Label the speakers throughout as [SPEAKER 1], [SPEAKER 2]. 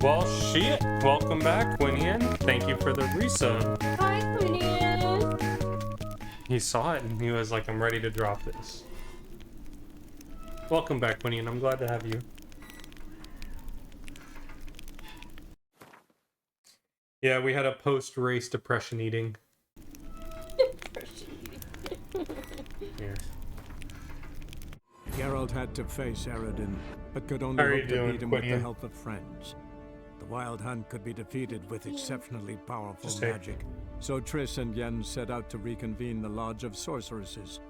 [SPEAKER 1] Well, shit. Welcome back, Quinian. Thank you for the resub.
[SPEAKER 2] Hi, Quinian.
[SPEAKER 1] He saw it and he was like, I'm ready to drop this. Welcome back, Quinian. I'm glad to have you. Yeah, we had a post-race depression eating. Here.
[SPEAKER 3] Geralt had to face Eredin, but could
[SPEAKER 1] How
[SPEAKER 3] only
[SPEAKER 1] are you
[SPEAKER 3] hope to
[SPEAKER 1] doing,
[SPEAKER 3] beat him with the
[SPEAKER 1] Quinian?
[SPEAKER 3] help of friends. The Wild Hunt could be defeated with exceptionally powerful
[SPEAKER 1] Just say-
[SPEAKER 3] magic, so Triss and Yen set out to reconvene the Lodge of Sorceresses.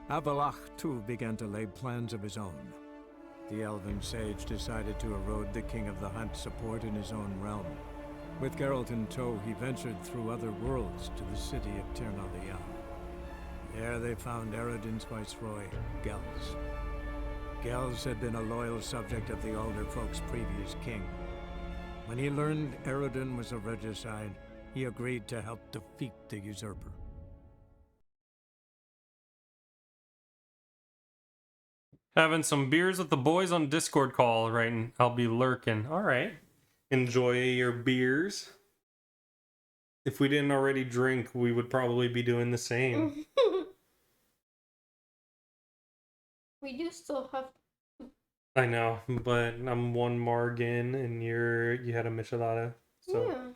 [SPEAKER 3] Avalach, too, began to lay plans of his own. The Elven Sage decided to erode the King of the Hunt's support in his own realm. With Geralt in tow, he ventured through other worlds to the city of Tir na Liam. There they found Eredin's viceroy, Gels. Gels had been a loyal subject of the Alderfolk's previous king. When he learned Eredin was a regicide, he agreed to help defeat the usurper.
[SPEAKER 1] Having some beers with the boys on Discord call, right? And I'll be lurking. All right. Enjoy your beers. If we didn't already drink, we would probably be doing the same.
[SPEAKER 2] We do still have.
[SPEAKER 1] I know, but I'm one Margin and you had a Michelada. So
[SPEAKER 2] Yeah.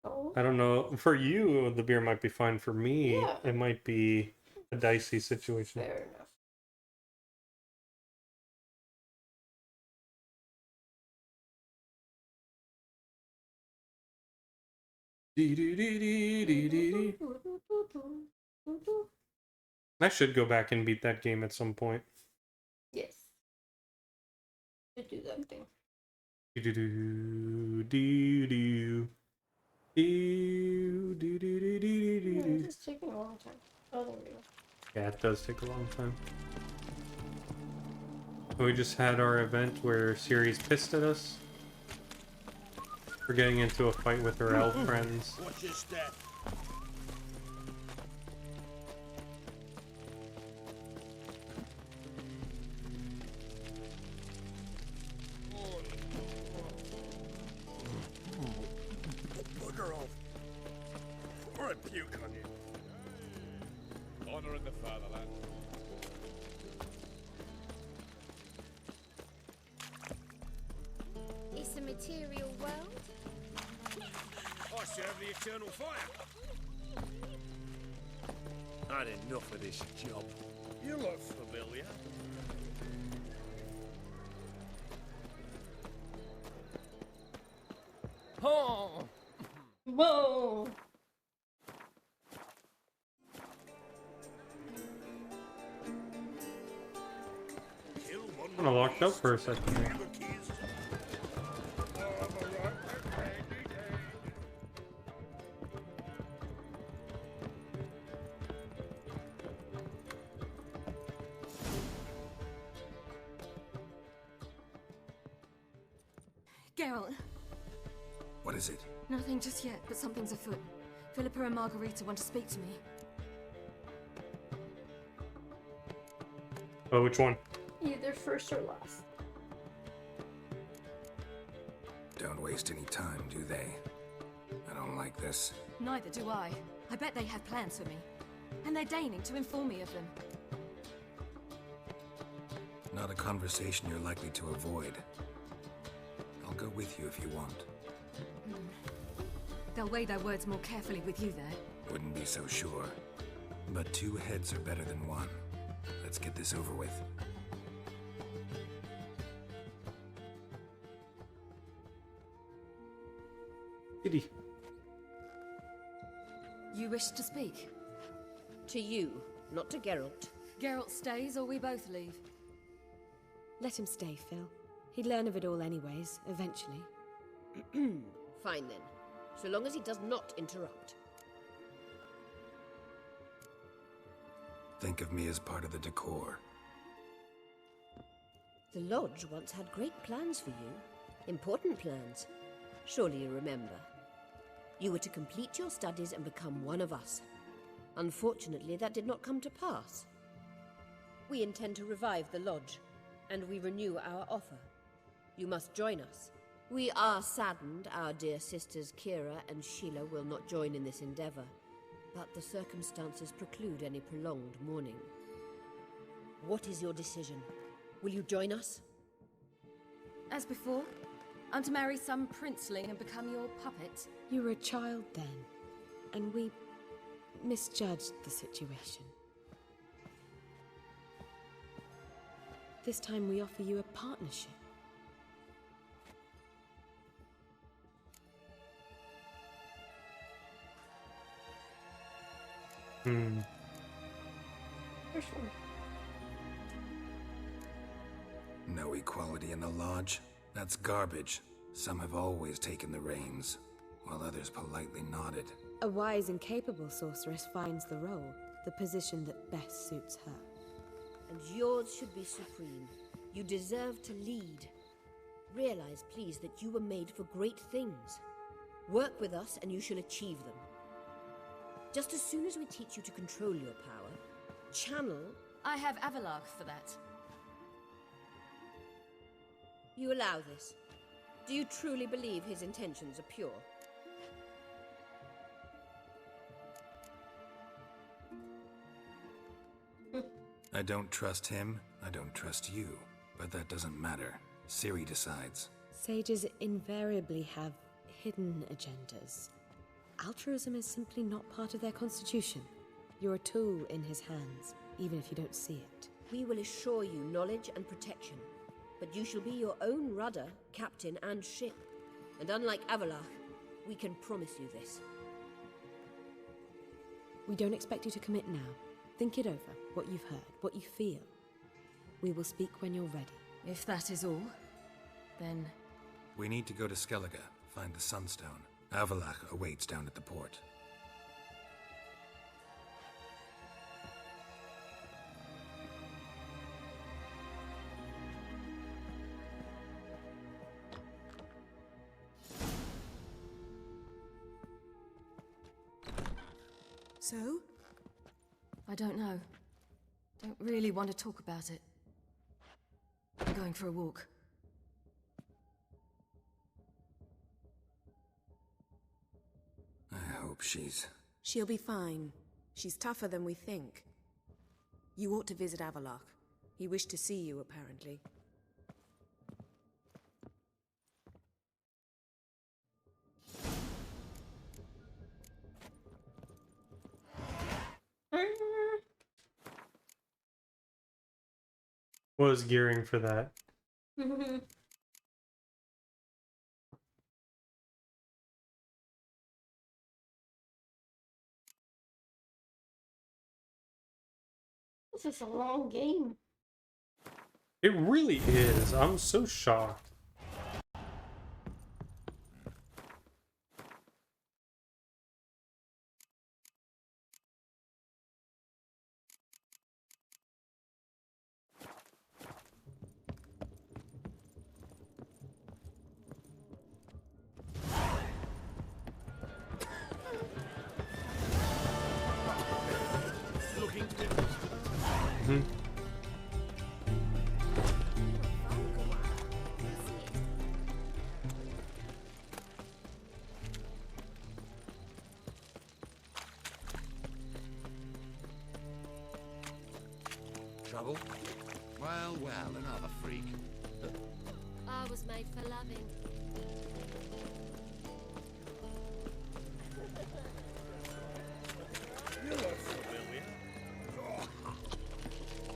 [SPEAKER 2] Oh.
[SPEAKER 1] I don't know. For you, the beer might be fine. For me,
[SPEAKER 2] Yeah.
[SPEAKER 1] it might be a dicey situation.
[SPEAKER 2] Fair enough.
[SPEAKER 1] I should go back and beat that game at some point.
[SPEAKER 2] Yes. Should do that thing. Yeah, it's taking a long time. Oh, there we go.
[SPEAKER 1] Yeah, it does take a long time. We just had our event where Ciri's pissed at us for getting into a fight with her elf friends.
[SPEAKER 4] Watch your step. Bugger off. Or I puke on you. Honor in the fatherland.
[SPEAKER 5] It's a material world.
[SPEAKER 4] I serve the eternal fire. Had enough of this job. You look familiar. Oh!
[SPEAKER 2] Whoa!
[SPEAKER 4] Kill one
[SPEAKER 1] I'm kinda locked up for a second.
[SPEAKER 4] more kids. Oh, I'm alright.
[SPEAKER 6] Geralt,
[SPEAKER 7] What is it?
[SPEAKER 6] nothing just yet, but something's afoot. Philippa and Margarita want to speak to me.
[SPEAKER 1] Oh, which one?
[SPEAKER 2] Either first or last.
[SPEAKER 7] Don't waste any time, do they? I don't like this.
[SPEAKER 6] Neither do I. I bet they have plans for me. And they're deigning to inform me of them.
[SPEAKER 7] Not a conversation you're likely to avoid. I'll go with you if you want.
[SPEAKER 6] They'll weigh their words more carefully with you there.
[SPEAKER 7] Wouldn't be so sure. But two heads are better than one. Let's get this over with.
[SPEAKER 1] Kitty.
[SPEAKER 6] You wish to speak?
[SPEAKER 8] To you, not to Geralt.
[SPEAKER 6] Geralt stays or we both leave?
[SPEAKER 8] Let him stay, Phil. He'd learn of it all anyways, eventually. Fine then. So long as he does not interrupt.
[SPEAKER 7] Think of me as part of the decor.
[SPEAKER 8] The Lodge once had great plans for you. Important plans. Surely you remember. You were to complete your studies and become one of us. Unfortunately, that did not come to pass. We intend to revive the Lodge, and we renew our offer. You must join us. We are saddened our dear sisters Kira and Sheila will not join in this endeavor, but the circumstances preclude any prolonged mourning. What is your decision? Will you join us?
[SPEAKER 6] As before, I'm to marry some princeling and become your puppet.
[SPEAKER 9] You were a child then, and we misjudged the situation. This time we offer you a partnership.
[SPEAKER 2] First one.
[SPEAKER 7] No equality in the Lodge? That's garbage. Some have always taken the reins, while others politely nodded.
[SPEAKER 9] A wise and capable sorceress finds the role, the position that best suits her.
[SPEAKER 8] And yours should be supreme. You deserve to lead. Realize, please, that you were made for great things. Work with us and you shall achieve them. Just as soon as we teach you to control your power, channel...
[SPEAKER 6] I have Avalark for that.
[SPEAKER 8] You allow this? Do you truly believe his intentions are pure?
[SPEAKER 7] I don't trust him, I don't trust you. But that doesn't matter. Ciri decides.
[SPEAKER 9] Sages invariably have hidden agendas. Altruism is simply not part of their constitution. You're a tool in his hands, even if you don't see it.
[SPEAKER 8] We will assure you knowledge and protection, but you shall be your own rudder, captain, and ship. And unlike Avalark, we can promise you this.
[SPEAKER 9] We don't expect you to commit now. Think it over, what you've heard, what you feel. We will speak when you're ready.
[SPEAKER 6] If that is all, then...
[SPEAKER 7] We need to go to Skellige, find the Sunstone. Avalark awaits down at the port.
[SPEAKER 6] So? I don't know. Don't really want to talk about it. I'm going for a walk.
[SPEAKER 7] I hope she's...
[SPEAKER 10] She'll be fine. She's tougher than we think. You ought to visit Avalark. He wished to see you, apparently.
[SPEAKER 1] Was gearing for that.
[SPEAKER 2] This is a long game.
[SPEAKER 1] It really is. I'm so shocked.
[SPEAKER 7] Trouble?
[SPEAKER 4] Well, another freak.
[SPEAKER 8] I was made for loving.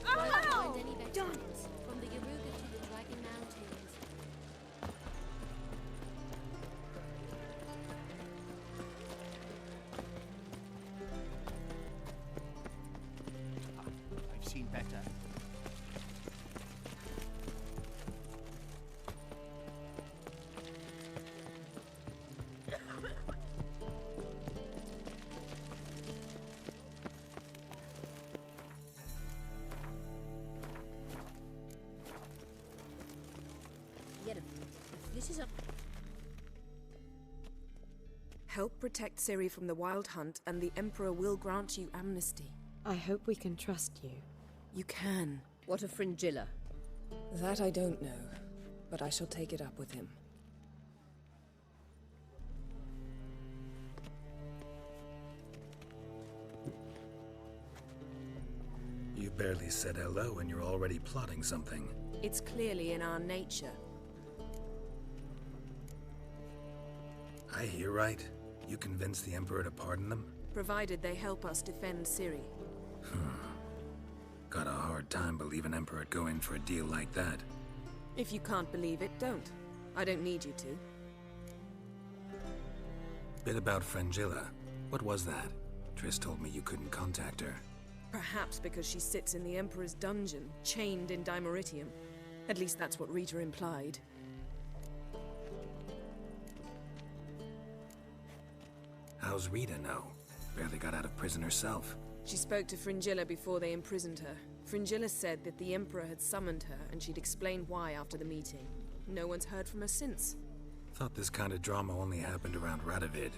[SPEAKER 8] Won't find any veterans from the Yaruga to the Dragon Mountains.
[SPEAKER 4] I've seen better.
[SPEAKER 8] This is a...
[SPEAKER 10] Help protect Ciri from the Wild Hunt, and the Emperor will grant you amnesty.
[SPEAKER 9] I hope we can trust you.
[SPEAKER 10] You can.
[SPEAKER 8] What of Fringilla?
[SPEAKER 10] That I don't know, but I shall take it up with him.
[SPEAKER 7] barely said hello and you're already plotting something.
[SPEAKER 10] It's clearly in our nature.
[SPEAKER 7] I hear right. You convinced the Emperor to pardon them?
[SPEAKER 10] Provided they help us defend Ciri.
[SPEAKER 7] Got a hard time believing Emperor'd go in for a deal like that.
[SPEAKER 10] If you can't believe it, don't. I don't need you to.
[SPEAKER 7] Bit about Fringilla. What was that? Triss told me you couldn't contact her.
[SPEAKER 10] Perhaps because she sits in the Emperor's dungeon, chained in Dimeritium. At least that's what Rita implied.
[SPEAKER 7] How's Rita know? Barely got out of prison herself.
[SPEAKER 10] She spoke to Fringilla before they imprisoned her. Fringilla said that the Emperor had summoned her, and she'd explain why after the meeting. No one's heard from her since.
[SPEAKER 7] Thought this kind of drama only happened around Radovid.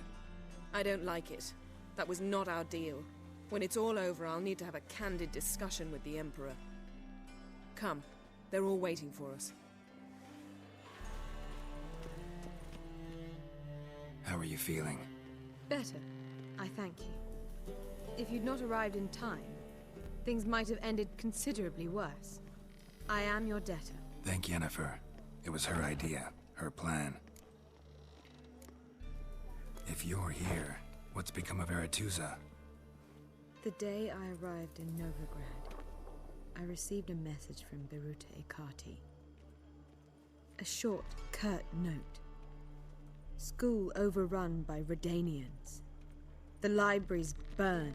[SPEAKER 10] I don't like it. That was not our deal. When it's all over, I'll need to have a candid discussion with the Emperor. Come. They're all waiting for us.
[SPEAKER 7] How are you feeling?
[SPEAKER 9] Better. I thank you. If you'd not arrived in time, things might have ended considerably worse. I am your debtor.
[SPEAKER 7] Thank Yennefer. It was her idea, her plan. If you're here, what's become of Aretuza?
[SPEAKER 9] The day I arrived in Novigrad, I received a message from Beruta Ekati. A short, curt note. School overrun by Redanians. The libraries burned.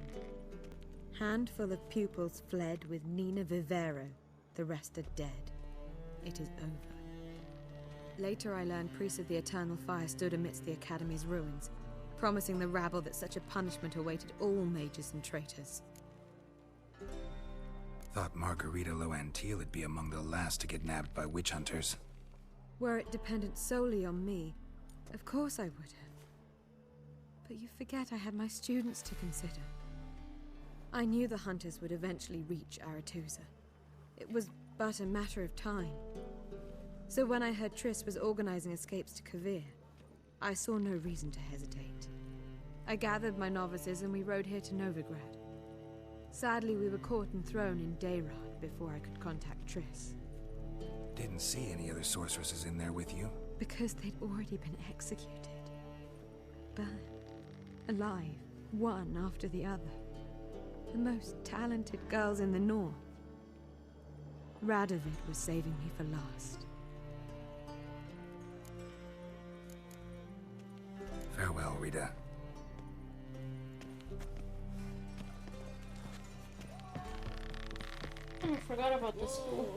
[SPEAKER 9] Handful of pupils fled with Nina Vivero. The rest are dead. It is over. Later I learned priests of the Eternal Fire stood amidst the Academy's ruins, promising the rabble that such a punishment awaited all mages and traitors.
[SPEAKER 7] Thought Margarita Loantil would be among the last to get nabbed by witch hunters.
[SPEAKER 9] Were it dependent solely on me, of course I would have. But you forget I had my students to consider. I knew the hunters would eventually reach Aretuza. It was but a matter of time. So when I heard Triss was organizing escapes to Kovir, I saw no reason to hesitate. I gathered my novices and we rode here to Novigrad. Sadly, we were caught and thrown in Dayrad before I could contact Triss.
[SPEAKER 7] Didn't see any other sorceresses in there with you?
[SPEAKER 9] Because they'd already been executed. Burned. Alive. One after the other. The most talented girls in the North. Radovid was saving me for last.
[SPEAKER 7] Farewell, Rita.
[SPEAKER 2] I forgot about the school.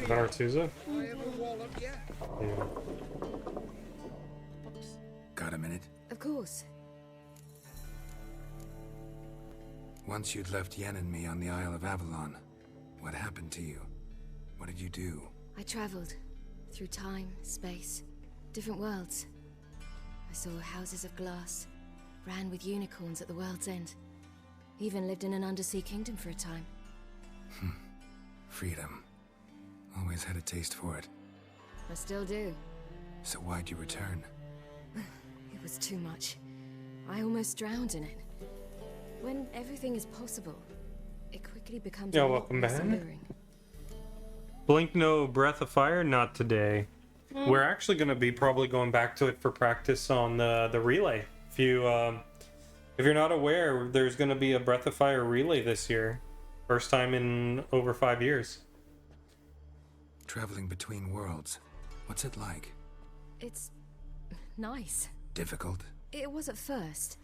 [SPEAKER 1] About Aretuza? Yeah.
[SPEAKER 7] Got a minute?
[SPEAKER 6] Of course.
[SPEAKER 7] Once you'd left Yen and me on the Isle of Avalon, what happened to you? What did you do?
[SPEAKER 6] I traveled through time, space, different worlds. I saw houses of glass, ran with unicorns at the world's end. Even lived in an undersea kingdom for a time.
[SPEAKER 7] Freedom. Always had a taste for it.
[SPEAKER 6] I still do.
[SPEAKER 7] So why'd you return?
[SPEAKER 6] It was too much. I almost drowned in it. When everything is possible, it quickly becomes
[SPEAKER 1] Yeah,
[SPEAKER 6] a lot
[SPEAKER 1] welcome
[SPEAKER 6] less
[SPEAKER 1] back.
[SPEAKER 6] alluring.
[SPEAKER 1] Blink no Breath of Fire, not today. We're actually going to be probably going back to it for practice on the relay. If you're not aware, there's going to be a Breath of Fire relay this year. First time in over 5 years.
[SPEAKER 7] Traveling between worlds. What's it like?
[SPEAKER 6] It's nice.
[SPEAKER 7] Difficult?
[SPEAKER 6] It was at first,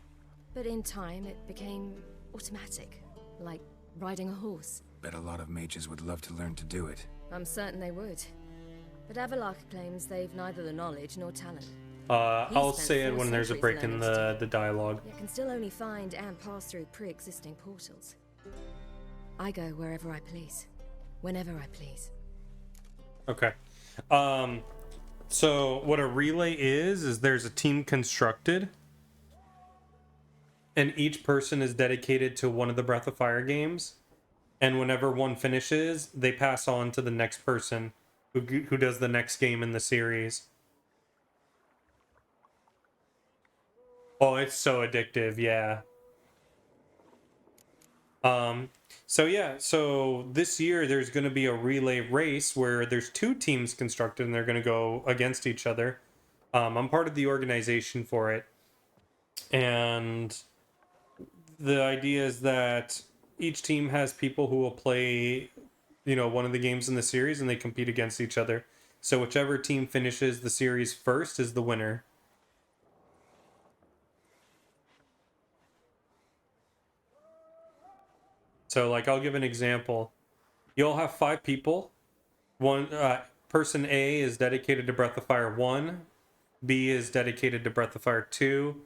[SPEAKER 6] but in time it became automatic, like riding a horse.
[SPEAKER 7] Bet a lot of mages would love to learn to do it.
[SPEAKER 6] I'm certain they would. But Avalok claims they've neither the knowledge nor talent.
[SPEAKER 1] I'll
[SPEAKER 6] spent
[SPEAKER 1] say it
[SPEAKER 6] 4
[SPEAKER 1] when there's a
[SPEAKER 6] centuries
[SPEAKER 1] break in
[SPEAKER 6] learning
[SPEAKER 1] the dialogue.
[SPEAKER 6] Yet can still only find and pass through pre-existing portals. I go wherever I please, whenever I please.
[SPEAKER 1] Okay. So what a relay is there's a team constructed, and each person is dedicated to one of the Breath of Fire games, and whenever one finishes, they pass on to the next person who does the next game in the series. Oh, it's so addictive, yeah. So yeah, so this year there's going to be a relay race where there's 2 teams constructed and they're going to go against each other. I'm part of the organization for it, and the idea is that each team has people who will play, one of the games in the series, and they compete against each other. So whichever team finishes the series first is the winner. So, like, I'll give an example. You'll have 5 people. Person A is dedicated to Breath of Fire 1, B is dedicated to Breath of Fire 2,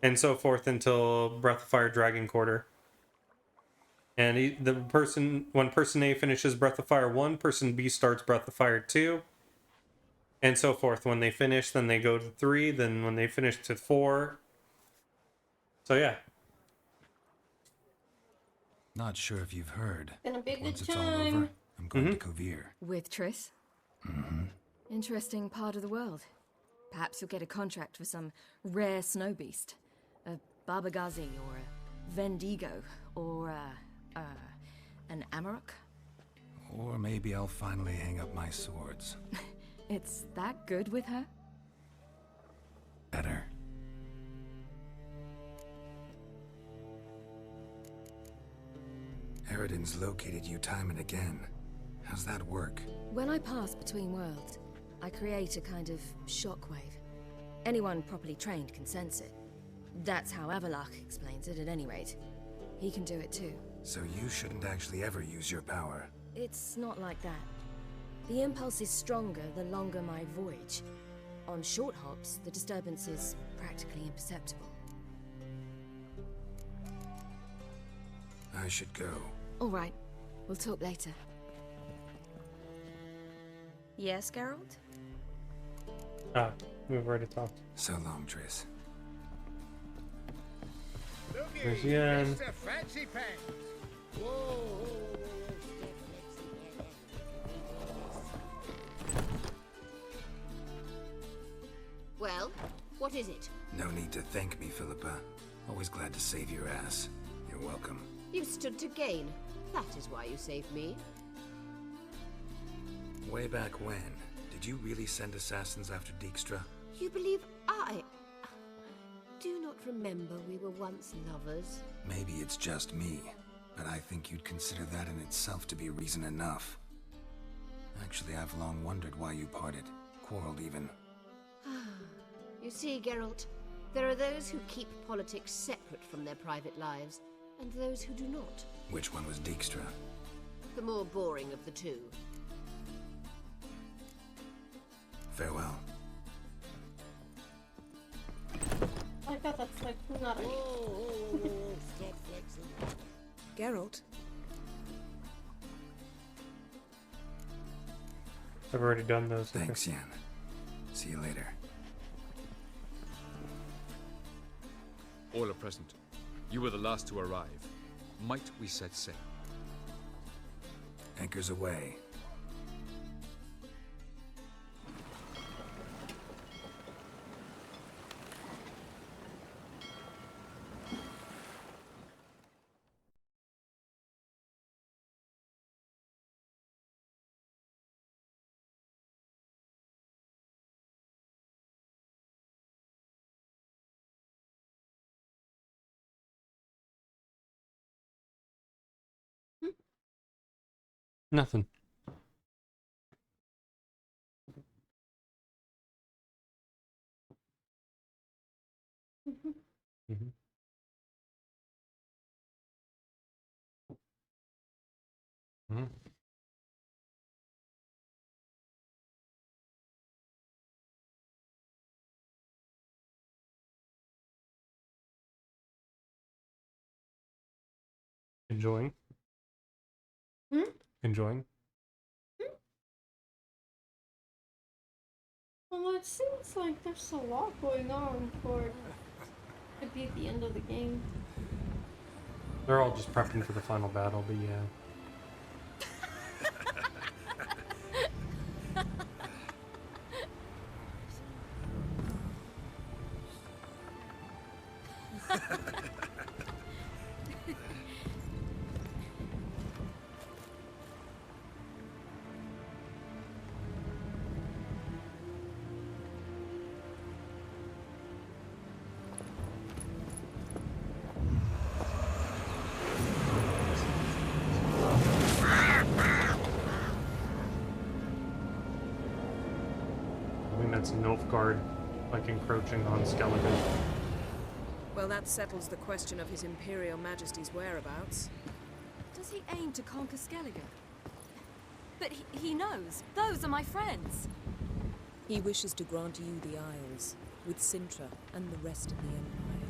[SPEAKER 1] and so forth until Breath of Fire Dragon Quarter. And when person A finishes Breath of Fire 1, person B starts Breath of Fire 2, and so forth. When they finish, then they go to 3, then when they finish to 4. So, yeah.
[SPEAKER 7] Not sure if you've heard.
[SPEAKER 2] Gonna be a good
[SPEAKER 7] Once it's all
[SPEAKER 2] time.
[SPEAKER 7] over, I'm going to Kovir.
[SPEAKER 6] With Triss? Interesting part of the world. Perhaps you'll get a contract for some rare snow beast. A Barbagazi or a Vendigo or an Amarok.
[SPEAKER 7] Or maybe I'll finally hang up my swords.
[SPEAKER 6] It's that good with her?
[SPEAKER 7] Better. Eridan's located you time and again. How's that work?
[SPEAKER 6] When I pass between worlds, I create a kind of shockwave. Anyone properly trained can sense it. That's how Avalach explains it, at any rate. He can do it too.
[SPEAKER 7] So you shouldn't actually ever use your power.
[SPEAKER 6] It's not like that. The impulse is stronger the longer my voyage. On short hops, the disturbance is practically imperceptible.
[SPEAKER 7] I should go.
[SPEAKER 6] All right. We'll talk later.
[SPEAKER 8] Yes, Geralt?
[SPEAKER 1] We've already talked.
[SPEAKER 7] So long, Triss.
[SPEAKER 1] There's Yen.
[SPEAKER 4] Mr. Fancy Pants.
[SPEAKER 8] Well, what is it?
[SPEAKER 7] No need to thank me, Philippa. Always glad to save your ass. You're welcome.
[SPEAKER 8] You've stood to gain. That is why you saved me.
[SPEAKER 7] Way back when, did you really send assassins after Dijkstra?
[SPEAKER 8] You believe I do not remember we were once lovers?
[SPEAKER 7] Maybe it's just me, but I think you'd consider that in itself to be reason enough. Actually, I've long wondered why you parted. Quarreled even.
[SPEAKER 8] You see, Geralt, there are those who keep politics separate from their private lives, and those who do not.
[SPEAKER 7] Which one was Dijkstra?
[SPEAKER 8] The more boring of the two.
[SPEAKER 7] Farewell.
[SPEAKER 2] I thought that's like not a...
[SPEAKER 4] Stop flexing.
[SPEAKER 10] Geralt,
[SPEAKER 1] I've already done those.
[SPEAKER 7] Thanks, Yen. See you later.
[SPEAKER 11] All are present. You were the last to arrive. Might we set sail?
[SPEAKER 7] Anchors away.
[SPEAKER 1] Nothing. Mm-hmm. Mm-hmm. Enjoying? Enjoying?
[SPEAKER 2] Well, it seems like there's a lot going on for it to be at the end of the game.
[SPEAKER 1] They're all just prepping for the final battle, but yeah. assuming that's Nilfgaard, like, encroaching on Skellige.
[SPEAKER 10] Well, that settles the question of His Imperial Majesty's whereabouts.
[SPEAKER 12] Does he aim to conquer Skellige? But he knows. Those are my friends.
[SPEAKER 10] He wishes to grant you the Isles, with Sintra and the rest of the Empire.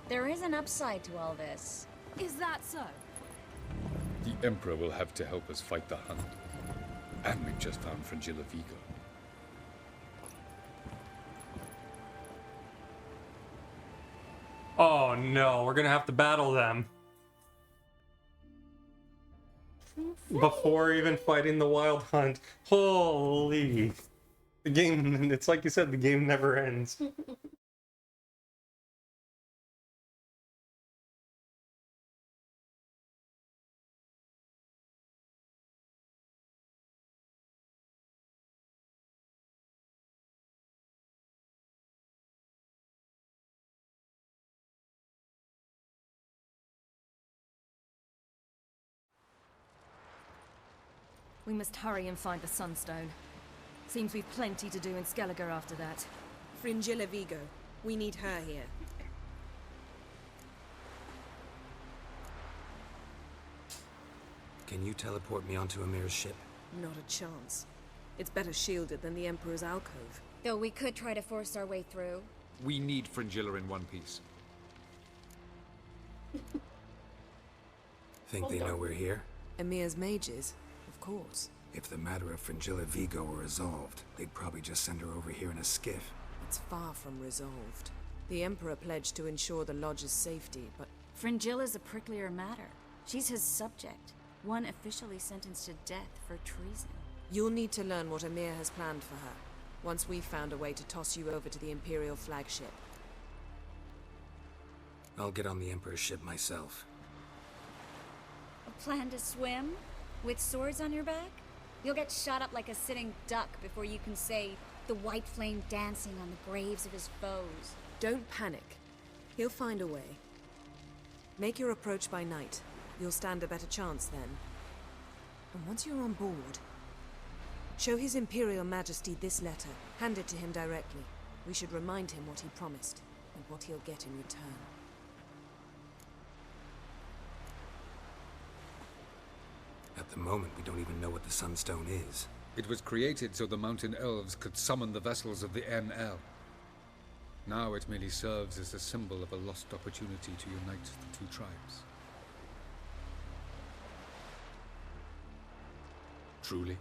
[SPEAKER 5] There is an upside to all this.
[SPEAKER 12] Is that so?
[SPEAKER 11] The Emperor will have to help us fight the Hunt. And we've just found Fringilla Vigo.
[SPEAKER 1] Oh no, we're gonna have to battle them. Before even fighting the Wild Hunt. Holy. The game, it's like you said, the game never ends.
[SPEAKER 12] We must hurry and find the Sunstone. Seems we've plenty to do in Skellige after that.
[SPEAKER 10] Fringilla Vigo. We need her here.
[SPEAKER 7] Can you teleport me onto Amir's ship?
[SPEAKER 10] Not a chance. It's better shielded than the Emperor's alcove.
[SPEAKER 5] Though we could try to force our way through.
[SPEAKER 11] We need Fringilla in one piece.
[SPEAKER 7] Think they know we're here?
[SPEAKER 10] Emir's mages? Of course.
[SPEAKER 7] If the matter of Fringilla Vigo were resolved, they'd probably just send her over here in a skiff.
[SPEAKER 10] It's far from resolved. The Emperor pledged to ensure the Lodge's safety, but...
[SPEAKER 13] Fringilla's a pricklier matter. She's his subject, one officially sentenced to death for treason.
[SPEAKER 10] You'll need to learn what Emir has planned for her, once we've found a way to toss you over to the Imperial flagship.
[SPEAKER 7] I'll get on the Emperor's ship myself.
[SPEAKER 13] A plan to swim? With swords on your back?
[SPEAKER 5] You'll get shot up like a sitting duck before you can say, the white flame dancing on the graves of his foes.
[SPEAKER 10] Don't panic. He'll find a way. Make your approach by night. You'll stand a better chance then. And once you're on board, show His Imperial Majesty this letter. Hand it to him directly. We should remind him what he promised, and what he'll get in return.
[SPEAKER 7] At the moment, we don't even know what the Sunstone is.
[SPEAKER 11] It was created so the Mountain Elves could summon the vessels of the NL. Now it merely serves as a symbol of a lost opportunity to unite the two tribes. Truly?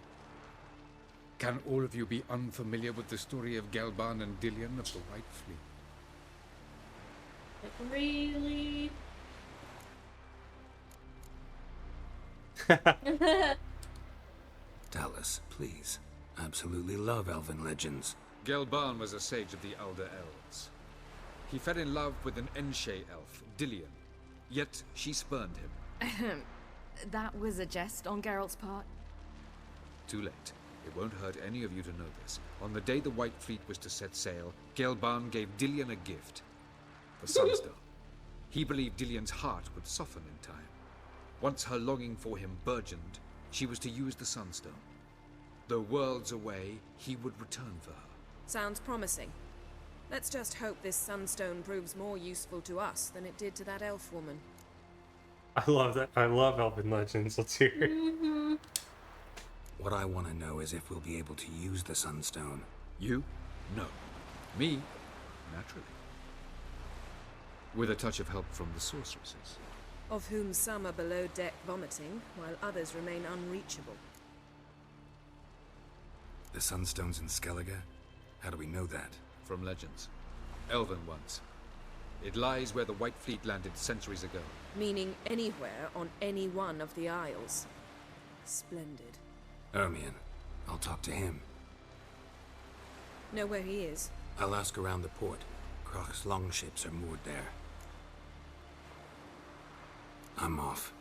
[SPEAKER 11] Can all of you be unfamiliar with the story of Gelban and Dillion of the White Fleet?
[SPEAKER 2] Really?
[SPEAKER 7] Dallas, please. Absolutely love elven legends.
[SPEAKER 11] Gelban was a sage of the Elder Elves. He fell in love with an Enshe elf, Dillion, yet she spurned him.
[SPEAKER 12] That was a jest on Geralt's part.
[SPEAKER 11] Too late. It won't hurt any of you to know this. On the day the White Fleet was to set sail, Gelban gave Dillion a gift. The Sunstone. He believed Dillion's heart would soften in time. Once her longing for him burgeoned, she was to use the Sunstone. Though worlds away, he would return for her.
[SPEAKER 10] Sounds promising. Let's just hope this Sunstone proves more useful to us than it did to that elf woman.
[SPEAKER 1] I love that. I love elven legends. Let's hear it.
[SPEAKER 2] Mm-hmm.
[SPEAKER 7] What I want to know is if we'll be able to use the Sunstone.
[SPEAKER 11] You? No. Me? Naturally. With a touch of help from the sorceresses.
[SPEAKER 10] Of whom some are below deck vomiting, while others remain unreachable.
[SPEAKER 7] The Sunstone's in Skellige? How do we know that?
[SPEAKER 11] From legends. Elven ones. It lies where the White Fleet landed centuries ago.
[SPEAKER 10] Meaning anywhere on any one of the Isles. Splendid.
[SPEAKER 7] Ermion. I'll talk to him.
[SPEAKER 10] Know where he is?
[SPEAKER 7] I'll ask around the port. Croc's longships are moored there. I'm off.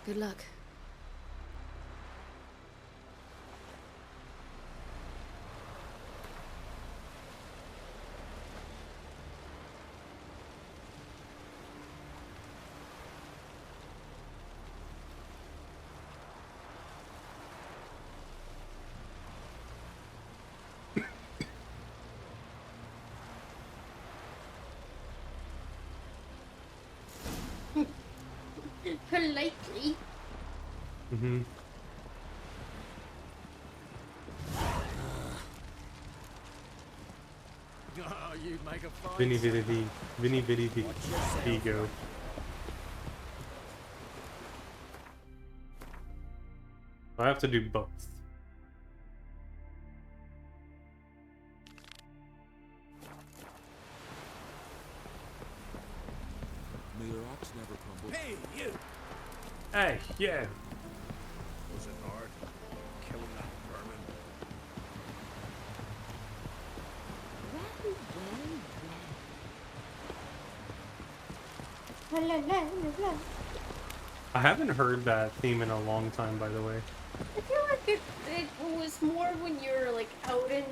[SPEAKER 6] Good luck.
[SPEAKER 2] politely.
[SPEAKER 1] Mm-hmm.
[SPEAKER 3] Oh, you'd make a fine
[SPEAKER 1] Vinny Viddy Vigo. I have to do both.
[SPEAKER 4] May your ox never crumble.
[SPEAKER 14] Hey, you!
[SPEAKER 1] Hey, yeah.
[SPEAKER 14] Was it hard killing that vermin?
[SPEAKER 2] La, la, la, la.
[SPEAKER 1] I haven't heard that theme in a long time, by the way.
[SPEAKER 2] I feel like it was more when you're like out in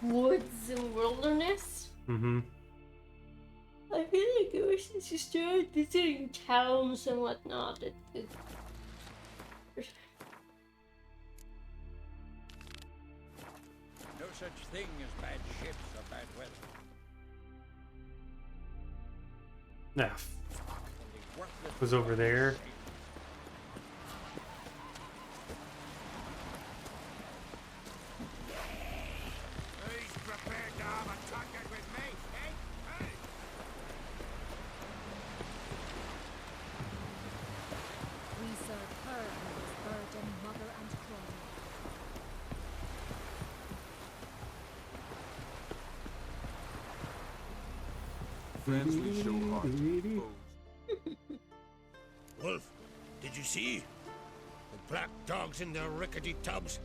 [SPEAKER 2] woods and wilderness.
[SPEAKER 1] Mm-hmm.
[SPEAKER 2] I feel like it was since you started visiting towns and whatnot.
[SPEAKER 14] No such thing as bad ships or bad weather.
[SPEAKER 1] Nah, was over there.
[SPEAKER 14] Who's prepared to have a contact with me, eh? Hey!
[SPEAKER 5] We serve her who is burden, mother, and crone.
[SPEAKER 4] Friends we show heart.
[SPEAKER 14] Wolf, did you see? The black dogs in their rickety tubs?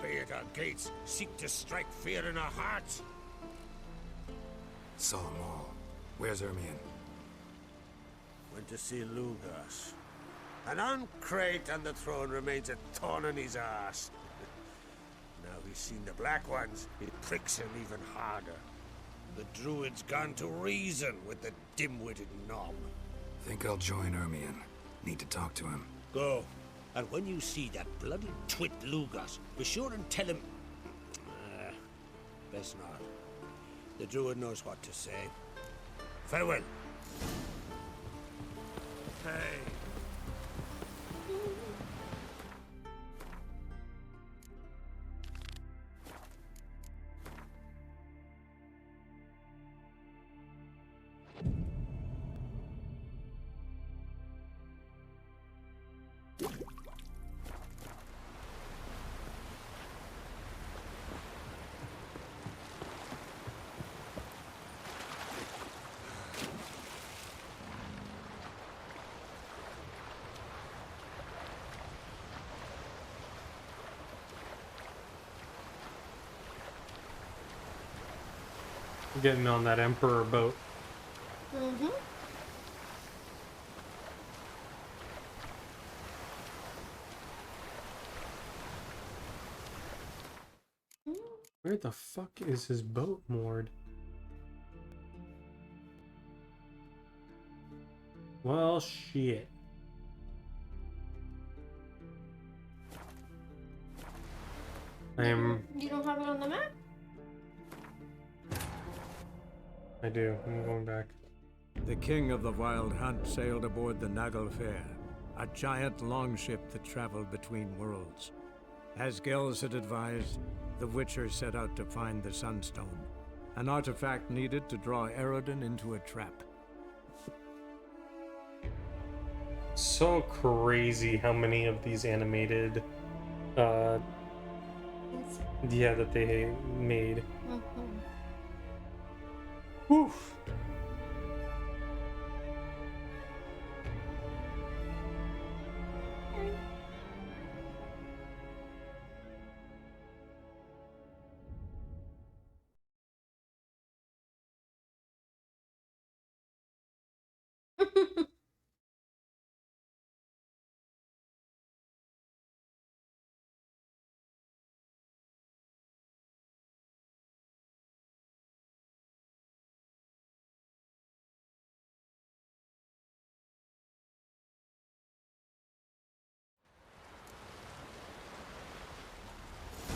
[SPEAKER 14] They bay at our gates, seek to strike fear in our hearts.
[SPEAKER 7] Saw 'em all. Where's Ermion?
[SPEAKER 14] Went to see Lugas. An uncrate on the throne remains a thorn in his ass. Now he's seen the Black Ones, it pricks him even harder. The druid's gone to reason with the dim-witted knob.
[SPEAKER 7] Think I'll join Ermion. Need to talk to him.
[SPEAKER 14] Go. And when you see that bloody twit Lugas, be sure and tell him... best not. The druid knows what to say. Farewell. Hey.
[SPEAKER 1] Getting on that Emperor boat.
[SPEAKER 2] Mm-hmm.
[SPEAKER 1] Where the fuck is his boat moored? Well, shit.
[SPEAKER 2] You don't have it on the map?
[SPEAKER 1] I do. I'm going back.
[SPEAKER 3] The king of the Wild Hunt sailed aboard the Naglfar, a giant longship that traveled between worlds. As Gels had advised, the Witcher set out to find the Sunstone, an artifact needed to draw Eredin into a trap.
[SPEAKER 1] So crazy how many of these animated, yeah, that they made. Whew.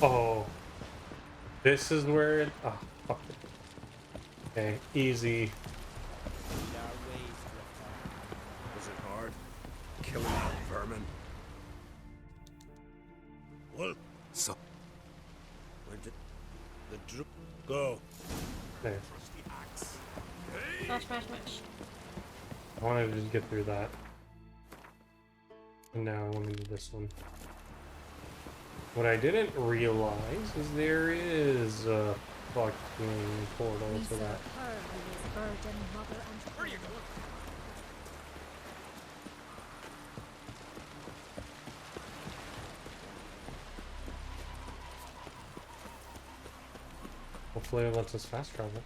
[SPEAKER 1] Oh, this is where it. Oh, fuck it. Okay, easy.
[SPEAKER 14] Was it hard killing the vermin. Well,
[SPEAKER 7] so
[SPEAKER 14] where did the druid go?
[SPEAKER 1] There.
[SPEAKER 2] Smash, smash, smash.
[SPEAKER 1] I wanted to just get through that. And now I want to do this one. What I didn't realize is there is a fucking portal to that.
[SPEAKER 4] Where you go?
[SPEAKER 1] Hopefully it lets us fast travel.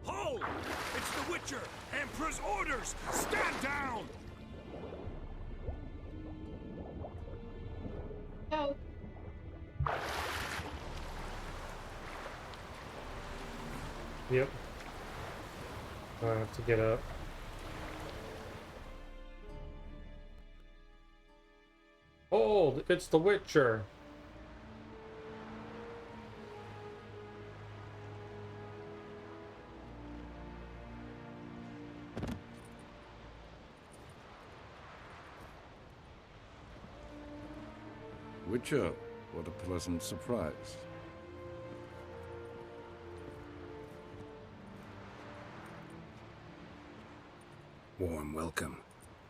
[SPEAKER 4] Hold! It's the Witcher! Emperor's orders! Stand down!
[SPEAKER 2] Oh.
[SPEAKER 1] Yep. I have to get up. Hold! It's the Witcher!
[SPEAKER 15] Witcher, what a pleasant surprise.
[SPEAKER 7] Warm welcome.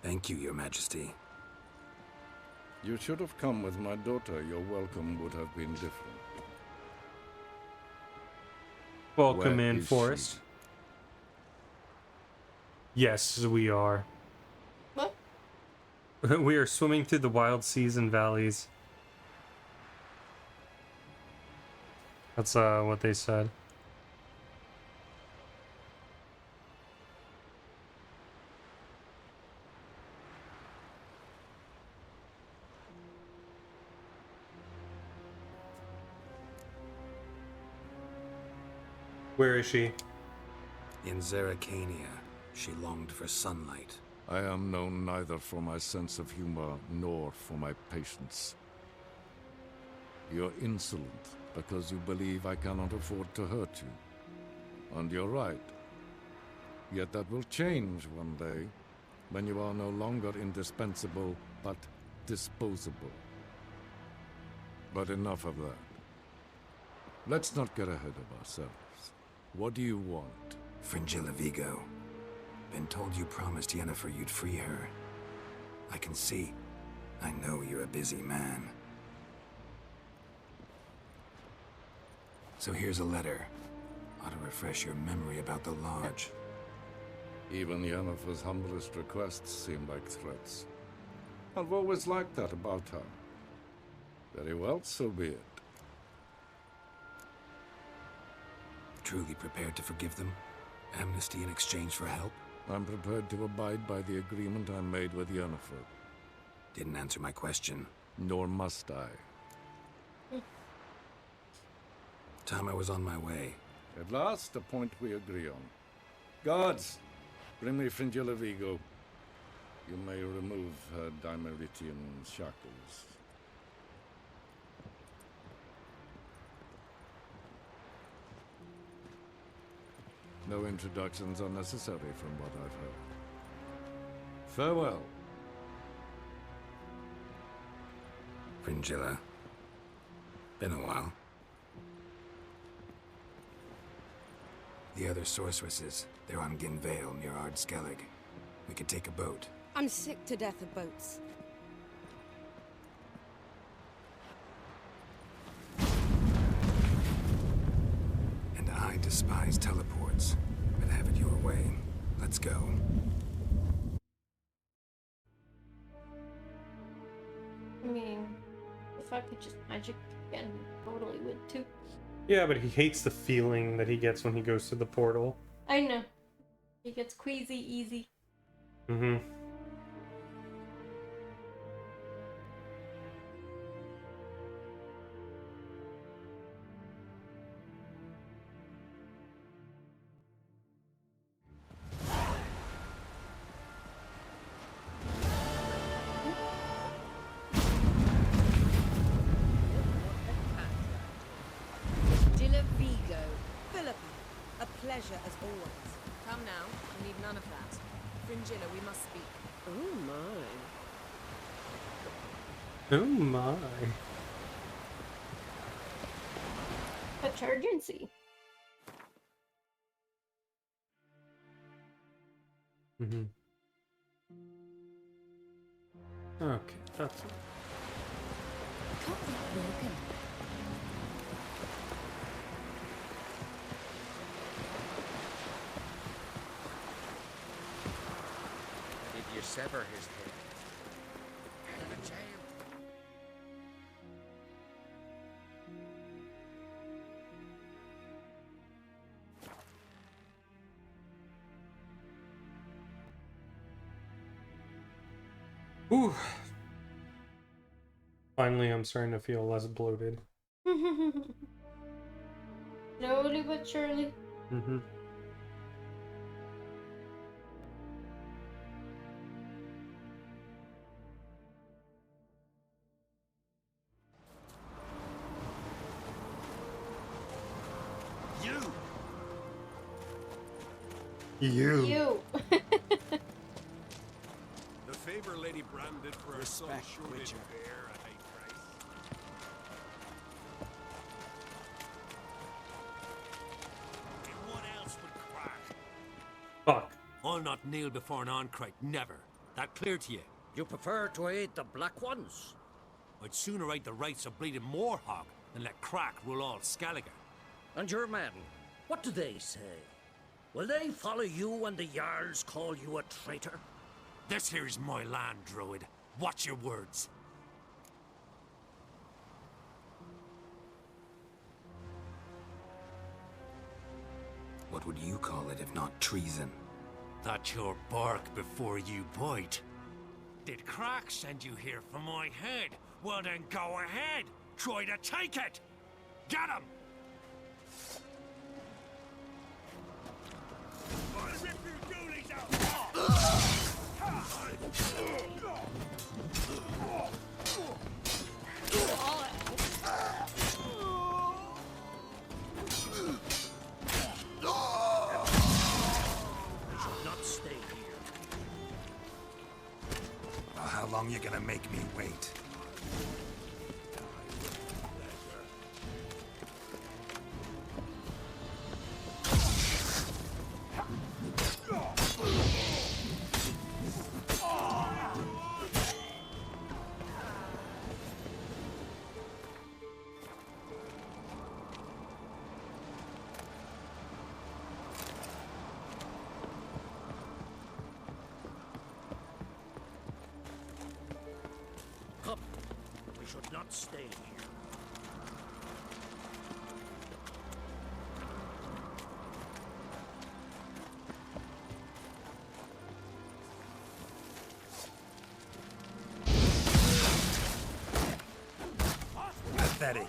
[SPEAKER 7] Thank you, Your Majesty.
[SPEAKER 15] You should have come with my daughter. Your welcome would have been different.
[SPEAKER 1] Welcome
[SPEAKER 15] Where
[SPEAKER 1] in,
[SPEAKER 15] is
[SPEAKER 1] Forest. Yes, we are.
[SPEAKER 2] What?
[SPEAKER 1] We are swimming through the wild seas and valleys. That's what they said. Where is she?
[SPEAKER 7] In Zerrikania, she longed for sunlight.
[SPEAKER 15] I am known neither for my sense of humor nor for my patience. You're insolent because you believe I cannot afford to hurt you. And you're right. Yet that will change one day, when you are no longer indispensable, but disposable. But enough of that. Let's not get ahead of ourselves. What do you want?
[SPEAKER 7] Fringilla Vigo. Been told you promised Yennefer you'd free her. I can see. I know you're a busy man. So here's a letter. Ought to refresh your memory about the Lodge.
[SPEAKER 15] Even Yennefer's humblest requests seem like threats. I've always liked that about her. Very well, so be it.
[SPEAKER 7] Truly prepared to forgive them? Amnesty in exchange for help?
[SPEAKER 15] I'm prepared to abide by the agreement I made with Yennefer.
[SPEAKER 7] Didn't answer my question.
[SPEAKER 15] Nor must I.
[SPEAKER 7] Time I was on my way.
[SPEAKER 15] At last, a point we agree on. Guards, bring me Fringilla Vigo. You may remove her Dimeritian shackles. No introductions are necessary from what I've heard. Farewell.
[SPEAKER 7] Fringilla. Been a while. The other sorceresses, they're on Ginvale near Ard Skellig. We could take a boat.
[SPEAKER 8] I'm sick to death of boats.
[SPEAKER 7] And I despise teleports, but have it your way. Let's go.
[SPEAKER 2] I mean, if I could just magic again, totally would too.
[SPEAKER 1] Yeah, but he hates the feeling that he gets when he goes to the portal.
[SPEAKER 2] I know. He gets queasy easy.
[SPEAKER 1] Mm-hmm.
[SPEAKER 8] Fringilla Vigo. Philippa, a pleasure as always.
[SPEAKER 10] Come now, we need none of that. Fringilla, we must speak.
[SPEAKER 8] Oh my.
[SPEAKER 1] Oh my.
[SPEAKER 2] Such urgency.
[SPEAKER 1] Mm-hmm. Okay, that's it.
[SPEAKER 5] Can't be broken.
[SPEAKER 16] Did you sever his head? Out of the jail.
[SPEAKER 1] Ooh. Finally, I'm starting to feel less bloated.
[SPEAKER 2] Slowly but surely.
[SPEAKER 1] Mm-hmm. You.
[SPEAKER 14] The favor Lady Brand did for her son
[SPEAKER 7] Respect,
[SPEAKER 14] sure did
[SPEAKER 7] Witcher.
[SPEAKER 14] bear a high price. And what else would crack?
[SPEAKER 1] Fuck.
[SPEAKER 14] I'll not kneel before an Oncrite, never. That clear to you?
[SPEAKER 16] You prefer to aid the Black Ones?
[SPEAKER 14] I'd sooner aid the rights of bleeding Moorhog than let Crack rule all Skellige.
[SPEAKER 16] And your men, what do they say? Will they follow you when the Jarls call you a traitor?
[SPEAKER 14] This here's my land, Druid. Watch your words.
[SPEAKER 7] What would you call it if not treason?
[SPEAKER 14] That's your bark before you bite. Did Crack send you here for my head? Well then go ahead. Try to take it. Get him!
[SPEAKER 7] long you gonna make me wait?
[SPEAKER 16] Come. We should not stay here.
[SPEAKER 7] Pathetic.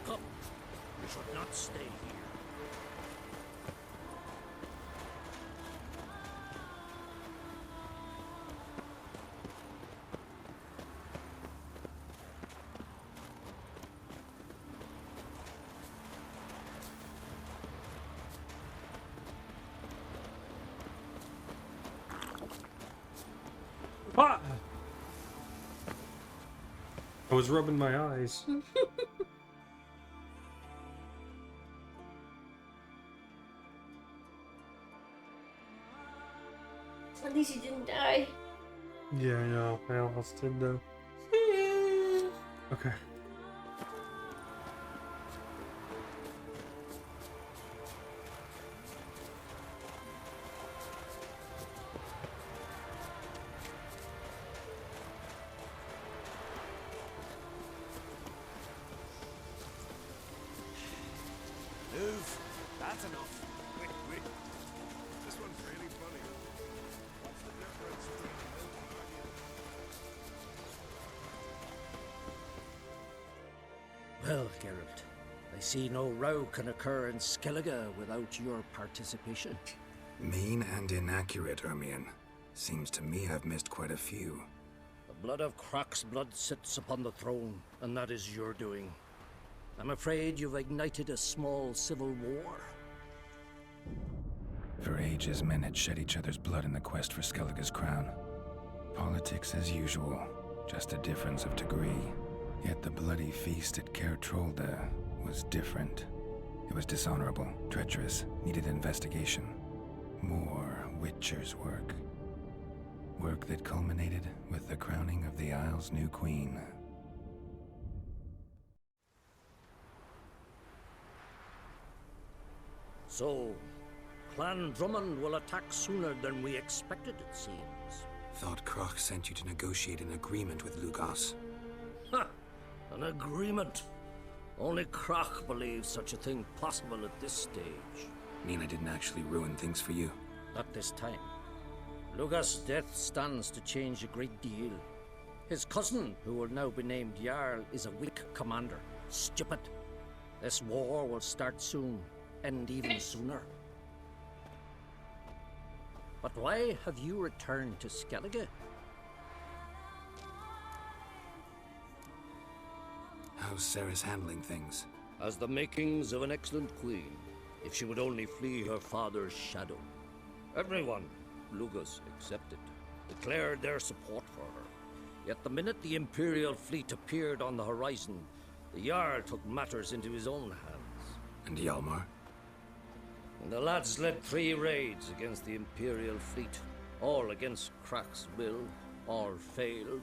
[SPEAKER 16] Come. We should not stay here.
[SPEAKER 1] Ah! I was rubbing my eyes.
[SPEAKER 2] At least you didn't die.
[SPEAKER 1] Yeah, I know. I almost did though. Okay.
[SPEAKER 14] Move. That's enough. Wait, wait. This one's really funny. What's the difference between a milk and
[SPEAKER 16] Well, Geralt, I see no row can occur in Skellige without your participation.
[SPEAKER 7] Mean and inaccurate, Ermion. Seems to me I've missed quite a few.
[SPEAKER 16] The blood of Croc's blood sits upon the throne, and that is your doing. I'm afraid you've ignited a small civil war.
[SPEAKER 7] For ages, men had shed each other's blood in the quest for Skellige's crown. Politics as usual, just a difference of degree. Yet the bloody feast at Caer Trolda was different. It was dishonorable, treacherous, needed investigation. More Witcher's work. Work that culminated with the crowning of the Isle's new queen.
[SPEAKER 16] So, Clan Drummond will attack sooner than we expected, it seems.
[SPEAKER 7] Thought Croc sent you to negotiate an agreement with Lugos.
[SPEAKER 16] Ha! An agreement. Only Croc believes such a thing possible at this stage.
[SPEAKER 7] Mean I didn't actually ruin things for you?
[SPEAKER 16] Not this time. Lugos' death stands to change a great deal. His cousin, who will now be named Jarl, is a weak commander. Stupid. This war will start soon, end even sooner. But why have you returned to Skellige?
[SPEAKER 7] How's Ceres handling things?
[SPEAKER 16] Has the makings of an excellent queen. if she would only flee her father's shadow. Everyone, Lugus excepted, declared their support for her. Yet the minute the Imperial fleet appeared on the horizon, the Jarl took matters into his own hands.
[SPEAKER 7] And Hjalmar?
[SPEAKER 16] And the lads led 3 raids against the Imperial fleet, all against Krak's will, all failed.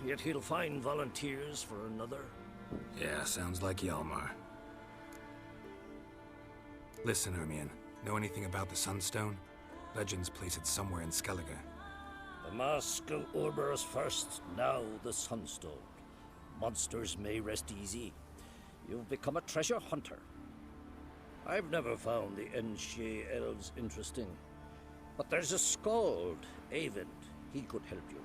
[SPEAKER 16] Yet he'll find volunteers for another.
[SPEAKER 7] Yeah, sounds like Hjalmar. Listen, Ermion, know anything about the Sunstone? Legends place it somewhere in Skellige.
[SPEAKER 16] The mask of Urberus first, now the Sunstone. Monsters may rest easy. You've become a treasure hunter. I've never found the Enshe elves interesting. But there's a skald, Eyvind. He could help you.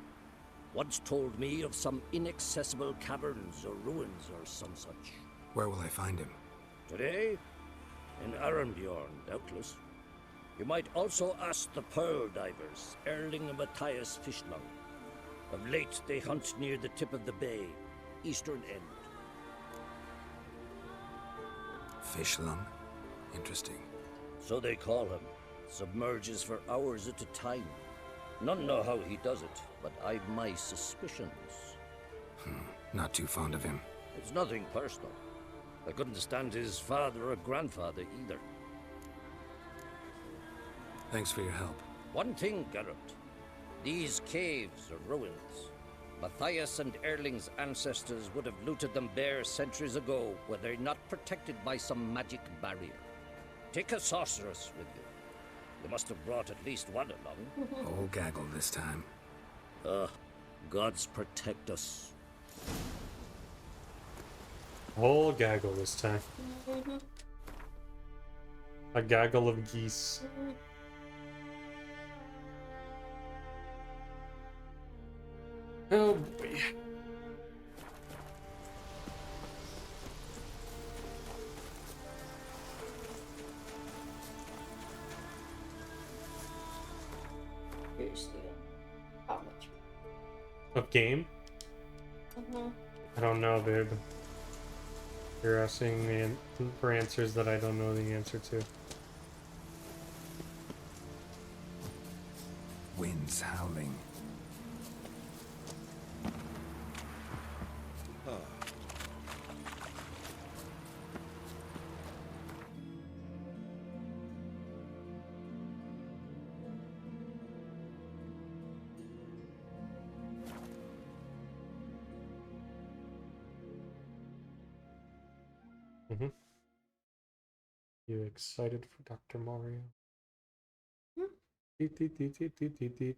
[SPEAKER 16] Once told me of some inaccessible caverns or ruins or some such.
[SPEAKER 7] Where will I find him?
[SPEAKER 16] Today? In Arenbjorn, doubtless. You might also ask the Pearl Divers, Erling and Matthias Fishlung. Of late, they hunt near the tip of the bay, eastern end.
[SPEAKER 7] Fishlung? Interesting.
[SPEAKER 16] So they call him. Submerges for hours at a time. None know how he does it, but I've my suspicions.
[SPEAKER 7] Not too fond of him.
[SPEAKER 16] It's nothing personal. I couldn't stand his father or grandfather either.
[SPEAKER 7] Thanks for your help.
[SPEAKER 16] One thing, Geralt. These caves are ruins. Matthias and Erling's ancestors would have looted them bare centuries ago were they not protected by some magic barrier. Take a sorceress with you. You must have brought at least one along.
[SPEAKER 7] Whole gaggle this time.
[SPEAKER 16] Gods protect us.
[SPEAKER 1] Whole gaggle this time. A gaggle of geese. Oh boy.
[SPEAKER 2] Seriously, how much?
[SPEAKER 1] Of game? I don't know, babe. You're asking me for answers that I don't know the answer to.
[SPEAKER 7] Winds howling.
[SPEAKER 1] You excited for Dr. Mario? Deet, deet, deet, deet, deet, deet, deet.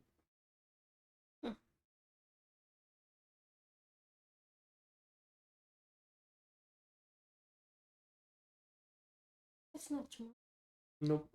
[SPEAKER 2] It's not tomorrow.
[SPEAKER 1] Nope.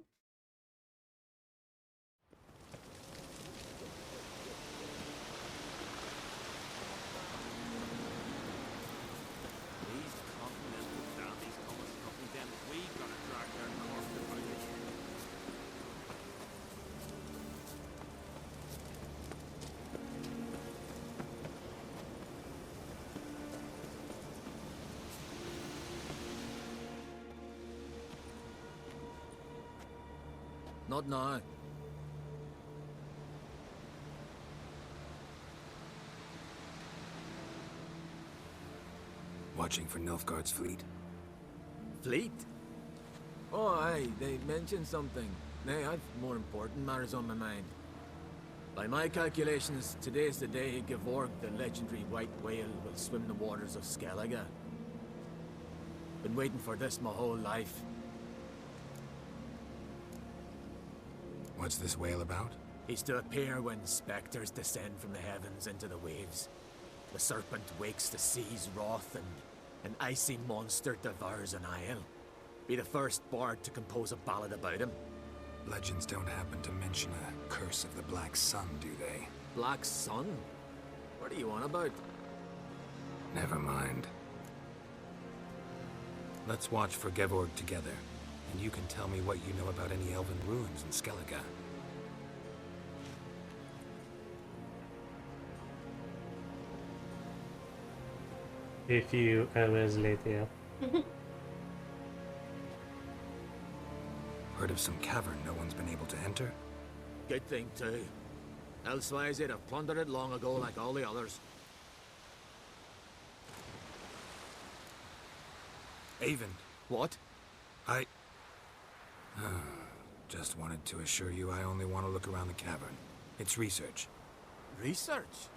[SPEAKER 17] Not now.
[SPEAKER 7] Watching for Nilfgaard's fleet.
[SPEAKER 17] Fleet? Oh, aye, they mentioned something. Nay, I've more important matters on my mind. By my calculations, today's the day Gevorg, the legendary white whale, will swim the waters of Skellige. Been waiting for this my whole life.
[SPEAKER 7] What's this whale about?
[SPEAKER 17] He's to appear when specters descend from the heavens into the waves. The serpent wakes the sea's wrath and an icy monster devours an isle. Be the first bard to compose a ballad about him.
[SPEAKER 7] Legends don't happen to mention a curse of the Black Sun, do they?
[SPEAKER 17] Black Sun? What are you on about?
[SPEAKER 7] Never mind. Let's watch for Gevorg together, and you can tell me what you know about any elven ruins in Skellige.
[SPEAKER 1] A few hours later.
[SPEAKER 7] Heard of some cavern no one's been able to enter?
[SPEAKER 17] Good thing, too. Elsewise, they'd have plundered it long ago like all the others.
[SPEAKER 7] Avon.
[SPEAKER 17] What?
[SPEAKER 7] I... just wanted to assure you I only want to look around the cavern. It's research.
[SPEAKER 17] Research?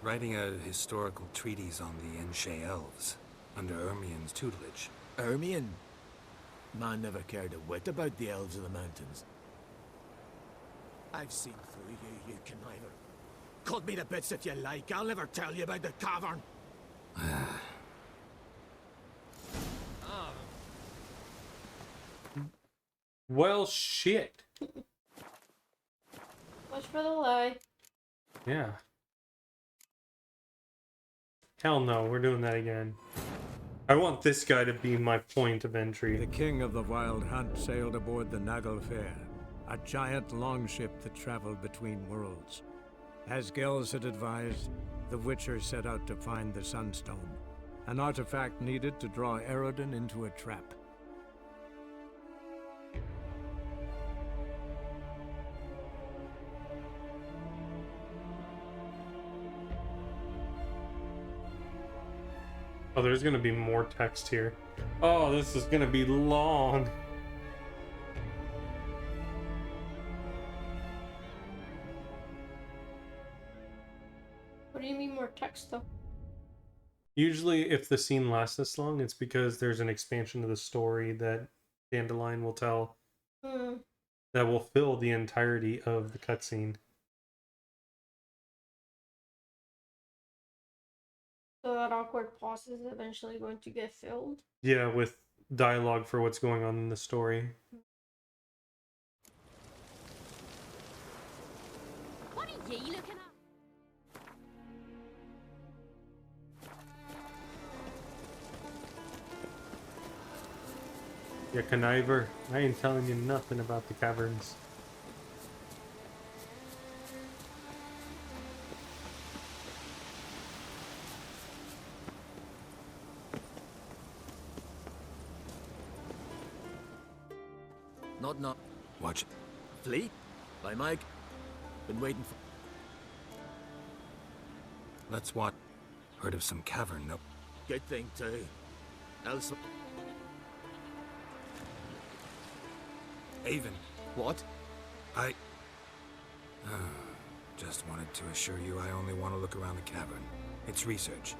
[SPEAKER 7] Writing a historical treatise on the Enshe elves, under Ermien's tutelage.
[SPEAKER 17] Ermien? Man never cared a whit about the elves of the mountains. I've seen through you, you conniver. Cut me to bits if you like. I'll never tell you about the cavern.
[SPEAKER 1] Well, shit.
[SPEAKER 2] Much for the lie.
[SPEAKER 1] Yeah. Hell no, we're doing that again. I want this guy to be my point of entry.
[SPEAKER 3] The king of the Wild Hunt sailed aboard the Naglfar, a giant longship that traveled between worlds. As Gels had advised, the Witcher set out to find the Sunstone, an artifact needed to draw Eredin into a trap.
[SPEAKER 1] Oh, there's gonna be more text here. Oh, this is gonna be long.
[SPEAKER 2] What do you mean more text though?
[SPEAKER 1] Usually, if the scene lasts this long, it's because there's an expansion of the story that Dandelion will tell that will fill the entirety of the cutscene.
[SPEAKER 2] So that awkward pause is eventually going to get filled?
[SPEAKER 1] Yeah, with dialogue for what's going on in the story.
[SPEAKER 12] What are ye looking at?
[SPEAKER 1] Yeah, conniver. I ain't telling you nothing about the caverns.
[SPEAKER 17] Not.
[SPEAKER 7] Watch it.
[SPEAKER 17] Fleet? By Mike. Been waiting for...
[SPEAKER 7] Let's watch. Heard of some cavern, no?
[SPEAKER 17] Good thing, too. Else...
[SPEAKER 7] Avon.
[SPEAKER 17] What?
[SPEAKER 7] I... just wanted to assure you I only want to look around the cavern. It's research.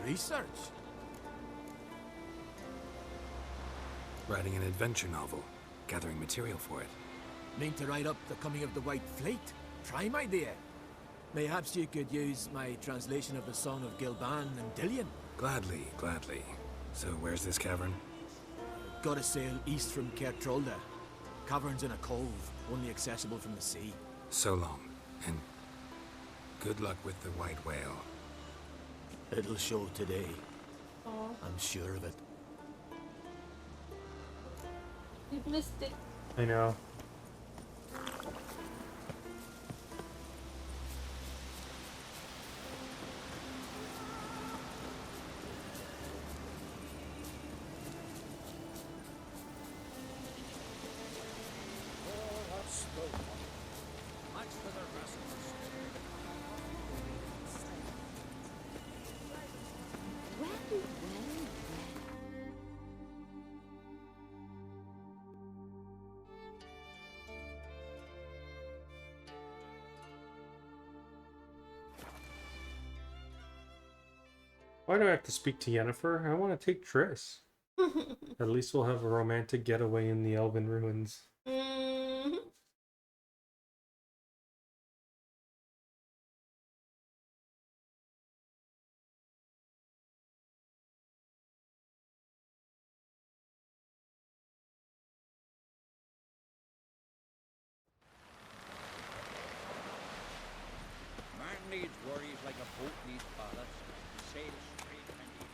[SPEAKER 17] Research?
[SPEAKER 7] Writing an adventure novel. Gathering material for it.
[SPEAKER 17] Mean to write up the coming of the White Fleet? Prime idea. Mayhaps you could use my translation of the Song of Gilban and Dillion.
[SPEAKER 7] Gladly, gladly. So where's this cavern?
[SPEAKER 17] Gotta sail east from Caer Trolda. Cavern's in a cove, only accessible from the sea.
[SPEAKER 7] So long, and good luck with the white whale.
[SPEAKER 17] It'll show today.
[SPEAKER 2] Oh,
[SPEAKER 17] I'm sure of it.
[SPEAKER 2] you've missed it.
[SPEAKER 1] I know. Why do I have to speak to Yennefer? I want to take Triss. At least we'll have a romantic getaway in the Elven ruins.
[SPEAKER 18] Man needs worries like a boat needs ballast. Sail straight and easy.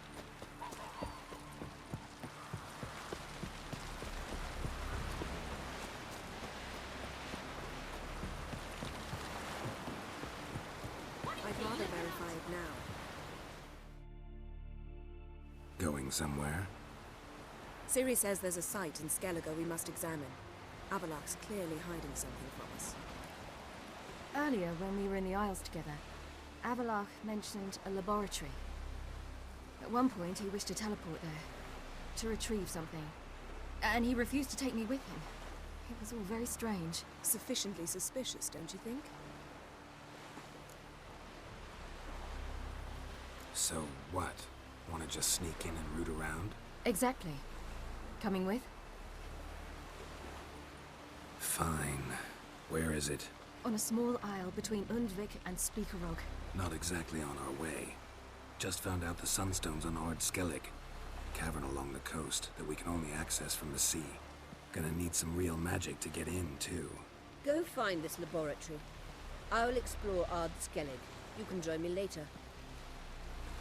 [SPEAKER 8] I'd rather verify it now.
[SPEAKER 7] Going somewhere?
[SPEAKER 10] Ciri says there's a site in Skellige we must examine. Avallac'h's clearly hiding something from us.
[SPEAKER 6] Earlier, when we were in the Isles together, Avallac'h mentioned a laboratory. At one point, he wished to teleport there, to retrieve something. And he refused to take me with him. It was all very strange.
[SPEAKER 10] Sufficiently suspicious, don't you think?
[SPEAKER 7] So what? Want to just sneak in and root around?
[SPEAKER 6] Exactly. Coming with?
[SPEAKER 7] Fine. Where is it?
[SPEAKER 6] On a small isle between Undvik and Speakerog.
[SPEAKER 7] Not exactly on our way. Just found out the sunstones on Ard Skellig. Cavern along the coast that we can only access from the sea. Gonna need some real magic to get in, too.
[SPEAKER 8] Go find this laboratory. I'll explore Ard Skellig. You can join me later.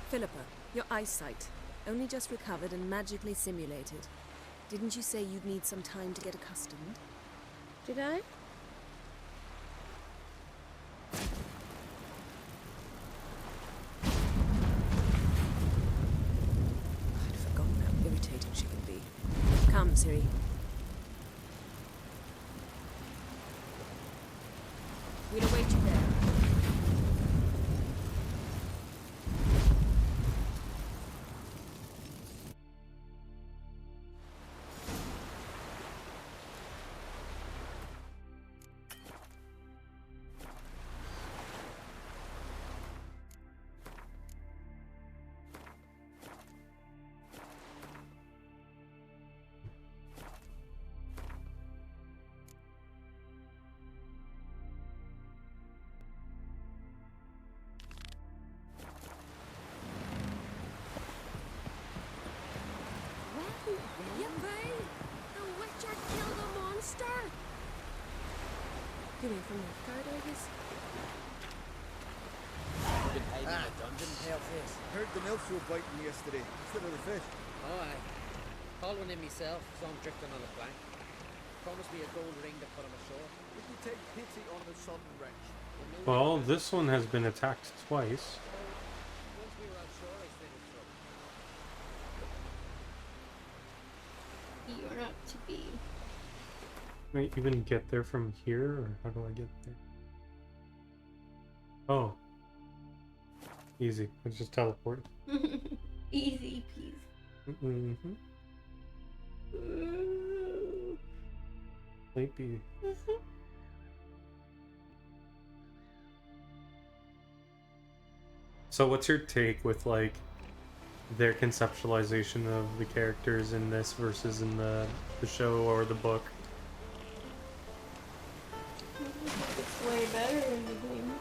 [SPEAKER 10] Philippa, your eyesight. Only just recovered and magically simulated. Didn't you say you'd need some time to get accustomed?
[SPEAKER 8] Did I?
[SPEAKER 10] I'd forgotten how irritating she can be. Come, Ciri.
[SPEAKER 8] We'll await you there.
[SPEAKER 2] Yippee! The Witcher killed a monster!
[SPEAKER 10] You mean from Nilfgaard, I guess?
[SPEAKER 18] Been hiding in a dungeon, paleface.
[SPEAKER 19] Heard the nymphs were biting yesterday instead of the fish.
[SPEAKER 16] Oh, aye. Caught one in myself, saw him drifting on a plank. Promised me a gold ring to put him ashore.
[SPEAKER 19] Would you take pity on the sun wretch?
[SPEAKER 1] Well, this one has been attacked twice.
[SPEAKER 16] Once we were offshore, I stayed in trouble.
[SPEAKER 2] You're not to be.
[SPEAKER 1] Can I even get there from here, or how do I get there? Oh. Easy. Let's just teleport.
[SPEAKER 2] Easy peasy.
[SPEAKER 1] Mm-hmm. Sleepy. So what's your take with, like, their conceptualization of the characters in this versus in the show or the book?
[SPEAKER 2] It's way better in the game.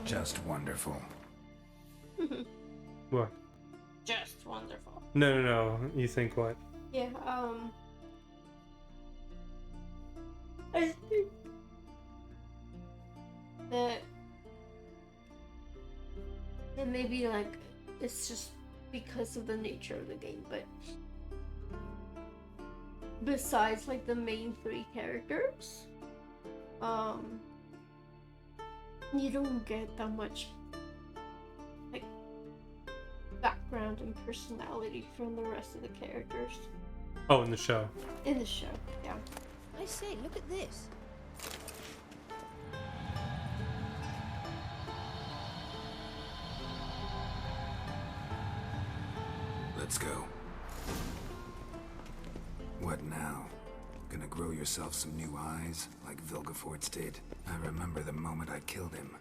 [SPEAKER 7] Just wonderful.
[SPEAKER 1] What?
[SPEAKER 2] Just wonderful.
[SPEAKER 1] No. You think what?
[SPEAKER 2] Yeah, I think that it may be like it's just because of the nature of the game, but besides like the main three characters, you don't get that much like background and personality from the rest of the characters.
[SPEAKER 1] Oh, in the show.
[SPEAKER 2] In the show, yeah.
[SPEAKER 8] I say, look at this.
[SPEAKER 7] Let's go. What now? Gonna grow yourself some new eyes, like Vilgefortz did? I remember the moment I killed him.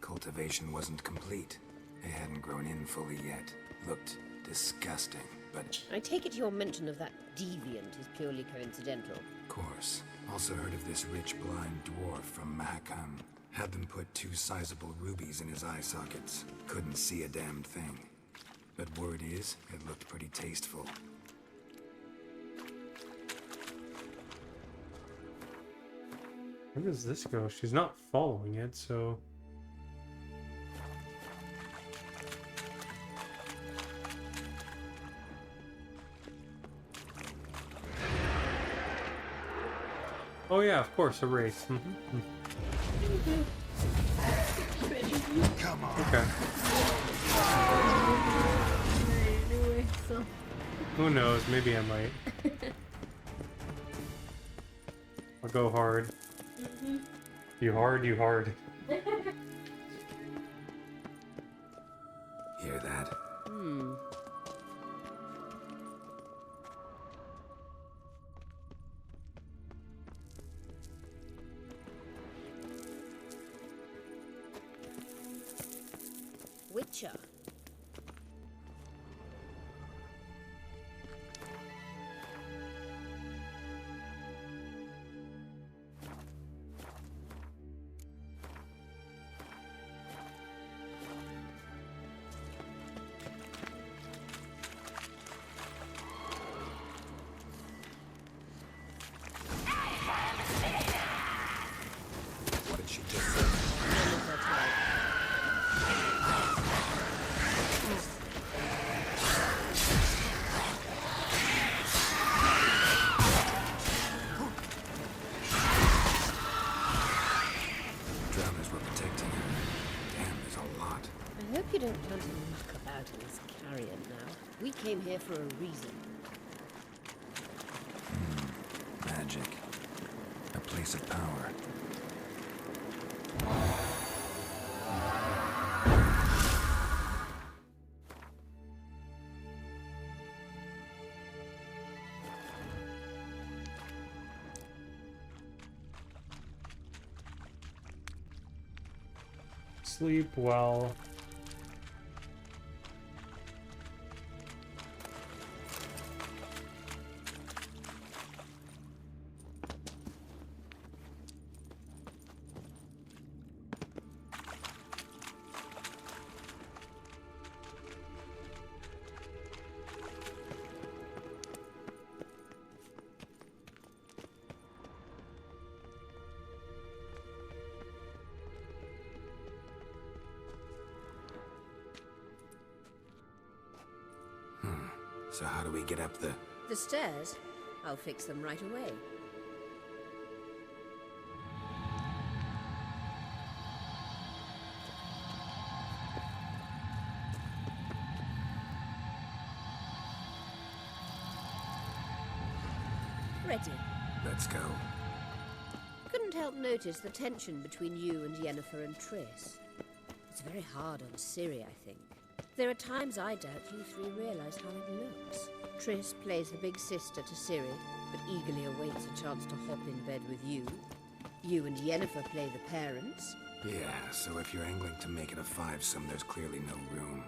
[SPEAKER 7] Cultivation wasn't complete. It hadn't grown in fully yet. Looked disgusting, but...
[SPEAKER 8] I take it your mention of that deviant is purely coincidental.
[SPEAKER 7] Of course. Also heard of this rich blind dwarf from Mahakam. Had them put 2 sizable rubies in his eye sockets. Couldn't see a damned thing. But word is, it looked pretty tasteful.
[SPEAKER 1] Where does this go? She's not following it, so... Oh yeah, of course, a race.
[SPEAKER 14] Come on.
[SPEAKER 1] Okay.
[SPEAKER 2] Anyway, so.
[SPEAKER 1] Who knows? Maybe I might. I'll go hard. You hard, you hard.
[SPEAKER 7] Hear that?
[SPEAKER 8] Witcher.
[SPEAKER 11] What did she just say?
[SPEAKER 7] Drowners were protecting her. Damn, there's a lot.
[SPEAKER 8] I hope you don't plan to muck about in this carrion now. We came here for a reason.
[SPEAKER 7] Magic. A place of power.
[SPEAKER 1] Sleep well.
[SPEAKER 7] So how do we get up the...
[SPEAKER 8] The stairs? I'll fix them right away. Ready.
[SPEAKER 7] Let's go.
[SPEAKER 8] Couldn't help notice the tension between you and Yennefer and Triss. It's very hard on Ciri, I think. There are times I doubt you three realize how it looks. Triss plays the big sister to Ciri, but eagerly awaits a chance to hop in bed with you. You and Yennefer play the parents.
[SPEAKER 7] Yeah, so if you're angling to make it a five-some, there's clearly no room.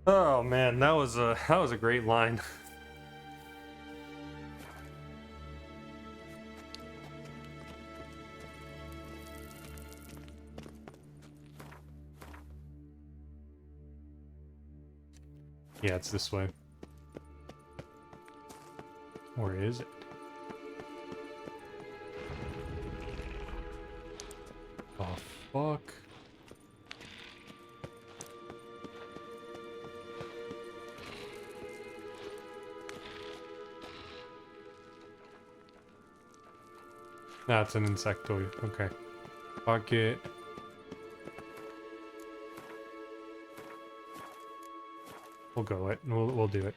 [SPEAKER 1] Oh man, that was a great line. Yeah, it's this way. Or is it? Oh fuck. That's an insectoid. Okay. Bucket. We'll go it. We'll do it.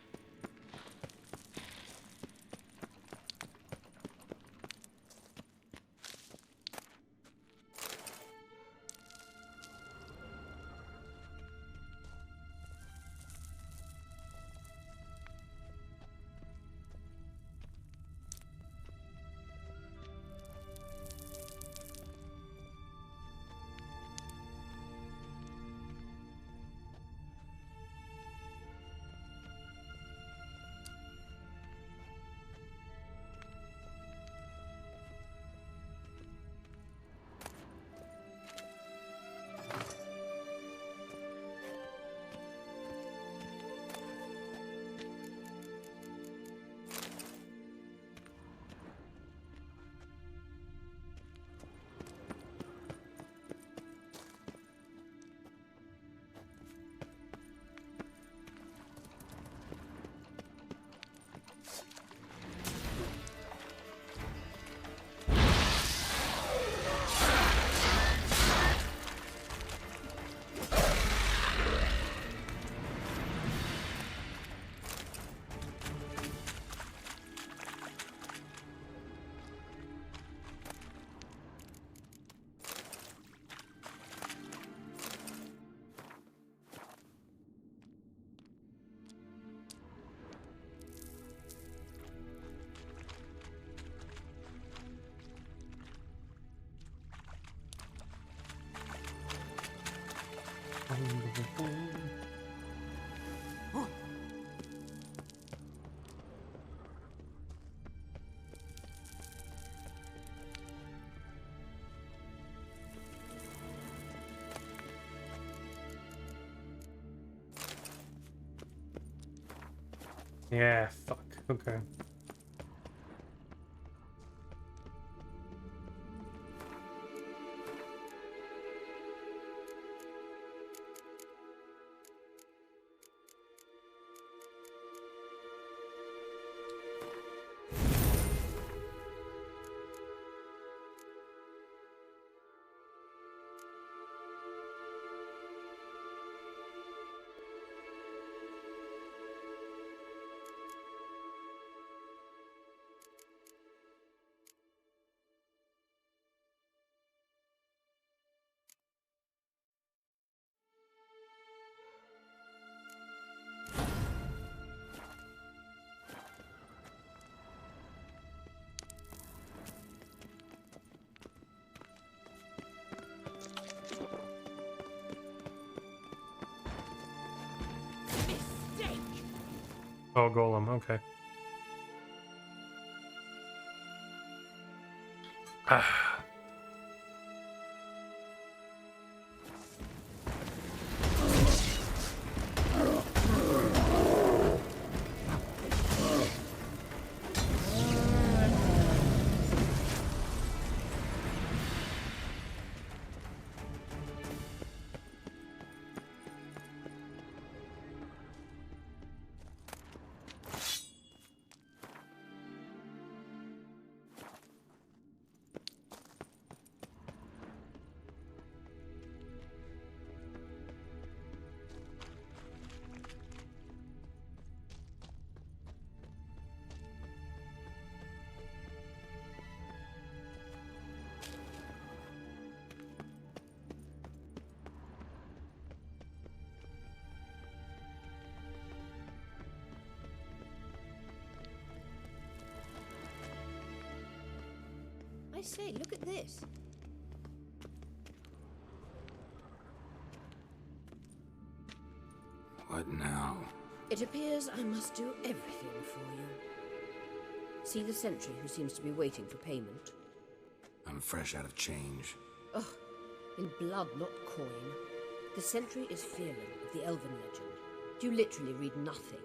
[SPEAKER 1] Yeah, fuck. Okay. Oh, Golem, okay. Ah.
[SPEAKER 8] I say, look at this.
[SPEAKER 7] What now?
[SPEAKER 8] It appears I must do everything for you. See the sentry who seems to be waiting for payment?
[SPEAKER 7] I'm fresh out of change.
[SPEAKER 8] Oh, in blood, not coin. The sentry is Fearlan of the Elven legend. You literally read nothing.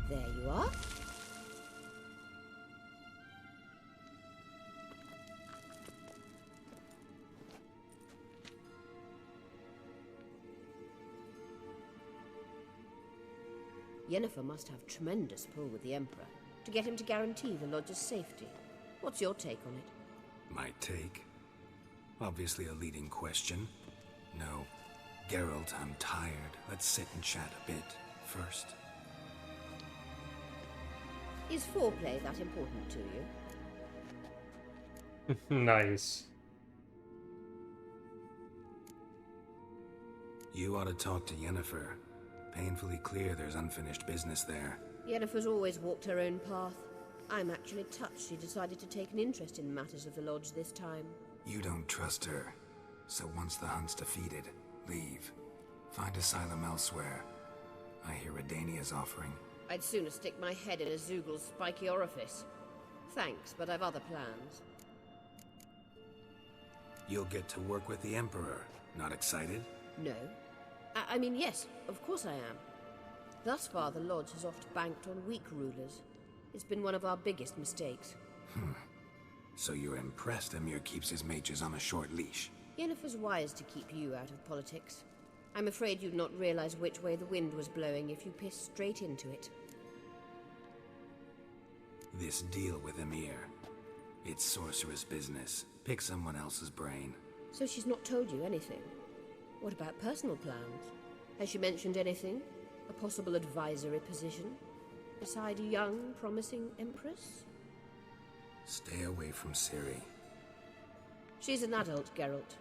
[SPEAKER 8] There you are. Yennefer must have tremendous pull with the Emperor to get him to guarantee the Lodge's safety. What's your take on it?
[SPEAKER 7] My take? Obviously a leading question. No. Geralt, I'm tired. Let's sit and chat a bit first.
[SPEAKER 8] Is foreplay that important to you?
[SPEAKER 1] Nice.
[SPEAKER 7] You ought to talk to Yennefer. Painfully clear there's unfinished business there.
[SPEAKER 8] Yennefer's always walked her own path. I'm actually touched she decided to take an interest in matters of the Lodge this time.
[SPEAKER 7] You don't trust her. So once the hunt's defeated, leave. Find asylum elsewhere. I hear Redania's offering.
[SPEAKER 8] I'd sooner stick my head in a Zoogl's spiky orifice. Thanks, but I've other plans.
[SPEAKER 7] You'll get to work with the Emperor. Not excited?
[SPEAKER 8] No. I mean, yes, of course I am. Thus far, the Lodge has oft banked on weak rulers. It's been one of our biggest mistakes.
[SPEAKER 7] So you're impressed Emir keeps his mages on a short leash?
[SPEAKER 8] Yennefer's wise to keep you out of politics. I'm afraid you'd not realize which way the wind was blowing if you pissed straight into it.
[SPEAKER 7] This deal with Emir. It's sorceress business. Pick someone else's brain.
[SPEAKER 8] So she's not told you anything? What about personal plans? Has she mentioned anything? A possible advisory position? Beside a young, promising Empress?
[SPEAKER 7] Stay away from Ciri.
[SPEAKER 8] She's an adult, Geralt.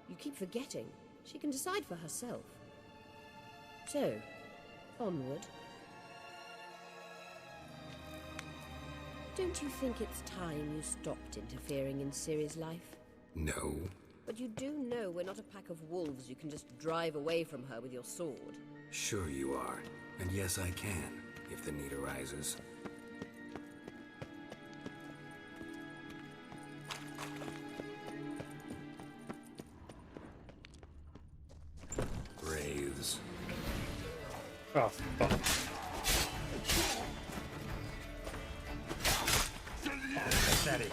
[SPEAKER 8] You keep forgetting. She can decide for herself. So, onward. Don't you think it's time you stopped interfering in Ciri's life?
[SPEAKER 7] No.
[SPEAKER 8] But you do know we're not a pack of wolves you can just drive away from her with your sword.
[SPEAKER 7] Sure you are. And yes, I can, if the need arises. Graves.
[SPEAKER 1] Oh, fuck.
[SPEAKER 7] Pathetic.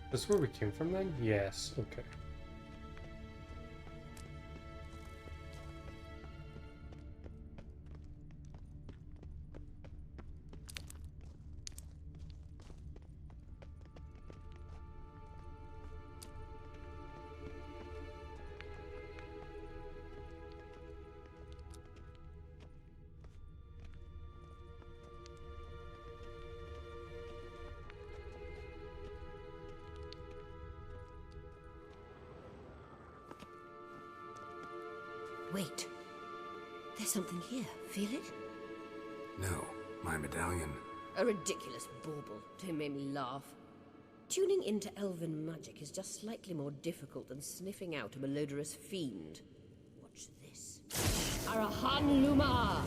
[SPEAKER 1] This is where we came from then? Yes, okay.
[SPEAKER 8] Wait. There's something here. Feel it?
[SPEAKER 7] No, my medallion.
[SPEAKER 8] A ridiculous bauble. Don't make me laugh. Tuning into elven magic is just slightly more difficult than sniffing out a malodorous fiend. Watch this. Arahan Luma!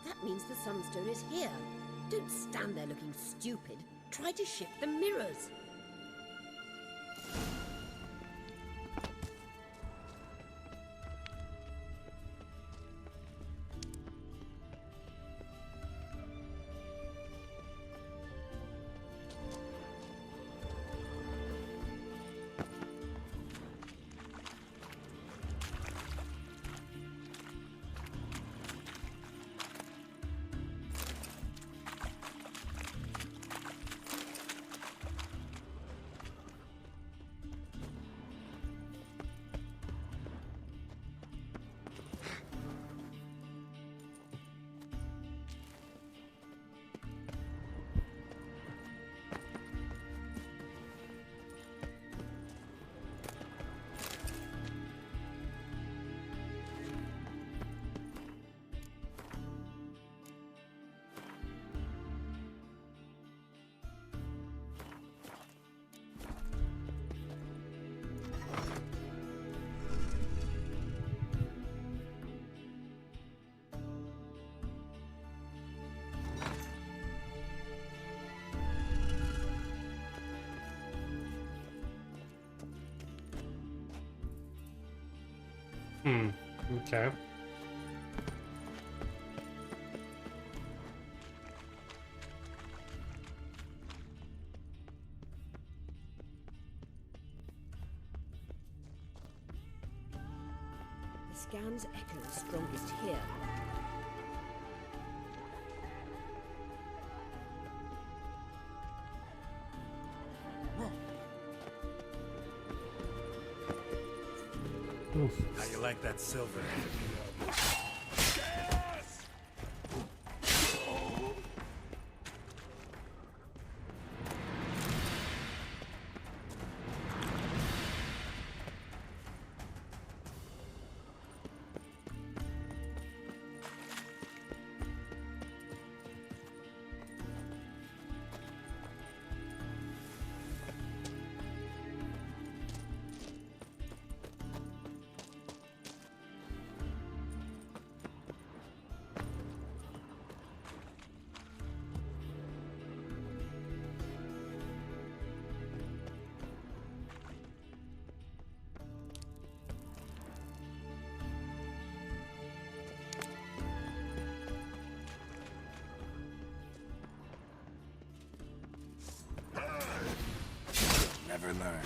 [SPEAKER 8] That means the Sunstone is here. Don't stand there looking stupid. Try to shift the mirrors.
[SPEAKER 1] Okay.
[SPEAKER 8] The scan's echo is strongest here.
[SPEAKER 14] How you like that silver?
[SPEAKER 7] Never learn.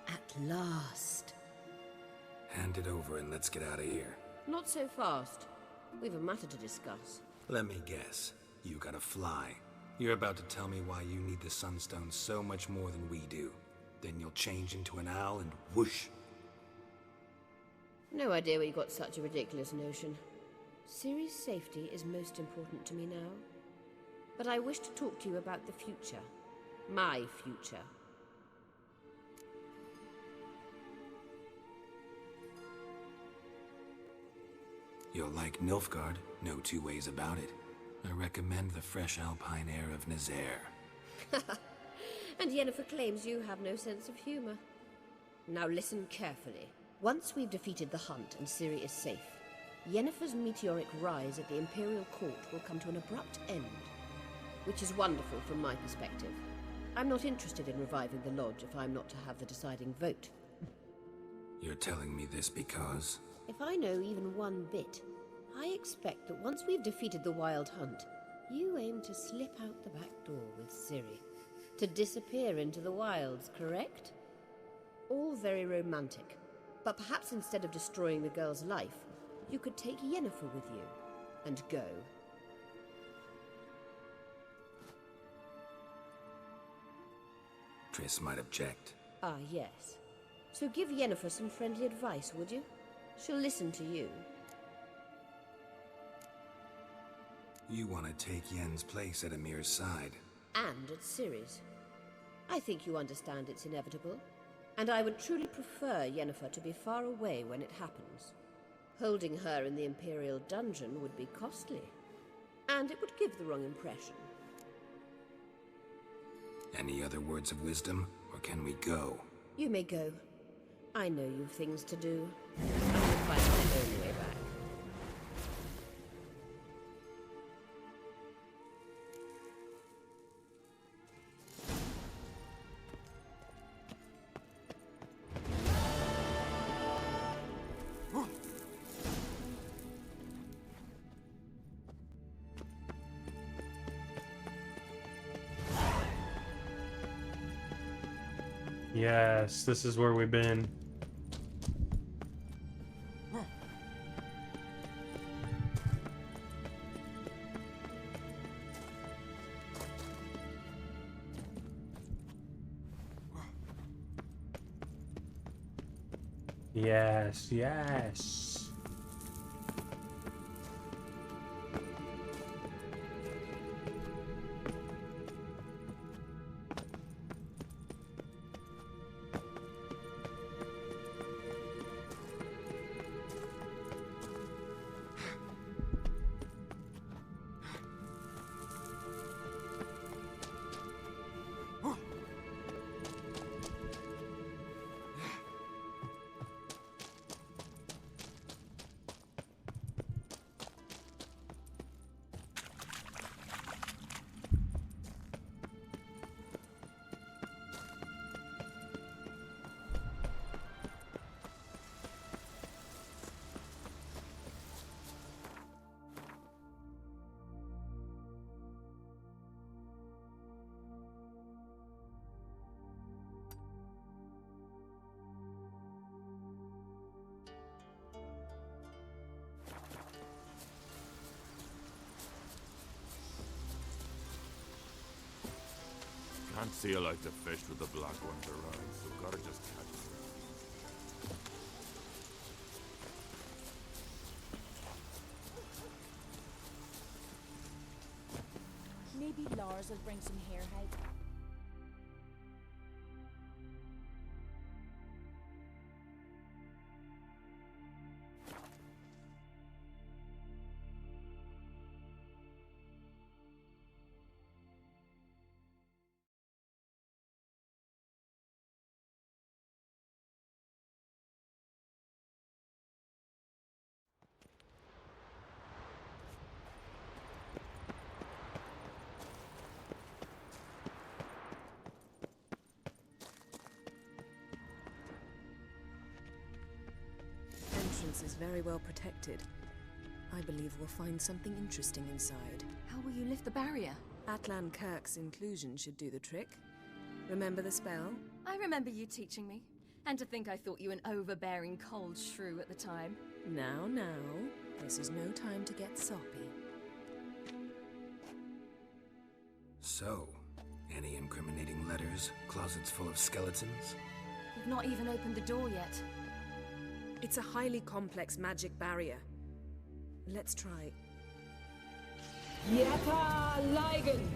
[SPEAKER 8] At last.
[SPEAKER 7] Hand it over and let's get out of here.
[SPEAKER 8] Not so fast. We've a matter to discuss.
[SPEAKER 7] Let me guess. You gotta fly. You're about to tell me why you need the Sunstone so much more than we do. Then you'll change into an owl and whoosh.
[SPEAKER 8] No idea where you got such a ridiculous notion. Ciri's safety is most important to me now. But I wish to talk to you about the future. My future.
[SPEAKER 7] You'll like Nilfgaard, no two ways about it. I recommend the fresh alpine air of Nazaire.
[SPEAKER 8] And Yennefer claims you have no sense of humor. Now listen carefully. Once we've defeated the Hunt and Ciri is safe, Yennefer's meteoric rise at the Imperial Court will come to an abrupt end. Which is wonderful from my perspective. I'm not interested in reviving the Lodge if I'm not to have the deciding vote.
[SPEAKER 7] You're telling me this because...
[SPEAKER 8] If I know even one bit, I expect that once we've defeated the Wild Hunt, you aim to slip out the back door with Ciri. To disappear into the wilds, correct? All very romantic. But perhaps instead of destroying the girl's life, you could take Yennefer with you and go.
[SPEAKER 7] Triss might object.
[SPEAKER 8] Ah, yes. So give Yennefer some friendly advice, would you? She'll listen to you.
[SPEAKER 7] You want to take Yen's place at Amir's side.
[SPEAKER 8] And at Ciri's. I think you understand it's inevitable. And I would truly prefer Yennefer to be far away when it happens. Holding her in the Imperial dungeon would be costly. And it would give the wrong impression.
[SPEAKER 7] Any other words of wisdom, or can we go?
[SPEAKER 8] You may go. I know you've things to do. I will find my own way back.
[SPEAKER 1] Yes, this is where we've been. Yes, yes.
[SPEAKER 15] Can't see like the fish with the black ones around, so gotta just catch them.
[SPEAKER 13] Maybe Lars will bring some hair hide.
[SPEAKER 10] Entrance is very well protected. I believe we'll find something interesting inside.
[SPEAKER 12] How will you lift the barrier?
[SPEAKER 10] Atlan Kirk's inclusion should do the trick. Remember the spell?
[SPEAKER 12] I remember you teaching me. And to think I thought you an overbearing cold shrew at the time.
[SPEAKER 10] Now, this is no time to get soppy.
[SPEAKER 7] So, any incriminating letters? Closets full of skeletons?
[SPEAKER 12] You've not even opened the door yet.
[SPEAKER 10] It's a highly complex magic barrier. Let's try.
[SPEAKER 20] Yata Ligen!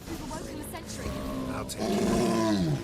[SPEAKER 12] We've awoken a sentry.
[SPEAKER 7] I'll take you.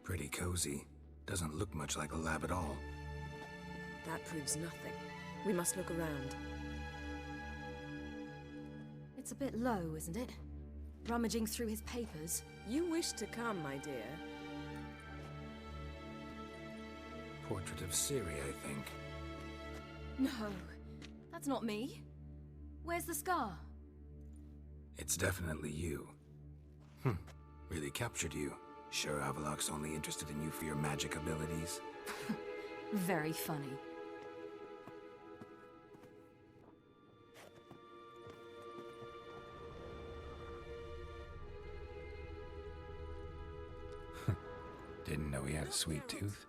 [SPEAKER 7] Pretty cozy. Doesn't look much like a lab at all.
[SPEAKER 10] That proves nothing. We must look around.
[SPEAKER 12] It's a bit low, isn't it? Rummaging through his papers.
[SPEAKER 10] You wish to come, my dear.
[SPEAKER 7] Portrait of Ciri, I think.
[SPEAKER 12] No, that's not me. Where's the scar?
[SPEAKER 7] It's definitely you. Really captured you. Sure Avallac'h's only interested in you for your magic abilities?
[SPEAKER 12] Very funny.
[SPEAKER 7] Didn't know he had a sweet tooth.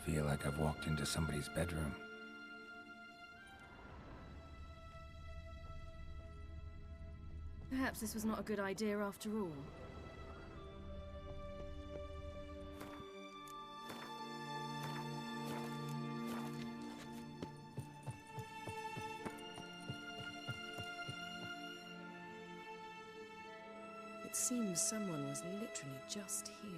[SPEAKER 7] Feel like I've walked into somebody's bedroom.
[SPEAKER 12] Perhaps this was not a good idea after all.
[SPEAKER 10] seems someone was literally just here.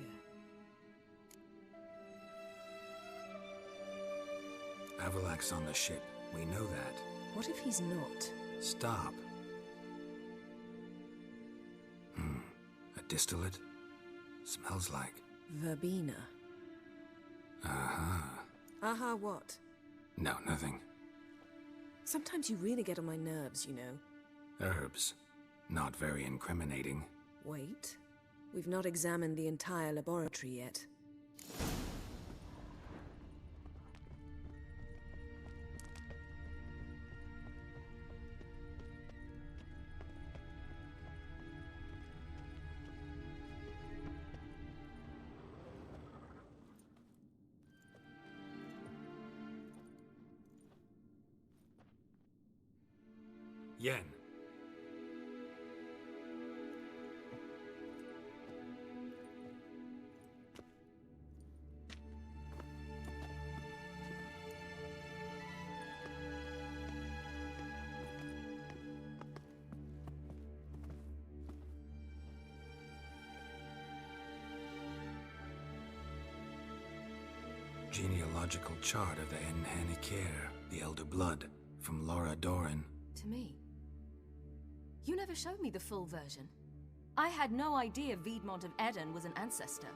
[SPEAKER 7] Avalak's on the ship. We know that.
[SPEAKER 10] What if he's not?
[SPEAKER 7] Stop. A distillate? Smells like...
[SPEAKER 10] Verbena.
[SPEAKER 7] Aha.
[SPEAKER 10] Aha what?
[SPEAKER 7] No, nothing.
[SPEAKER 10] Sometimes you really get on my nerves, you know.
[SPEAKER 7] Herbs. Not very incriminating.
[SPEAKER 10] Wait. We've not examined the entire laboratory yet.
[SPEAKER 7] Yen. Genealogical chart of the Enhanikir, the Elder Blood, from Laura Doran.
[SPEAKER 12] To me? You never showed me the full version. I had no idea Viedmont of Eden was an ancestor.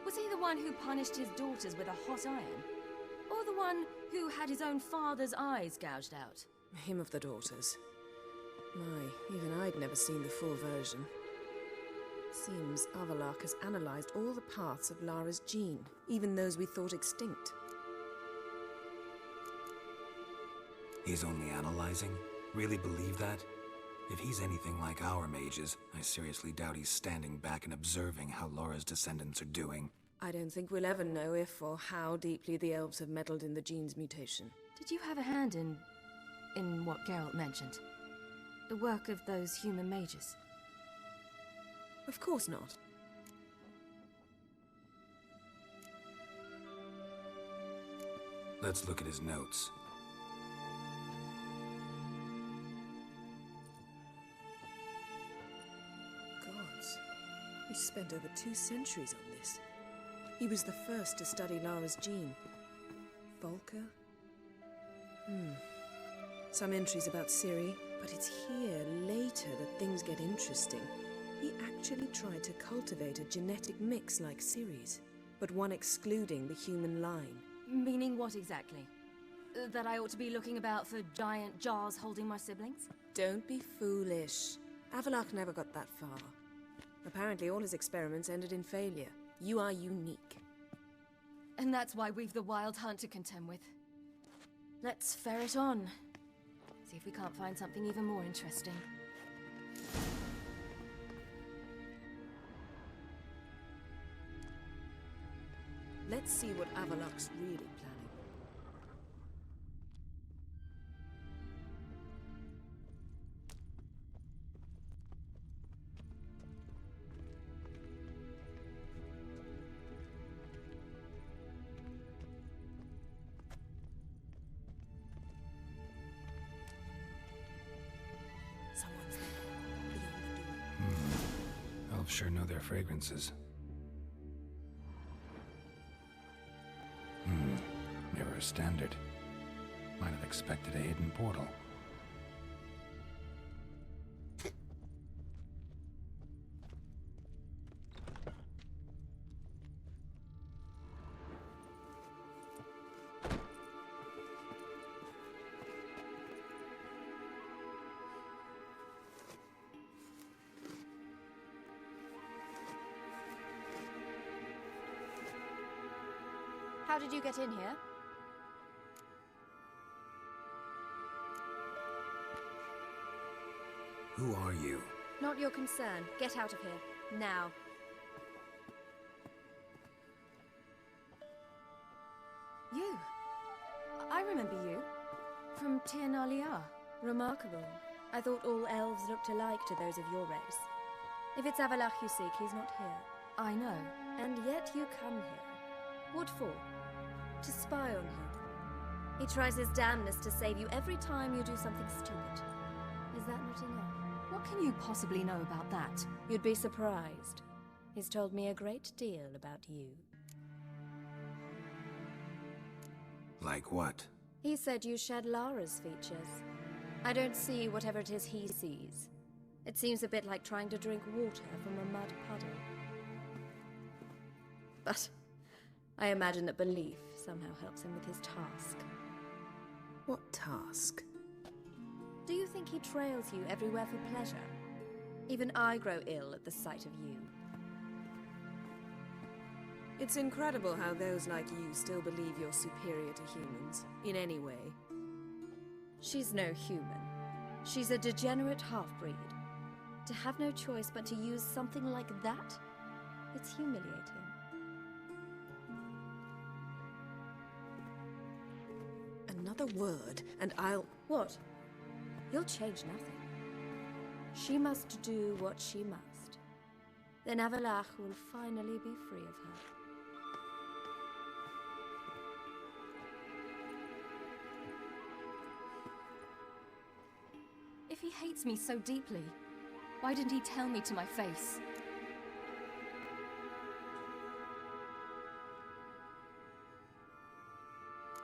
[SPEAKER 12] Was he the one who punished his daughters with a hot iron? Or the one who had his own father's eyes gouged out?
[SPEAKER 10] Him of the daughters. My, even I'd never seen the full version. Seems Avalak has analyzed all the parts of Lara's gene, even those we thought extinct.
[SPEAKER 7] He's only analyzing? Really believe that? If he's anything like our mages, I seriously doubt he's standing back and observing how Laura's descendants are doing.
[SPEAKER 10] I don't think we'll ever know if or how deeply the elves have meddled in the gene's mutation.
[SPEAKER 12] Did you have a hand in what Geralt mentioned? The work of those human mages?
[SPEAKER 10] Of course not.
[SPEAKER 7] Let's look at his notes.
[SPEAKER 10] Gods. He spent over 2 centuries on this. He was the first to study Lara's gene. Volker? Some entries about Ciri, but it's here, later, that things get interesting. He actually tried to cultivate a genetic mix like Ciri's, but one excluding the human line.
[SPEAKER 12] Meaning what exactly? That I ought to be looking about for giant jars holding my siblings?
[SPEAKER 10] Don't be foolish. Avalak never got that far. Apparently all his experiments ended in failure. You are unique.
[SPEAKER 12] And that's why we've the Wild Hunt to contend with. Let's ferret on. See if we can't find something even more interesting.
[SPEAKER 10] Let's see what Avalak's really planning. Someone's there, beyond the door.
[SPEAKER 7] Elves sure know their fragrances. Mirror standard. Might have expected a hidden portal.
[SPEAKER 12] How did you get in here?
[SPEAKER 7] Who are you?
[SPEAKER 12] Not your concern. Get out of here. Now. You. I remember you. From Tir na Liar.
[SPEAKER 20] Remarkable. I thought all elves looked alike to those of your race. If it's Avalak you seek, he's not here.
[SPEAKER 12] I know.
[SPEAKER 20] And yet you come here. What for? To spy on him. He tries his damnedest to save you every time you do something stupid. Is that not enough?
[SPEAKER 12] What can you possibly know about that?
[SPEAKER 8] You'd be surprised. He's told me a great deal about you.
[SPEAKER 7] Like what?
[SPEAKER 8] He said you shared Lara's features. I don't see whatever it is he sees. It seems a bit like trying to drink water from a mud puddle. But I imagine that belief somehow helps him with his task.
[SPEAKER 10] What task?
[SPEAKER 8] Do you think he trails you everywhere for pleasure? Even I grow ill at the sight of you.
[SPEAKER 10] It's incredible how those like you still believe you're superior to humans, in any way.
[SPEAKER 8] She's no human. She's a degenerate half-breed. To have no choice but to use something like that? It's humiliating.
[SPEAKER 10] Another word, and I'll...
[SPEAKER 8] What? You'll change nothing. She must do what she must. Then Avallac'h will finally be free of her.
[SPEAKER 12] If he hates me so deeply, why didn't he tell me to my face?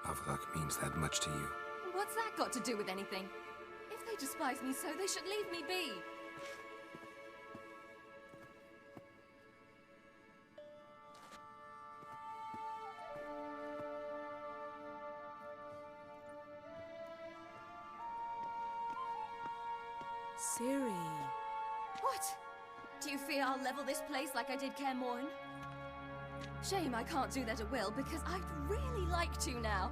[SPEAKER 7] Avallac'h means that much to you.
[SPEAKER 12] What's that got to do with anything? If they despise me so, they should leave me be.
[SPEAKER 10] Ciri.
[SPEAKER 12] What? Do you fear I'll level this place like I did Kaer Morhen? Shame I can't do that at will, because I'd really like to now.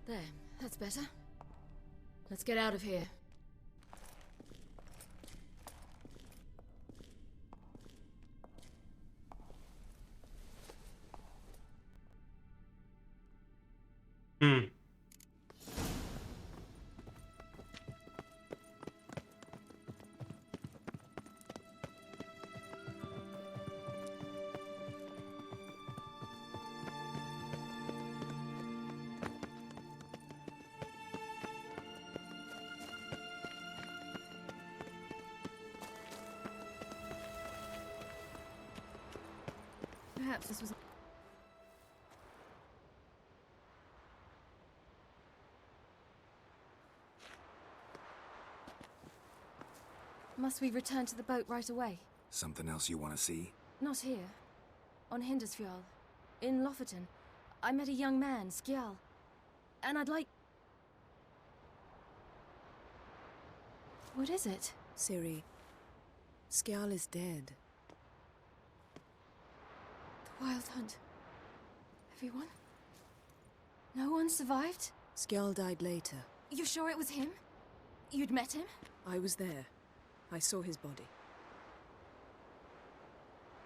[SPEAKER 6] There, that's better. Let's get out of here. Perhaps this was... Must we return to the boat right away?
[SPEAKER 7] Something else you want to see?
[SPEAKER 6] Not here. On Hindarsfjall. In Lofoten. I met a young man, Skjal. And I'd like... What is it?
[SPEAKER 10] Ciri, Skjal is dead.
[SPEAKER 6] The Wild Hunt. Everyone? No one survived?
[SPEAKER 10] Skjal died later.
[SPEAKER 6] You sure it was him? You'd met him?
[SPEAKER 10] I was there. I saw his body.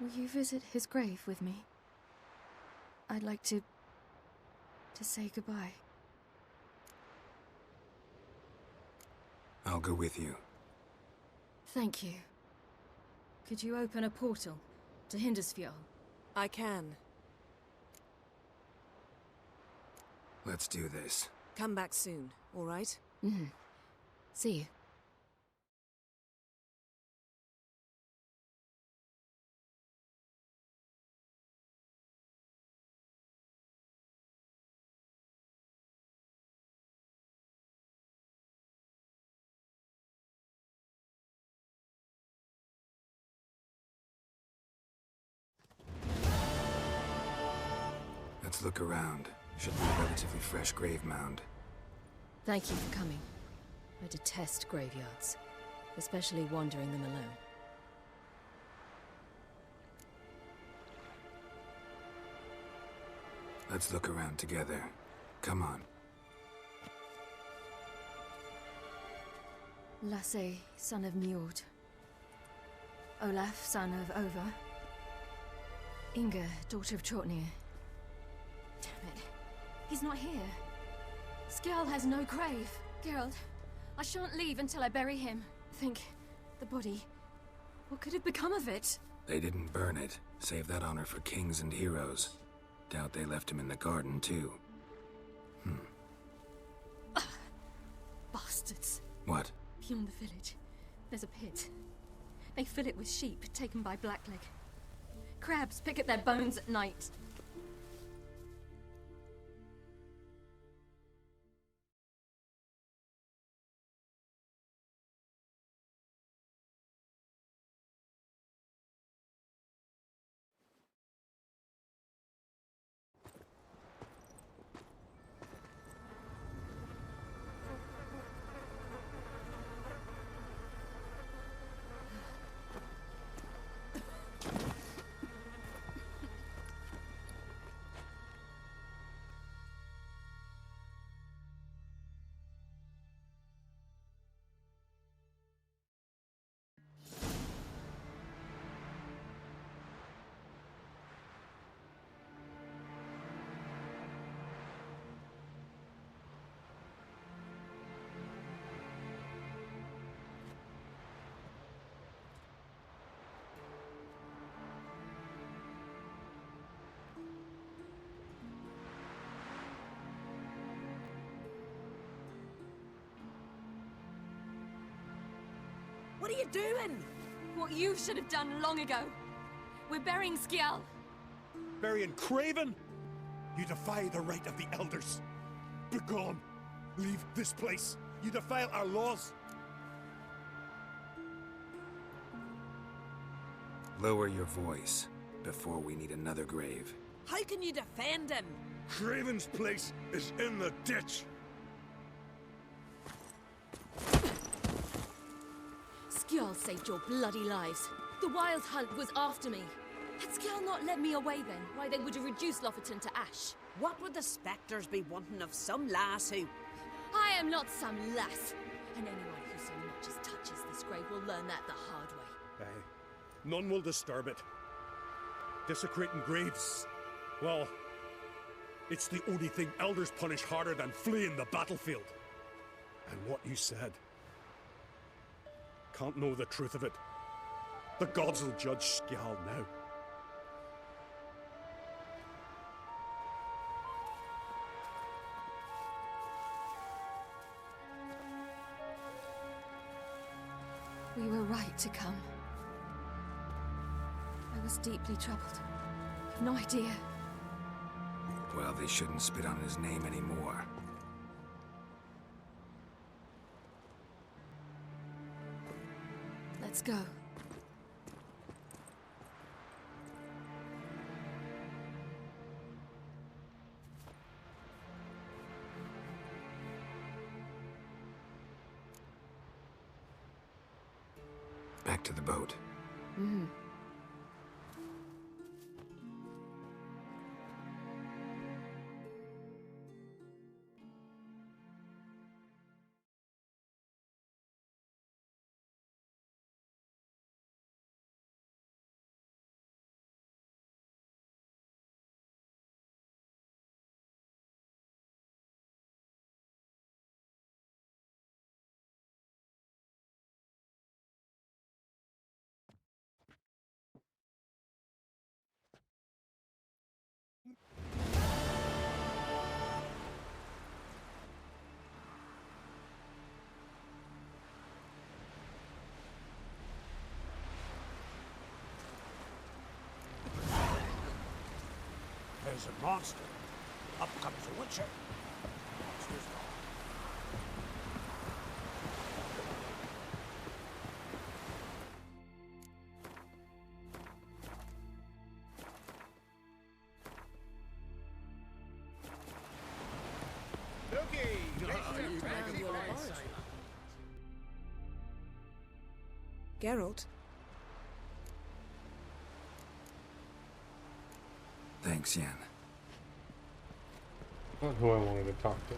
[SPEAKER 6] Will you visit his grave with me? I'd like to say goodbye.
[SPEAKER 7] I'll go with you.
[SPEAKER 6] Thank you. Could you open a portal to Hindarsfjall?
[SPEAKER 10] I can.
[SPEAKER 7] Let's do this.
[SPEAKER 10] Come back soon, all right?
[SPEAKER 6] Mm-hmm. See you.
[SPEAKER 7] Let's look around. Should be a relatively fresh grave mound.
[SPEAKER 6] Thank you for coming. I detest graveyards, especially wandering them alone.
[SPEAKER 7] Let's look around together. Come on.
[SPEAKER 6] Lasse, son of Njord. Olaf, son of Over. Inga, daughter of Trotnir. Damn it. He's not here. Skjal has no grave. Geralt, I shan't leave until I bury him. Think, the body. What could have become of it?
[SPEAKER 7] They didn't burn it. Save that honor for kings and heroes. Doubt they left him in the garden, too.
[SPEAKER 6] Bastards.
[SPEAKER 7] What?
[SPEAKER 6] Beyond the village, there's a pit. They fill it with sheep taken by Blackleg. Crabs pick at their bones at night.
[SPEAKER 10] What are you doing?
[SPEAKER 6] What you should have done long ago. We're burying Skjal.
[SPEAKER 14] Burying Craven? You defy the right of the elders. Begone. Leave this place. You defile our laws.
[SPEAKER 7] Lower your voice before we need another grave.
[SPEAKER 10] How can you defend him?
[SPEAKER 14] Craven's place is in the ditch.
[SPEAKER 6] Skjal saved your bloody lives. The Wild Hunt was after me. Had Skjal not led me away then, why they would have reduced Lofoten to ash.
[SPEAKER 10] What would the spectres be wanting of some lass who...
[SPEAKER 6] I am not some lass. And anyone who so much as touches this grave will learn that the hard way.
[SPEAKER 14] Aye. None will disturb it. Desecrating graves, well, it's the only thing elders punish harder than fleeing the battlefield. And what you said. Can't know the truth of it. The gods will judge Skjal now.
[SPEAKER 6] We were right to come. I was deeply troubled. You've no idea.
[SPEAKER 7] Well, they shouldn't spit on his name anymore.
[SPEAKER 6] Let's go.
[SPEAKER 7] Back to the boat.
[SPEAKER 6] Mm-hmm.
[SPEAKER 14] There's a monster. Up comes the Witcher. Monster's gone.
[SPEAKER 10] Geralt?
[SPEAKER 7] Thanks, Yen.
[SPEAKER 1] Not who I wanted to talk to.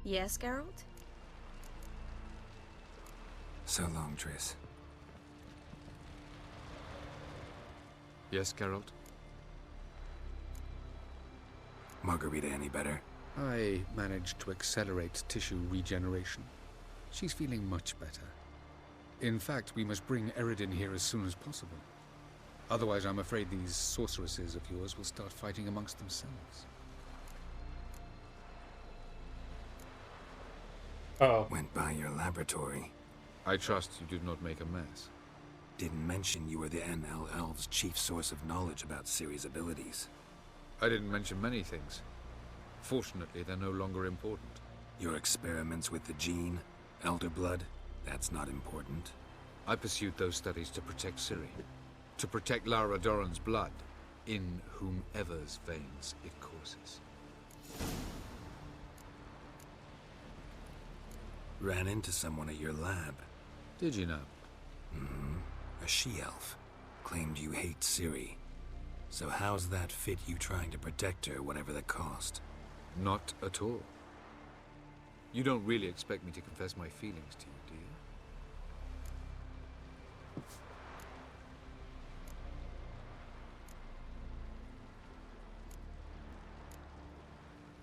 [SPEAKER 20] Yes, Geralt?
[SPEAKER 7] So long, Triss.
[SPEAKER 11] Yes, Geralt?
[SPEAKER 7] Margarita any better?
[SPEAKER 11] I managed to accelerate tissue regeneration. She's feeling much better. In fact, we must bring Eredin here as soon as possible. Otherwise, I'm afraid these sorceresses of yours will start fighting amongst themselves.
[SPEAKER 1] Oh.
[SPEAKER 7] Went by your laboratory.
[SPEAKER 11] I trust you did not make a mess.
[SPEAKER 7] Didn't mention you were the NL Elves' chief source of knowledge about Ciri's abilities.
[SPEAKER 11] I didn't mention many things. Fortunately, they're no longer important.
[SPEAKER 7] Your experiments with the gene, Elder Blood, that's not important.
[SPEAKER 11] I pursued those studies to protect Ciri. To protect Lara Doran's blood, in whomever's veins it courses.
[SPEAKER 7] Ran into someone at your lab.
[SPEAKER 11] Did you know?
[SPEAKER 7] Mm-hmm. A she-elf. Claimed you hate Ciri. So how's that fit you trying to protect her, whatever the cost?
[SPEAKER 11] Not at all. You don't really expect me to confess my feelings to you, do you?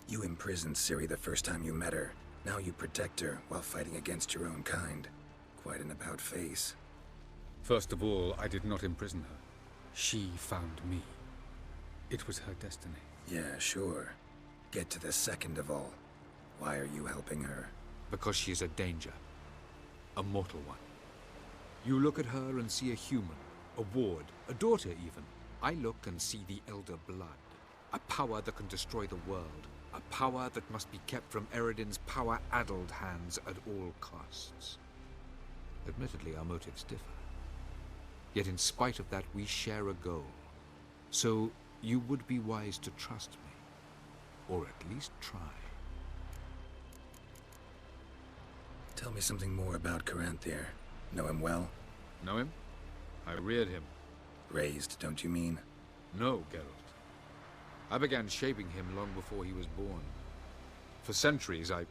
[SPEAKER 7] You imprisoned Ciri the first time you met her. Now you protect her while fighting against your own kind. Quite an about-face.
[SPEAKER 11] First of all, I did not imprison her. She found me. It was her destiny.
[SPEAKER 7] Yeah, sure. Get to the second of all. Why are you helping her?
[SPEAKER 11] Because she is a danger. A mortal one. You look at her and see a human, a ward, a daughter even. I look and see the Elder Blood. A power that can destroy the world. A power that must be kept from Eredin's power-addled hands at all costs. Admittedly, our motives differ. Yet in spite of that, we share a goal. So, you would be wise to trust me. Or at least try.
[SPEAKER 7] Tell me something more about Caranthir. Know him well?
[SPEAKER 11] Know him? I reared him.
[SPEAKER 7] Raised, don't you mean?
[SPEAKER 11] No, Geralt. I began shaping him long before he was born. For centuries, I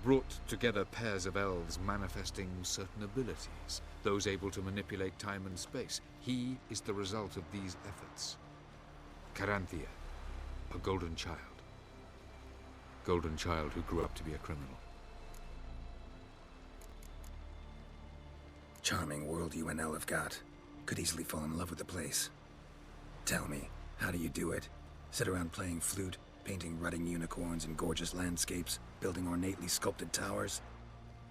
[SPEAKER 11] brought together pairs of elves manifesting certain abilities, those able to manipulate time and space. He is the result of these efforts. Caranthir, a golden child. Golden child who grew up to be a criminal.
[SPEAKER 7] Charming world you and El have got. Could easily fall in love with the place. Tell me, how do you do it? Sit around playing flute, painting rutting unicorns in gorgeous landscapes, building ornately sculpted towers?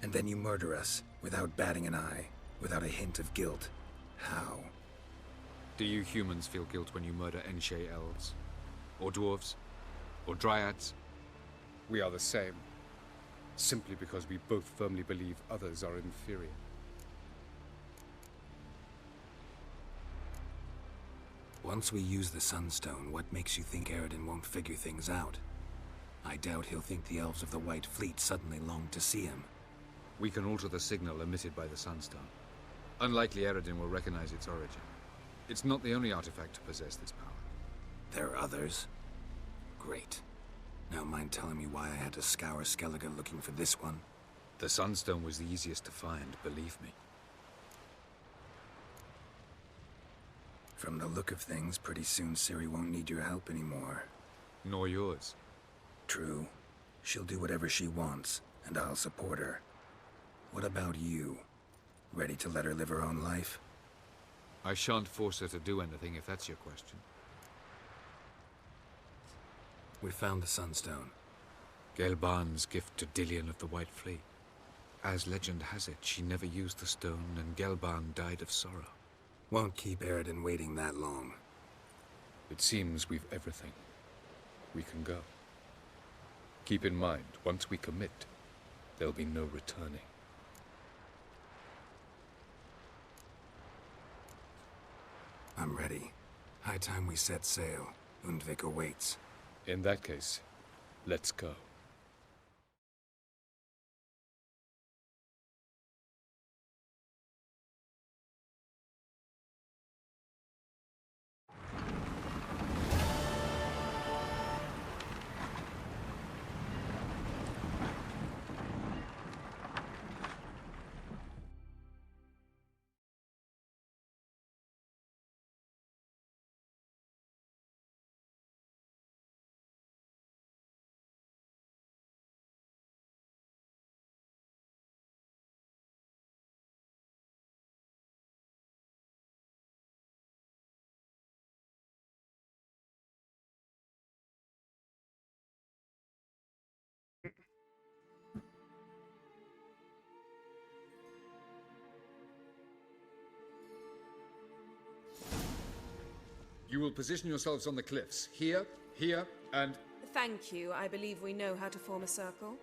[SPEAKER 7] And then you murder us, without batting an eye, without a hint of guilt. How?
[SPEAKER 11] Do you humans feel guilt when you murder Enshe elves? Or dwarves? Or dryads? We are the same. Simply because we both firmly believe others are inferior.
[SPEAKER 7] Once we use the Sunstone, what makes you think Eredin won't figure things out? I doubt he'll think the elves of the White Fleet suddenly longed to see him.
[SPEAKER 11] We can alter the signal emitted by the Sunstone. Unlikely Eredin will recognize its origin. It's not the only artifact to possess this power.
[SPEAKER 7] There are others? Great. Now mind telling me why I had to scour Skellige looking for this one?
[SPEAKER 11] The Sunstone was the easiest to find, believe me.
[SPEAKER 7] From the look of things, pretty soon Ciri won't need your help anymore.
[SPEAKER 11] Nor yours.
[SPEAKER 7] True. She'll do whatever she wants, and I'll support her. What about you? Ready to let her live her own life?
[SPEAKER 11] I shan't force her to do anything, if that's your question.
[SPEAKER 7] We found the Sunstone.
[SPEAKER 11] Gelban's gift to Dillion of the White Fleet. As legend has it, she never used the stone, and Gelban died of sorrow.
[SPEAKER 7] Won't keep Eredin waiting that long.
[SPEAKER 11] It seems we've everything. We can go. Keep in mind, once we commit, there'll be no returning.
[SPEAKER 7] I'm ready. High time we set sail. Undvik awaits.
[SPEAKER 11] In that case, let's go. You will position yourselves on the cliffs. Here, here, and...
[SPEAKER 10] Thank you. I believe we know how to form a circle.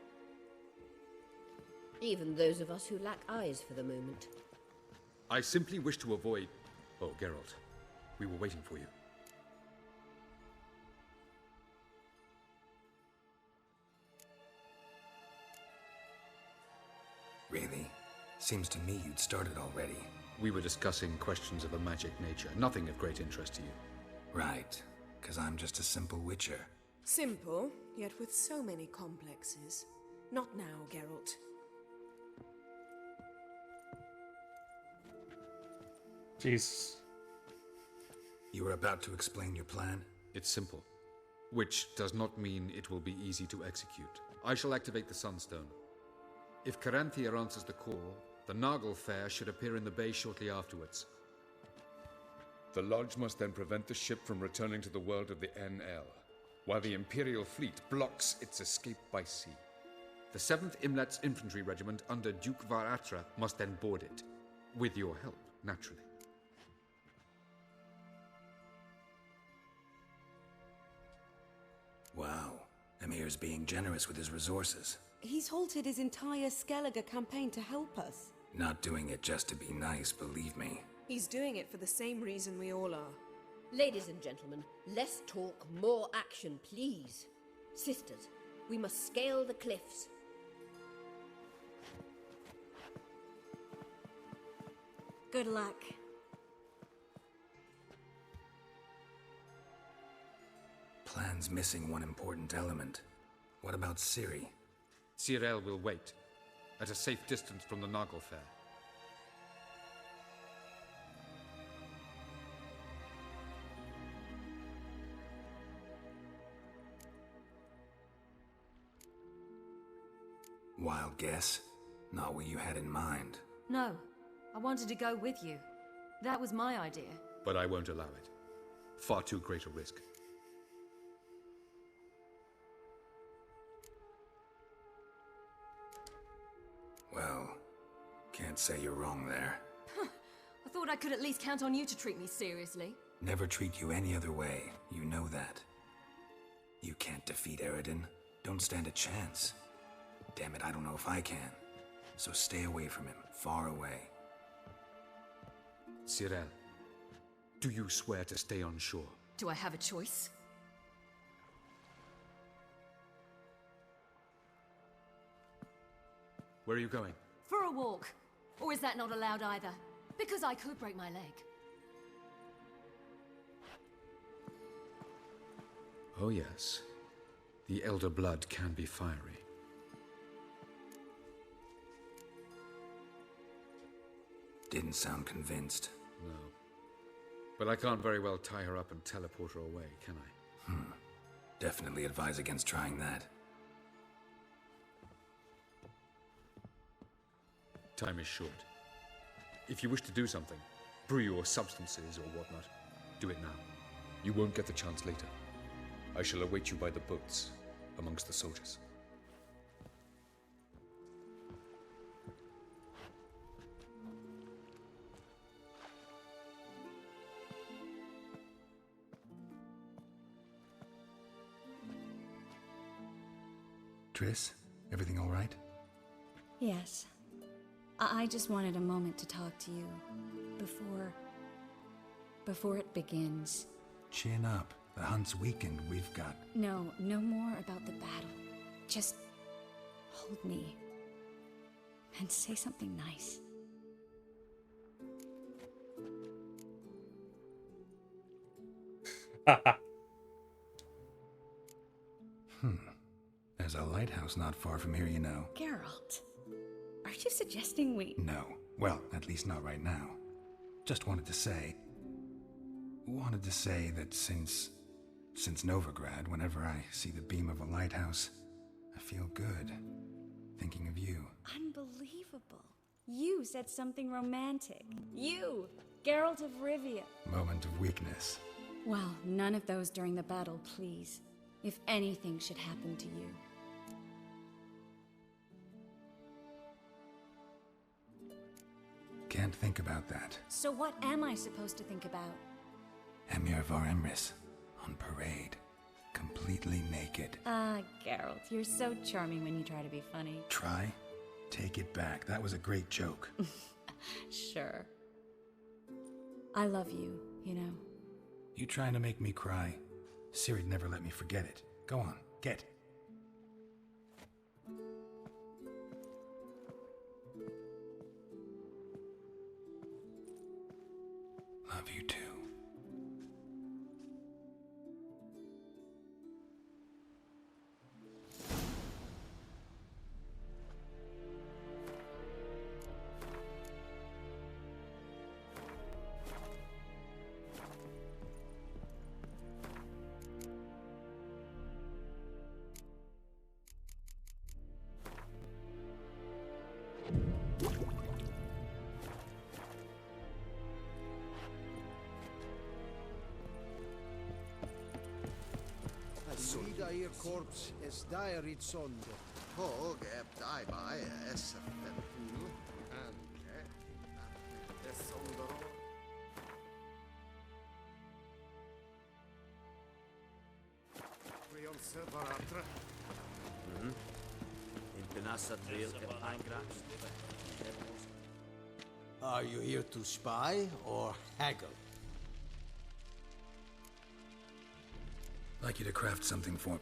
[SPEAKER 8] Even those of us who lack eyes for the moment.
[SPEAKER 11] I simply wish to avoid... Oh, Geralt. We were waiting for you.
[SPEAKER 7] Really? Seems to me you'd started already.
[SPEAKER 11] We were discussing questions of a magic nature, nothing of great interest to you.
[SPEAKER 7] Right, because I'm just a simple witcher.
[SPEAKER 10] Simple, yet with so many complexes. Not now, Geralt.
[SPEAKER 1] Jeez.
[SPEAKER 7] You were about to explain your plan?
[SPEAKER 11] It's simple. Which does not mean it will be easy to execute. I shall activate the Sunstone. If Caranthia answers the call, the Nagel Fair should appear in the bay shortly afterwards.
[SPEAKER 4] The Lodge must then prevent the ship from returning to the world of the NL, while the Imperial fleet blocks its escape by sea.
[SPEAKER 11] The 7th Imlet's Infantry Regiment under Duke Var-Atra must then board it. With your help, naturally.
[SPEAKER 7] Wow. Emir's being generous with his resources.
[SPEAKER 21] He's halted his entire Skellige campaign to help us.
[SPEAKER 7] Not doing it just to be nice, believe me.
[SPEAKER 10] He's doing it for the same reason we all are.
[SPEAKER 8] Ladies and gentlemen, less talk, more action, please. Sisters, we must scale the cliffs.
[SPEAKER 5] Good luck.
[SPEAKER 7] Plan's missing one important element. What about Ciri?
[SPEAKER 11] Cyril will wait, at a safe distance from the Nagel Fair.
[SPEAKER 7] Wild guess? Not what you had in mind.
[SPEAKER 12] No, I wanted to go with you. That was my idea.
[SPEAKER 11] But I won't allow it. Far too great a risk.
[SPEAKER 7] Well, can't say you're wrong there.
[SPEAKER 12] I thought I could at least count on you to treat me seriously.
[SPEAKER 7] Never treat you any other way. You know that. You can't defeat Eredin. Don't stand a chance. Damn it, I don't know if I can. So stay away from him. Far away.
[SPEAKER 11] Cyril, do you swear to stay on shore?
[SPEAKER 12] Do I have a choice?
[SPEAKER 11] Where are you going?
[SPEAKER 21] For
[SPEAKER 12] a walk? Or is that not allowed either? Because I could break my leg.
[SPEAKER 11] Oh, yes. The Elder Blood can be fiery.
[SPEAKER 7] Didn't sound convinced.
[SPEAKER 11] No. But I can't very well tie her up and teleport her away, can I?
[SPEAKER 7] Definitely advise against trying that.
[SPEAKER 11] Time is short. If you wish to do something, brew your substances or whatnot, do it now. You won't get the chance later. I shall await you by the boats, amongst the soldiers.
[SPEAKER 7] Triss, everything all right?
[SPEAKER 13] Yes. I just wanted a moment to talk to you before it begins.
[SPEAKER 7] Chin up. The hunt's weakened. We've got...
[SPEAKER 13] No more about the battle. Just hold me and say something nice.
[SPEAKER 7] There's a lighthouse not far from here, you know.
[SPEAKER 13] Geralt, are you suggesting we...
[SPEAKER 7] No. Well, at least not right now. Just wanted to say that since Novigrad, whenever I see the beam of a lighthouse, I feel good. Thinking of you.
[SPEAKER 13] Unbelievable. You said something romantic. You, Geralt of Rivia.
[SPEAKER 7] Moment of weakness.
[SPEAKER 13] Well, none of those during the battle, please. If anything should happen to you.
[SPEAKER 7] Can't think about that.
[SPEAKER 13] So what am I supposed to think about?
[SPEAKER 7] Emir Var Emrys, on parade. Completely naked.
[SPEAKER 13] Ah, Geralt, you're so charming when you try to be funny.
[SPEAKER 7] Try? Take it back. That was a great joke.
[SPEAKER 13] Sure. I love you, you know.
[SPEAKER 7] You trying to make me cry? Ciri'd never let me forget it. Go on, get. Love you too.
[SPEAKER 14] Sida korps es dairit sonde. Hog eb dai bai es fentul. Anke. Es sondero. Prion separatra.
[SPEAKER 16] Internasa trail eingracht.
[SPEAKER 14] Are you here to spy or haggle?
[SPEAKER 7] I'd like you to craft something for...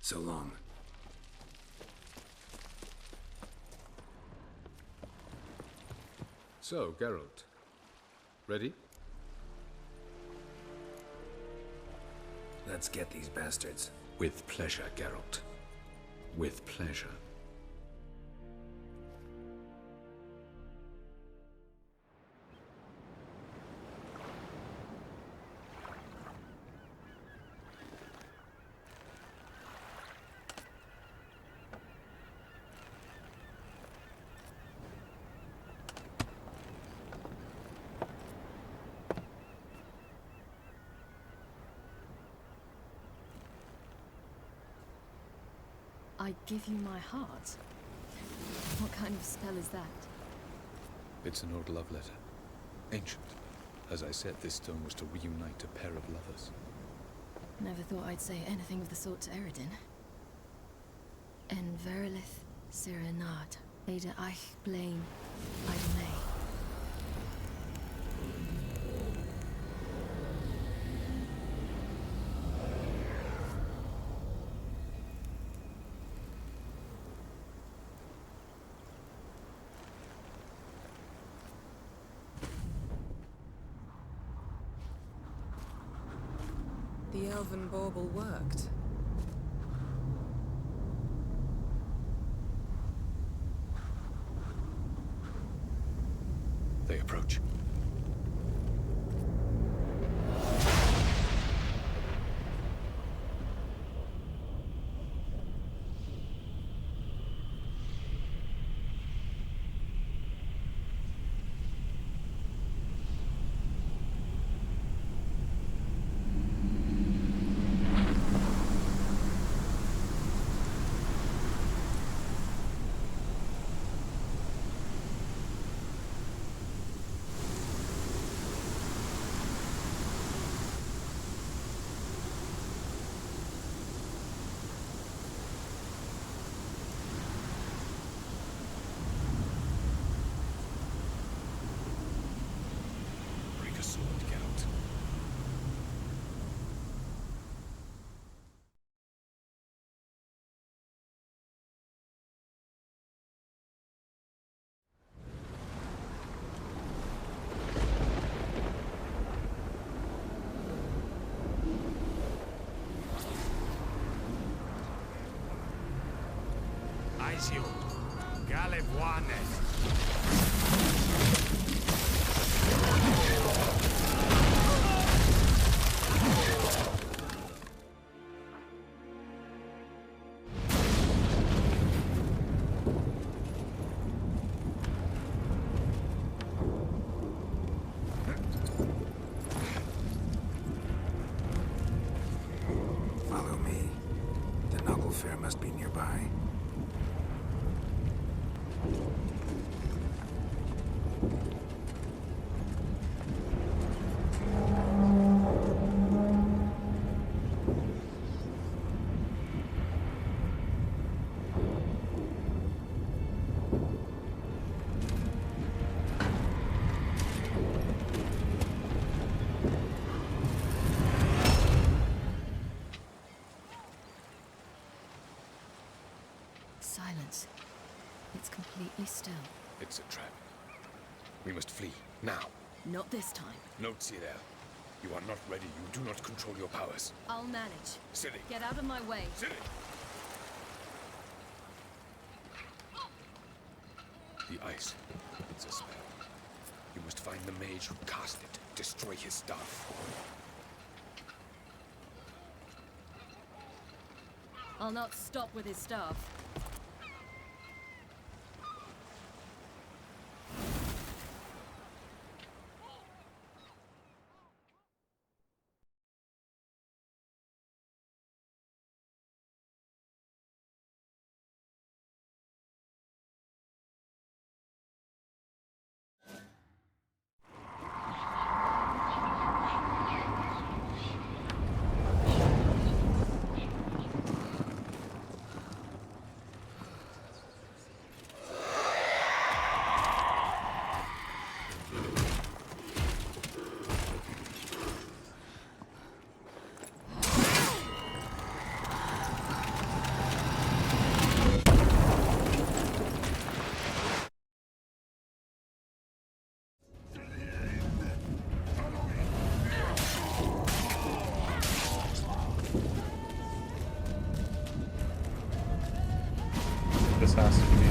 [SPEAKER 7] So long.
[SPEAKER 11] So, Geralt. Ready?
[SPEAKER 7] Let's get these bastards.
[SPEAKER 11] With pleasure, Geralt. With pleasure.
[SPEAKER 12] I give you my heart? What kind of spell is that?
[SPEAKER 11] It's an old love letter. Ancient. As I said, this stone was to reunite a pair of lovers.
[SPEAKER 12] Never thought I'd say anything of the sort to Eredin. En verilith serenad, Ada eich blaen, Idle May.
[SPEAKER 10] The elven bauble worked.
[SPEAKER 11] They approach.
[SPEAKER 14] Aizio, Galevuanet.
[SPEAKER 7] Follow me. The Naglfar must be nearby.
[SPEAKER 12] Silence. It's completely still.
[SPEAKER 11] It's a trap. We must flee, now.
[SPEAKER 12] Not this time.
[SPEAKER 11] Note, Cyril. You are not ready. You do not control your powers.
[SPEAKER 12] I'll manage.
[SPEAKER 11] Ciri.
[SPEAKER 12] Get out of my way.
[SPEAKER 11] Ciri! The ice. It's a spell. You must find the mage who cast it. Destroy his staff.
[SPEAKER 12] I'll not stop with his staff.
[SPEAKER 1] This has to be.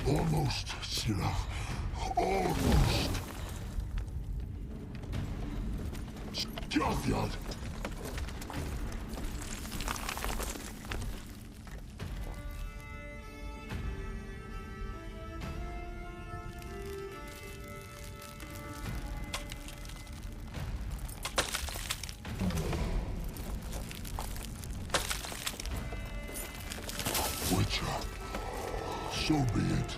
[SPEAKER 9] Almost, Scylla. Almost. Scathjad. Witcher, so be it.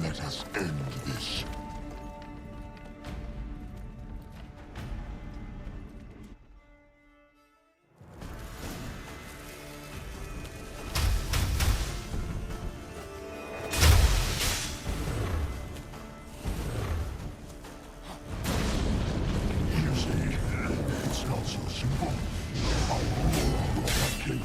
[SPEAKER 9] Let us end this. You see, it's not so simple. Aurora will not kill.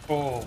[SPEAKER 1] Oh.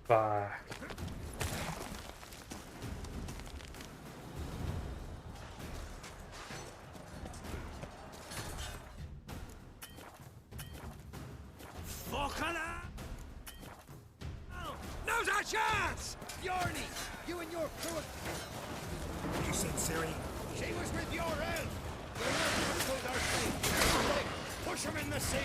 [SPEAKER 1] Fuck.
[SPEAKER 14] Now's our chance! Bjarni, you and your crew. You seen Ciri? She was with your elf. Your elf pulled our fleet. Push him in the sea.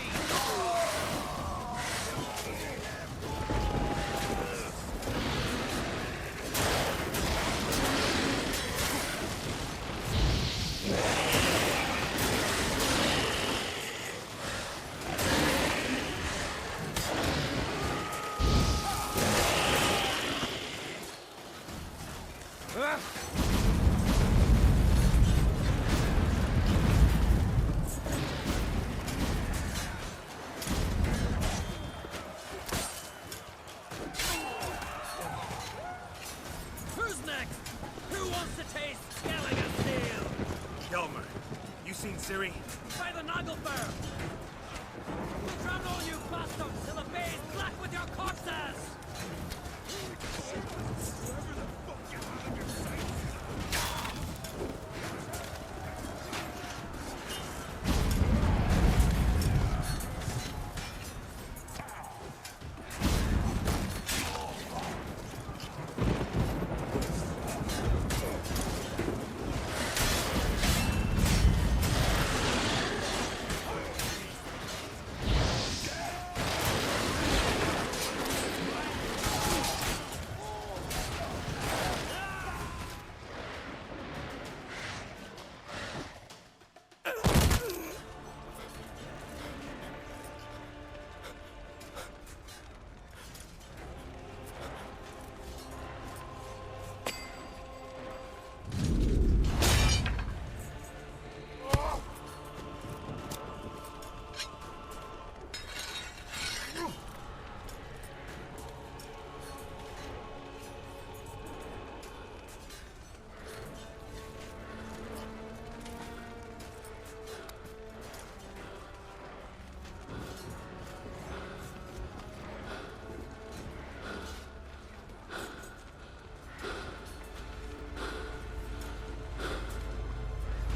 [SPEAKER 3] seen Ciri?
[SPEAKER 22] By the Nagelfire! We'll drown all you bastards till the bay is black with your corpses!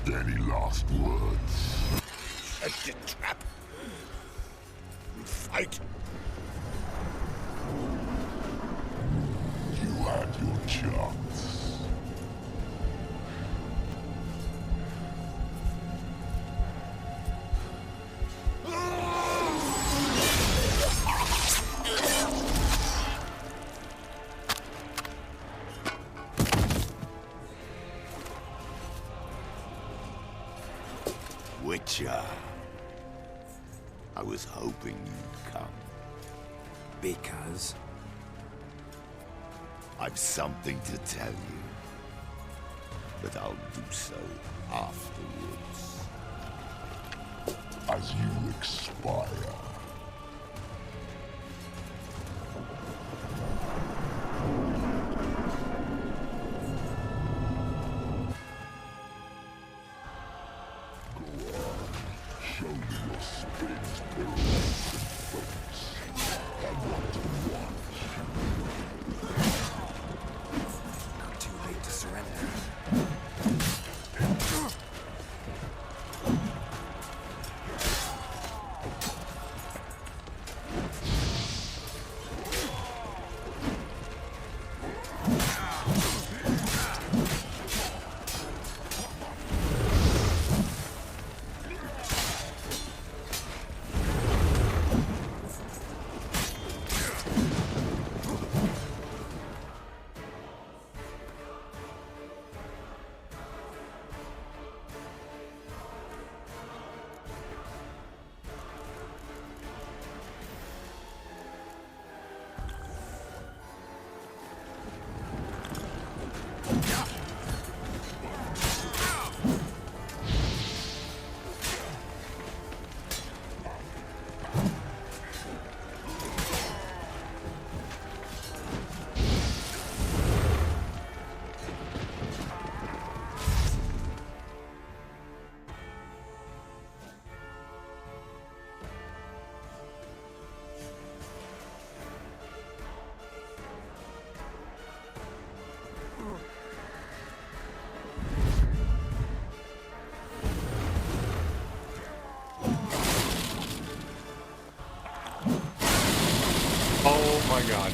[SPEAKER 9] Any last words?
[SPEAKER 14] Set your trap. Fight.
[SPEAKER 9] You had your chance.
[SPEAKER 23] Witcher. I was hoping you'd come.
[SPEAKER 7] Because?
[SPEAKER 23] I've something to tell you. But I'll do so afterwards.
[SPEAKER 9] As you expire. Show me your spins, pirouettes, and flips. I want to watch.
[SPEAKER 7] Not too late to surrender.
[SPEAKER 1] Oh my god.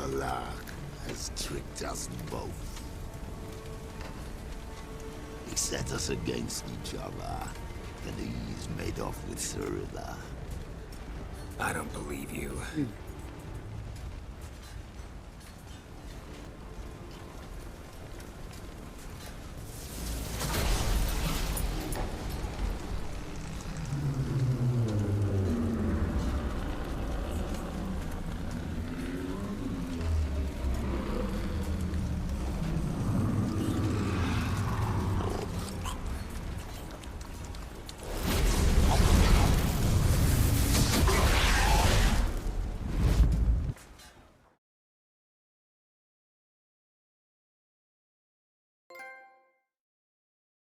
[SPEAKER 23] Avallac'h has tricked us both. He set us against each other, and he's made off with Cyrilla.
[SPEAKER 7] I don't believe you.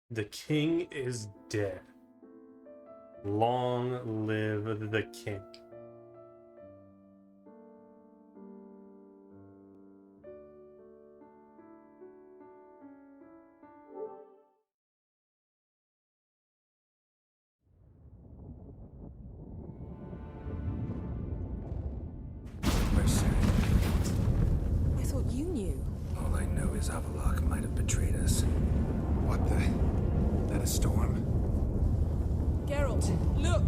[SPEAKER 1] The king is dead. Long live the king.
[SPEAKER 7] Where's Ciri?
[SPEAKER 10] I thought you knew.
[SPEAKER 7] All I know is Avallac'h might have betrayed us. What the? That a storm?
[SPEAKER 10] Geralt, look!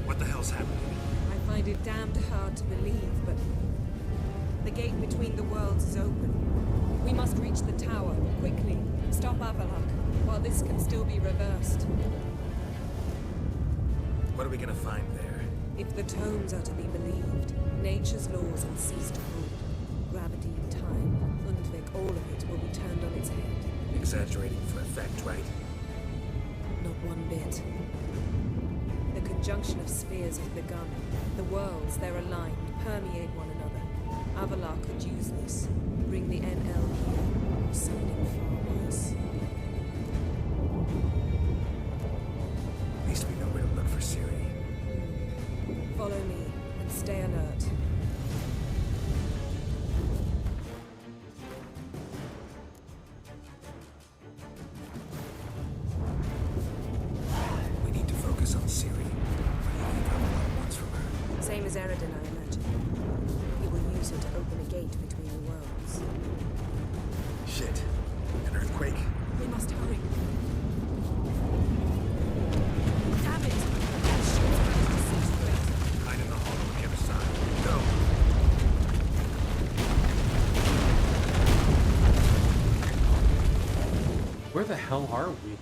[SPEAKER 7] What the hell's happening?
[SPEAKER 10] I find it damned hard to believe, but the gate between the worlds is open. We must reach the tower, quickly. Stop Avallac'h, while this can still be reversed.
[SPEAKER 7] What are we gonna find there?
[SPEAKER 10] If the tomes are to be believed, nature's laws will cease to hold. Gravity, time, Undvik, all of it will be turned on its head.
[SPEAKER 7] Exaggerating for effect, right?
[SPEAKER 10] Not one bit. The conjunction of spheres has begun. The worlds, they're aligned, permeate one another. Avallac'h could use this. Bring the NL here, or something far worse.
[SPEAKER 7] At least we know where to look for Ciri.
[SPEAKER 10] Follow me, and stay alert.
[SPEAKER 7] We need to focus on Ciri. What do you think Avallac'h wants from her?
[SPEAKER 10] Same as Eredin, I imagine. He will use it to open a gate between the worlds.
[SPEAKER 7] Shit. An earthquake?
[SPEAKER 10] We must hurry. Damn it! That shit's going to disintegrate.
[SPEAKER 7] Hide in the hall on the other side. Go!
[SPEAKER 1] Where the hell are we?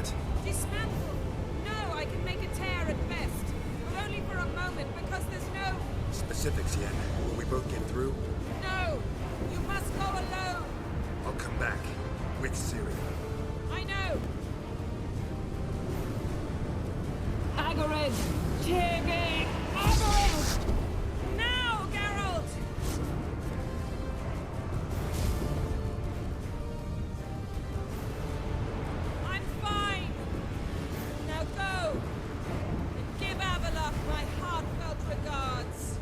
[SPEAKER 3] it.
[SPEAKER 10] Dismantle! No, I can make a tear at best. But only for a moment, because there's no...
[SPEAKER 3] Specifics, Yen. Will we both get through?
[SPEAKER 10] No! You must go alone!
[SPEAKER 3] I'll come back. With Ciri.
[SPEAKER 10] I know! Agared! Tege! Agared! Now, Geralt! I'm fine! Now go! And give Avallac'h my heartfelt regards!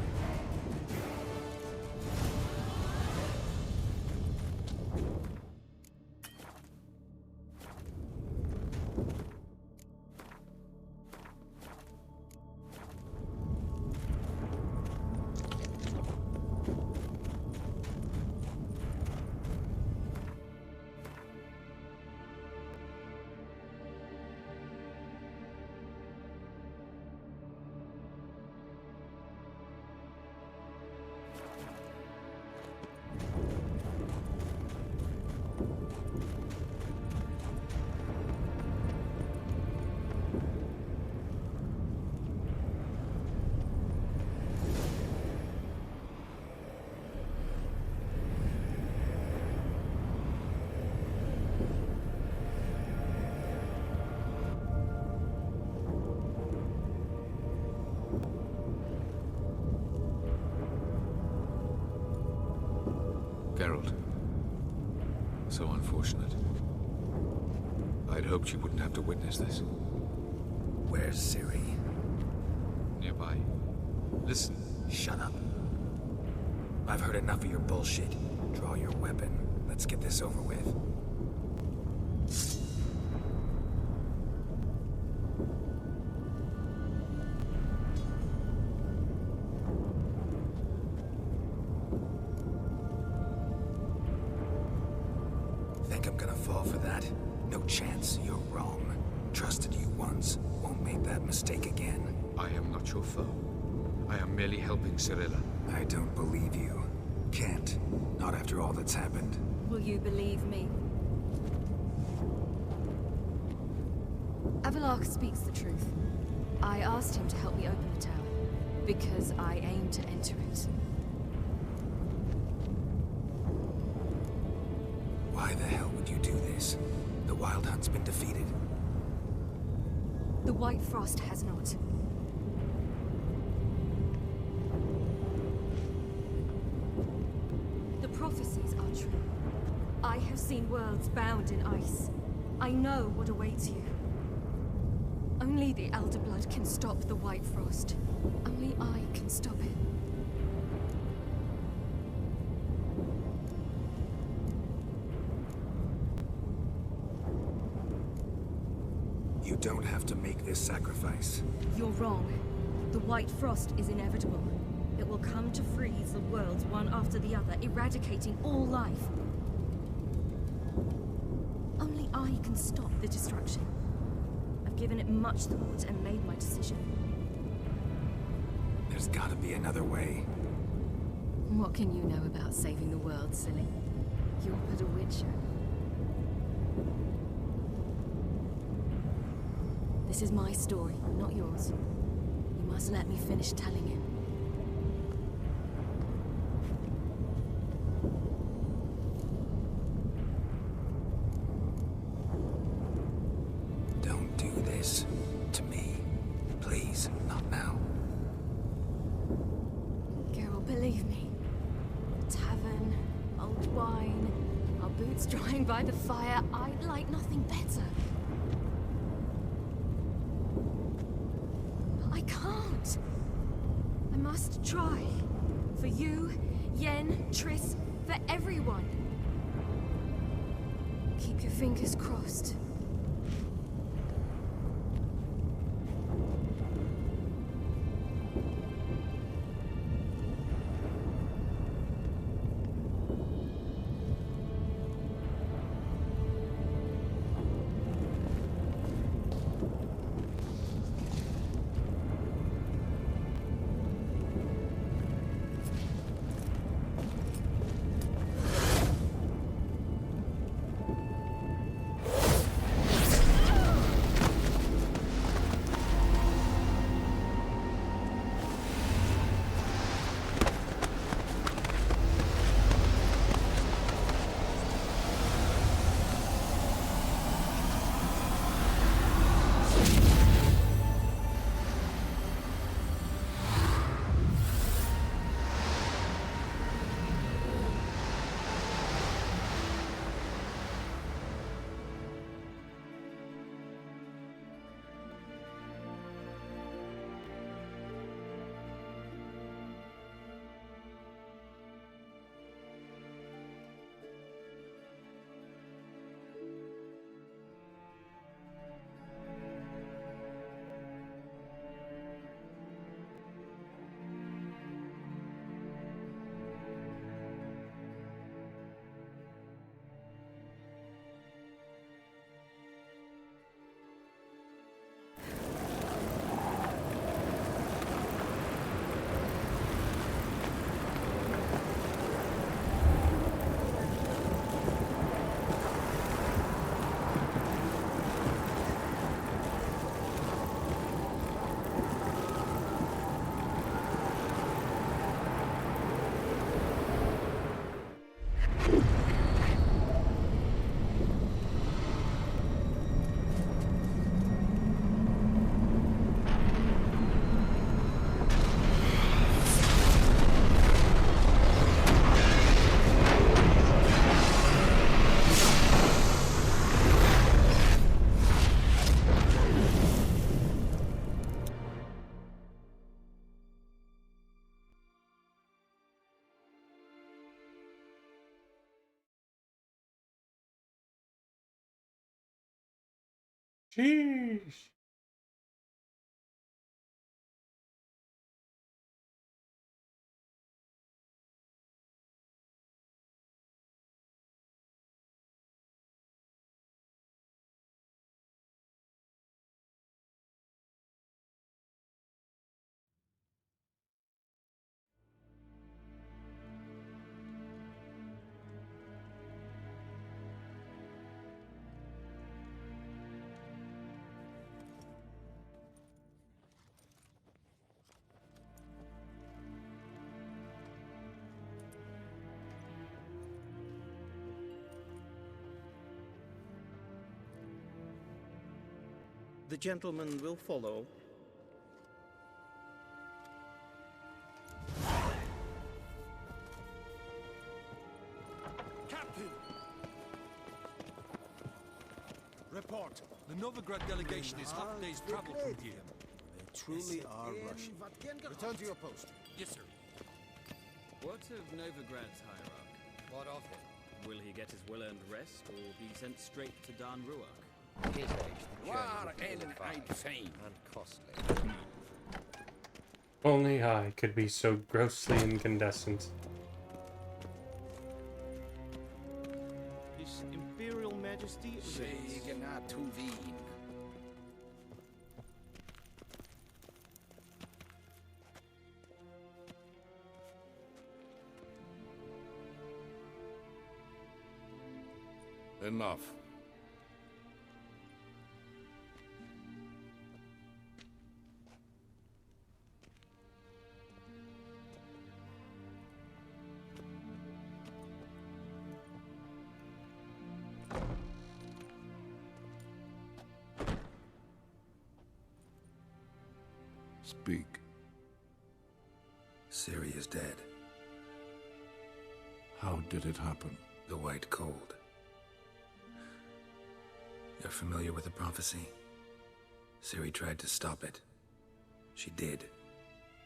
[SPEAKER 11] Geralt. So unfortunate. I'd hoped you wouldn't have to witness this.
[SPEAKER 3] Where's Ciri?
[SPEAKER 11] Nearby. Listen.
[SPEAKER 3] Shut up. I've heard enough of your bullshit. Draw your weapon. Let's get this over with. Think I'm gonna fall for that? No chance. You're wrong. Trusted you once. Won't make that mistake again.
[SPEAKER 11] I am not your foe. I am merely helping Cirilla.
[SPEAKER 3] I don't believe you. Can't. Not after all that's happened.
[SPEAKER 12] Will you believe me? Avallac'h speaks the truth. I asked him to help me open the tower, because I aim to enter it.
[SPEAKER 3] Why the hell would you do this? The Wild Hunt's been defeated.
[SPEAKER 12] The White Frost has not. The prophecies are true. I have seen worlds bound in ice. I know what awaits you. Only the Elder Blood can stop the White Frost. Only I can stop it.
[SPEAKER 3] You don't have to make this sacrifice.
[SPEAKER 12] You're wrong. The White Frost is inevitable. It will come to freeze the worlds one after the other, eradicating all life. Only I can stop the destruction. I've given it much thought and made my decision.
[SPEAKER 3] There's gotta be another way.
[SPEAKER 12] What can you know about saving the world, silly? You're but a witcher. This is my story, not yours. You must let me finish telling it.
[SPEAKER 3] Don't do this to me. Please, not now.
[SPEAKER 12] Geralt, believe me. The tavern, old wine, our boots drying by the fire. I'd like nothing better. I can't. I must try. For you, Yen, Triss, for everyone. Keep your fingers crossed.
[SPEAKER 1] Sheesh.
[SPEAKER 17] The gentleman will follow.
[SPEAKER 18] Captain! Report. The Novigrad delegation is half a day's travel from here.
[SPEAKER 14] They truly are Russian. Return to your post.
[SPEAKER 18] Yes, sir.
[SPEAKER 19] What of Novigrad's hierarch?
[SPEAKER 24] What of him?
[SPEAKER 19] Will he get his well-earned rest, or be sent straight to Dan Ruach?
[SPEAKER 24] His age, the journey War would be and far I'd fain. and costly.
[SPEAKER 1] Only I could be so grossly incandescent.
[SPEAKER 17] His Imperial Majesty awaits.
[SPEAKER 24] Segen to Wien.
[SPEAKER 15] Enough. Speak.
[SPEAKER 7] Ciri is dead.
[SPEAKER 15] How did it happen?
[SPEAKER 7] The White Cold. You're familiar with the prophecy? Ciri tried to stop it. She did,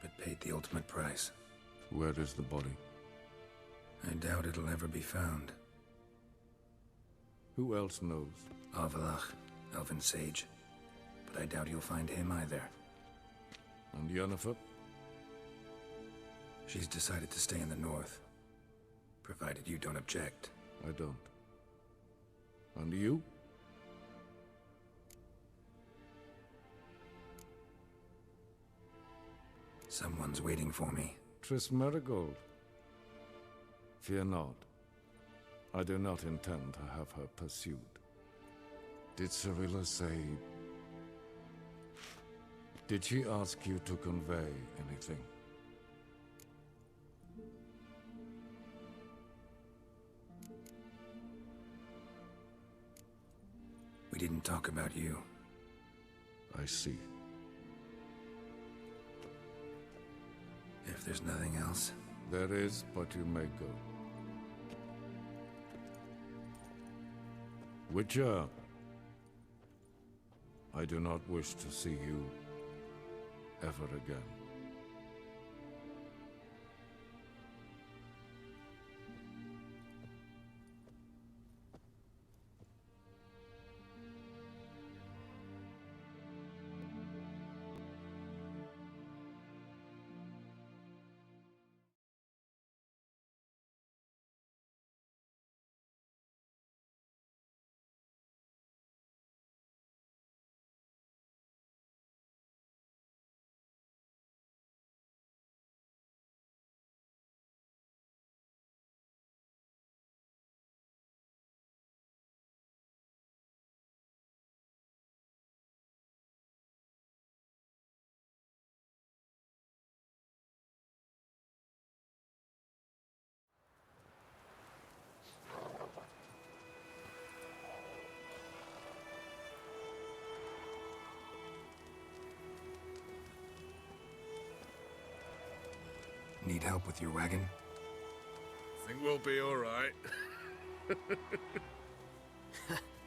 [SPEAKER 7] but paid the ultimate price.
[SPEAKER 15] Where is the body?
[SPEAKER 7] I doubt it'll ever be found.
[SPEAKER 15] Who else knows?
[SPEAKER 7] Avallac'h, Elven Sage. But I doubt you'll find him either.
[SPEAKER 15] And Yennefer?
[SPEAKER 7] She's decided to stay in the north. Provided you don't object.
[SPEAKER 15] I don't. And you?
[SPEAKER 7] Someone's waiting for me.
[SPEAKER 15] Triss Merigold. Fear not. I do not intend to have her pursued. Did Cirilla say... Did she ask you to convey anything?
[SPEAKER 7] We didn't talk about you.
[SPEAKER 15] I see.
[SPEAKER 7] If there's nothing else...
[SPEAKER 15] There is, but you may go. Witcher! I do not wish to see you ever again.
[SPEAKER 7] Need help with your wagon?
[SPEAKER 25] Think we'll be all right.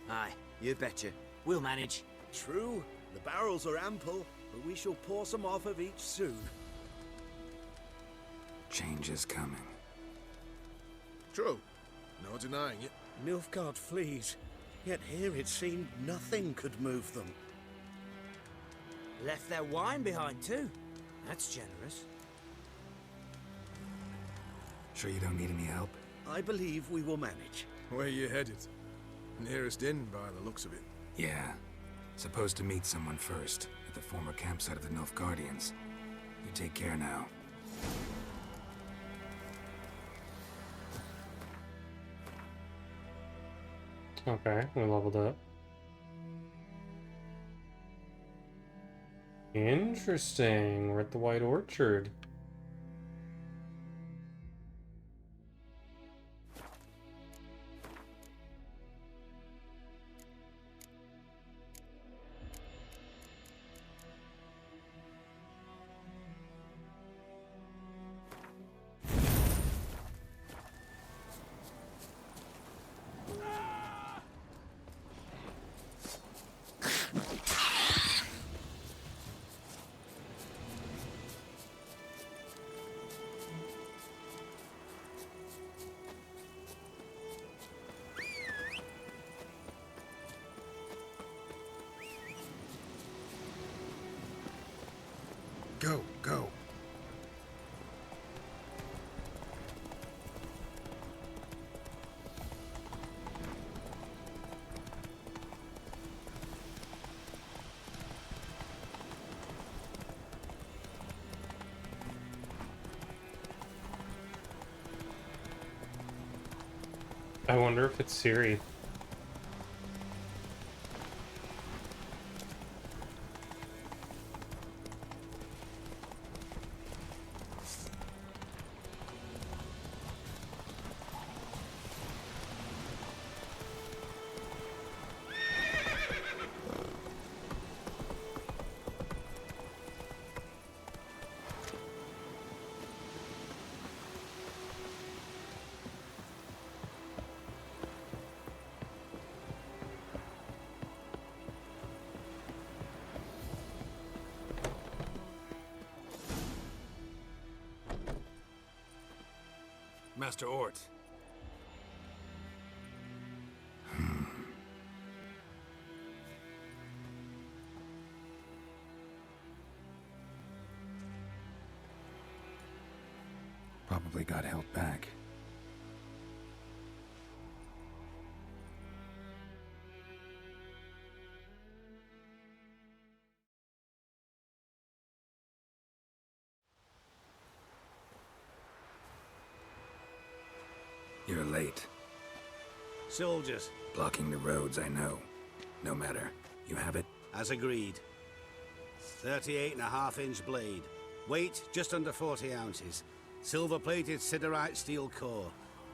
[SPEAKER 26] Aye, you betcha. We'll manage.
[SPEAKER 27] True, the barrels are ample, but we shall pour some off of each soon.
[SPEAKER 7] Change is coming.
[SPEAKER 25] True. No denying it.
[SPEAKER 14] Nilfgaard flees.
[SPEAKER 27] Yet here it seemed nothing could move them.
[SPEAKER 26] Left their wine behind too. That's generous.
[SPEAKER 3] Sure you don't need any help?
[SPEAKER 27] I believe we will manage.
[SPEAKER 2] Where you headed? Nearest inn by the looks of it.
[SPEAKER 3] Yeah. Supposed to meet someone first, at the former campsite of the Nilfgaardians. You take care now.
[SPEAKER 1] Okay, we leveled up. Interesting. We're at the White Orchard.
[SPEAKER 3] Go, go.
[SPEAKER 1] I wonder if it's Ciri.
[SPEAKER 3] Master Ort. Probably got held back. You're late.
[SPEAKER 27] Soldiers.
[SPEAKER 3] Blocking the roads, I know. No matter. You have it?
[SPEAKER 27] As agreed. 38.5-inch blade. Weight just under 40 ounces. Silver-plated siderite steel core.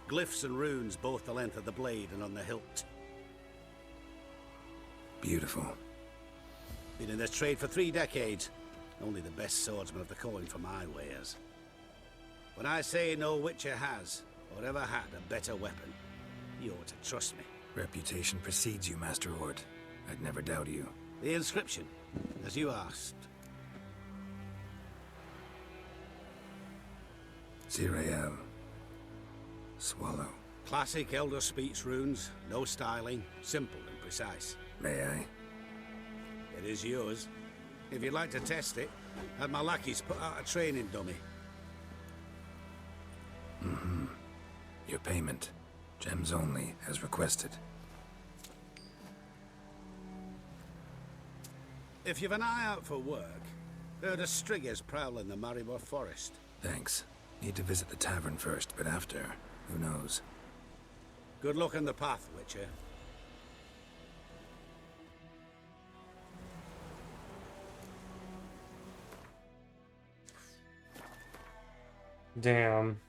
[SPEAKER 27] Glyphs and runes both the length of the blade and on the hilt.
[SPEAKER 3] Beautiful.
[SPEAKER 27] Been in this trade for 3 decades. Only the best swordsman of the coin for my wares. When I say no Witcher has, or ever had, a better weapon, you ought to trust me.
[SPEAKER 3] Reputation precedes you, Master Ort. I'd never doubt you.
[SPEAKER 27] The inscription, as you asked.
[SPEAKER 3] Zirael. Swallow.
[SPEAKER 27] Classic Elder Speech runes, no styling, simple and precise.
[SPEAKER 3] May I?
[SPEAKER 27] It is yours. If you'd like to test it, have my lackeys put out a training dummy.
[SPEAKER 3] Mm-hmm. Your payment. Gems only, as requested.
[SPEAKER 27] If you've an eye out for work, heard of Striggers prowling the Maribor Forest.
[SPEAKER 3] Thanks. Need to visit the tavern first, but after, who knows?
[SPEAKER 27] Good luck on the path, Witcher.
[SPEAKER 1] Damn.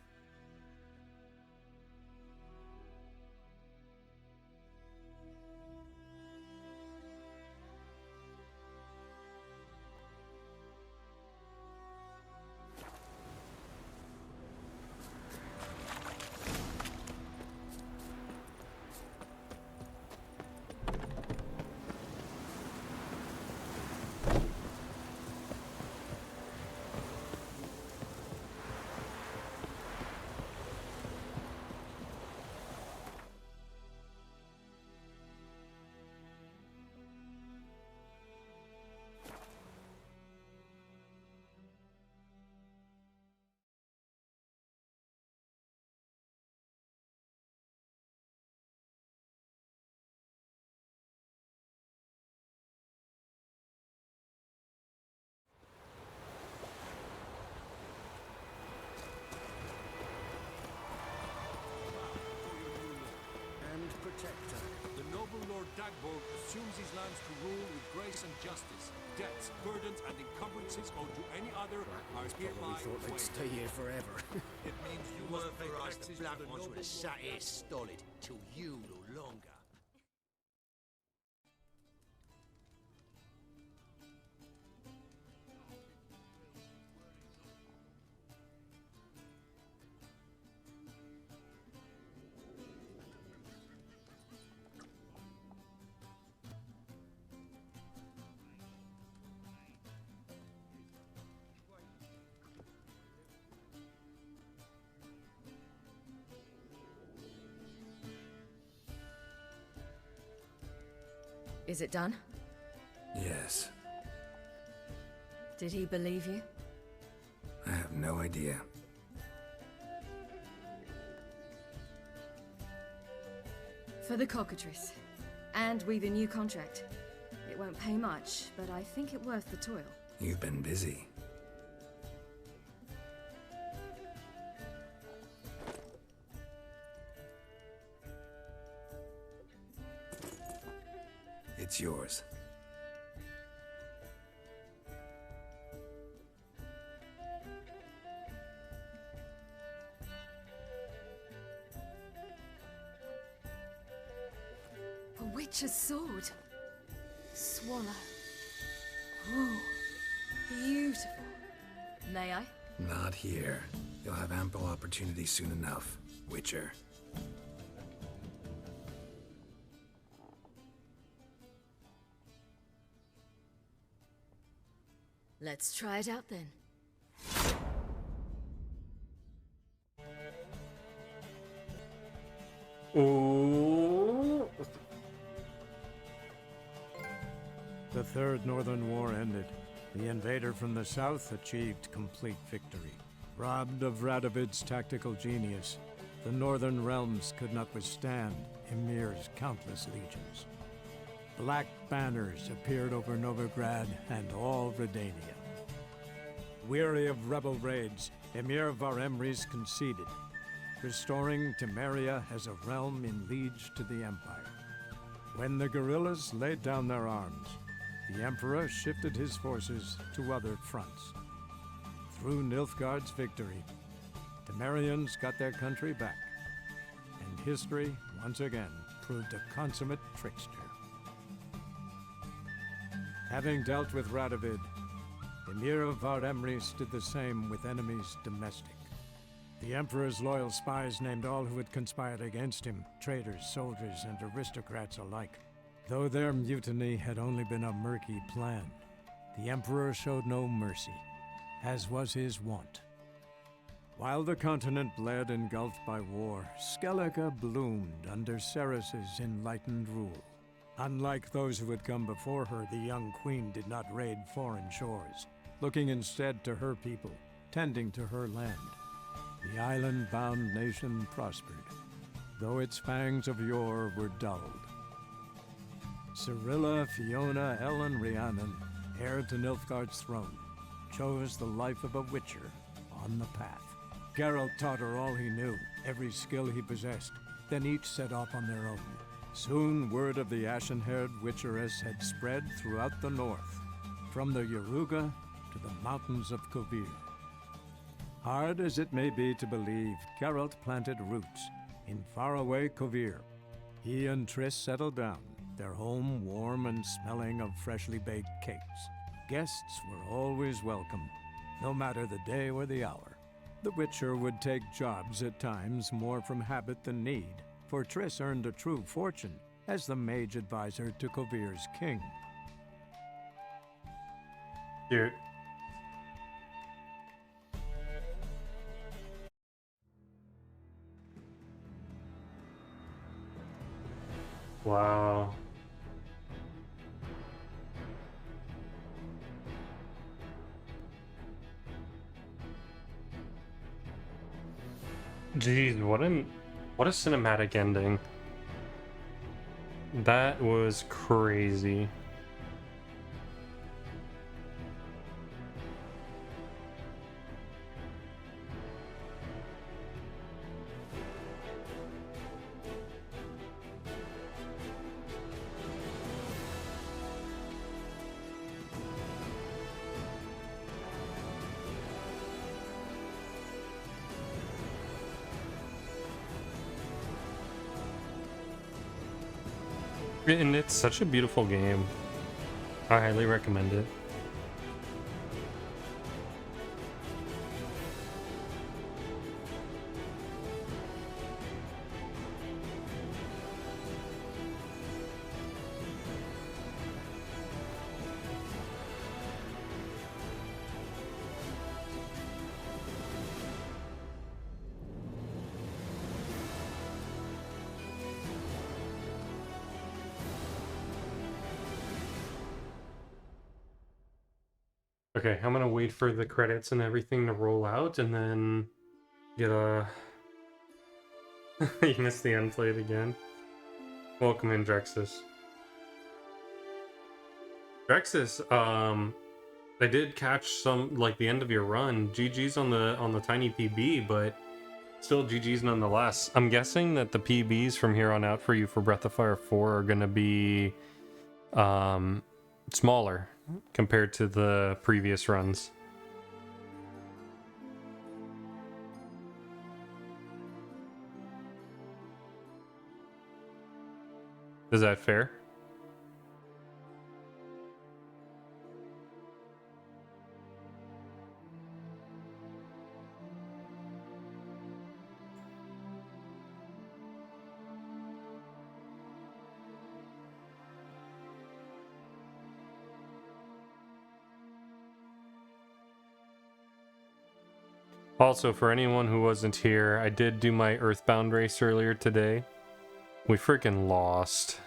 [SPEAKER 18] protector. The noble Lord Dagborg assumes his lands to rule with grace and justice. Debts, burdens, and encumbrances owed to any other are hereby
[SPEAKER 27] thought they'd
[SPEAKER 18] waived.
[SPEAKER 27] stay here forever.
[SPEAKER 18] It means you
[SPEAKER 27] Were
[SPEAKER 18] must pay
[SPEAKER 27] for us,
[SPEAKER 18] taxes
[SPEAKER 27] the black
[SPEAKER 18] to the
[SPEAKER 27] ones would
[SPEAKER 18] noble
[SPEAKER 27] have sat here stolid till you no longer.
[SPEAKER 12] Is it done?
[SPEAKER 3] Yes.
[SPEAKER 12] Did he believe you?
[SPEAKER 3] I have no idea.
[SPEAKER 12] For the cockatrice. And we've a new contract. It won't pay much, but I think it worth the toil.
[SPEAKER 3] You've been busy. It's yours.
[SPEAKER 12] A witch's sword. Swallow. Ooh, beautiful. May I?
[SPEAKER 3] Not here. You'll have ample opportunity soon enough, Witcher.
[SPEAKER 12] Let's try it out then.
[SPEAKER 1] Ooh.
[SPEAKER 4] The Third Northern War ended. The invader from the south achieved complete victory. Robbed of Radovid's tactical genius, the Northern realms could not withstand Ymir's countless legions. Black banners appeared over Novigrad and all Redania. Weary of rebel raids, Ymir Varemres conceded, restoring Temeria as a realm in liege to the Empire. When the guerrillas laid down their arms, the Emperor shifted his forces to other fronts. Through Nilfgaard's victory, Temerians got their country back, and history once again proved a consummate trickster. Having dealt with Radovid, Ymir of Varemres did the same with enemies domestic. The Emperor's loyal spies named all who had conspired against him, traitors, soldiers, and aristocrats alike. Though their mutiny had only been a murky plan, the Emperor showed no mercy, as was his wont. While the continent bled engulfed by war, Skellige bloomed under Ceres's enlightened rule. Unlike those who had come before her, the young queen did not raid foreign shores, looking instead to her people, tending to her land. The island-bound nation prospered, though its fangs of yore were dulled. Cirilla, Fiona, Ellen, Rhiannon, heir to Nilfgaard's throne, chose the life of a witcher on the path. Geralt taught her all he knew, every skill he possessed, then each set off on their own. Soon word of the ashen-haired witcheress had spread throughout the north, from the Yaruga to the mountains of Kovir. Hard as it may be to believe, Geralt planted roots in faraway Kovir. He and Triss settled down, their home warm and smelling of freshly baked cakes. Guests were always welcome, no matter the day or the hour. The Witcher would take jobs at times more from habit than need, for Triss earned a true fortune as the mage advisor to Kovir's king.
[SPEAKER 1] Cute. Wow. Jeez, what a cinematic ending. That was crazy. And it's such a beautiful game. I highly recommend it. Okay, I'm gonna wait for the credits and everything to roll out and then get a... You missed the end plate again. Welcome in, Drexus. Drexus, I did catch some, like, the end of your run. GG's on the tiny PB, but still GG's nonetheless. I'm guessing that the PBs from here on out for you for Breath of Fire 4 are gonna be smaller compared to the previous runs. Is that fair? Also, for anyone who wasn't here, I did do my Earthbound race earlier today. We freaking lost.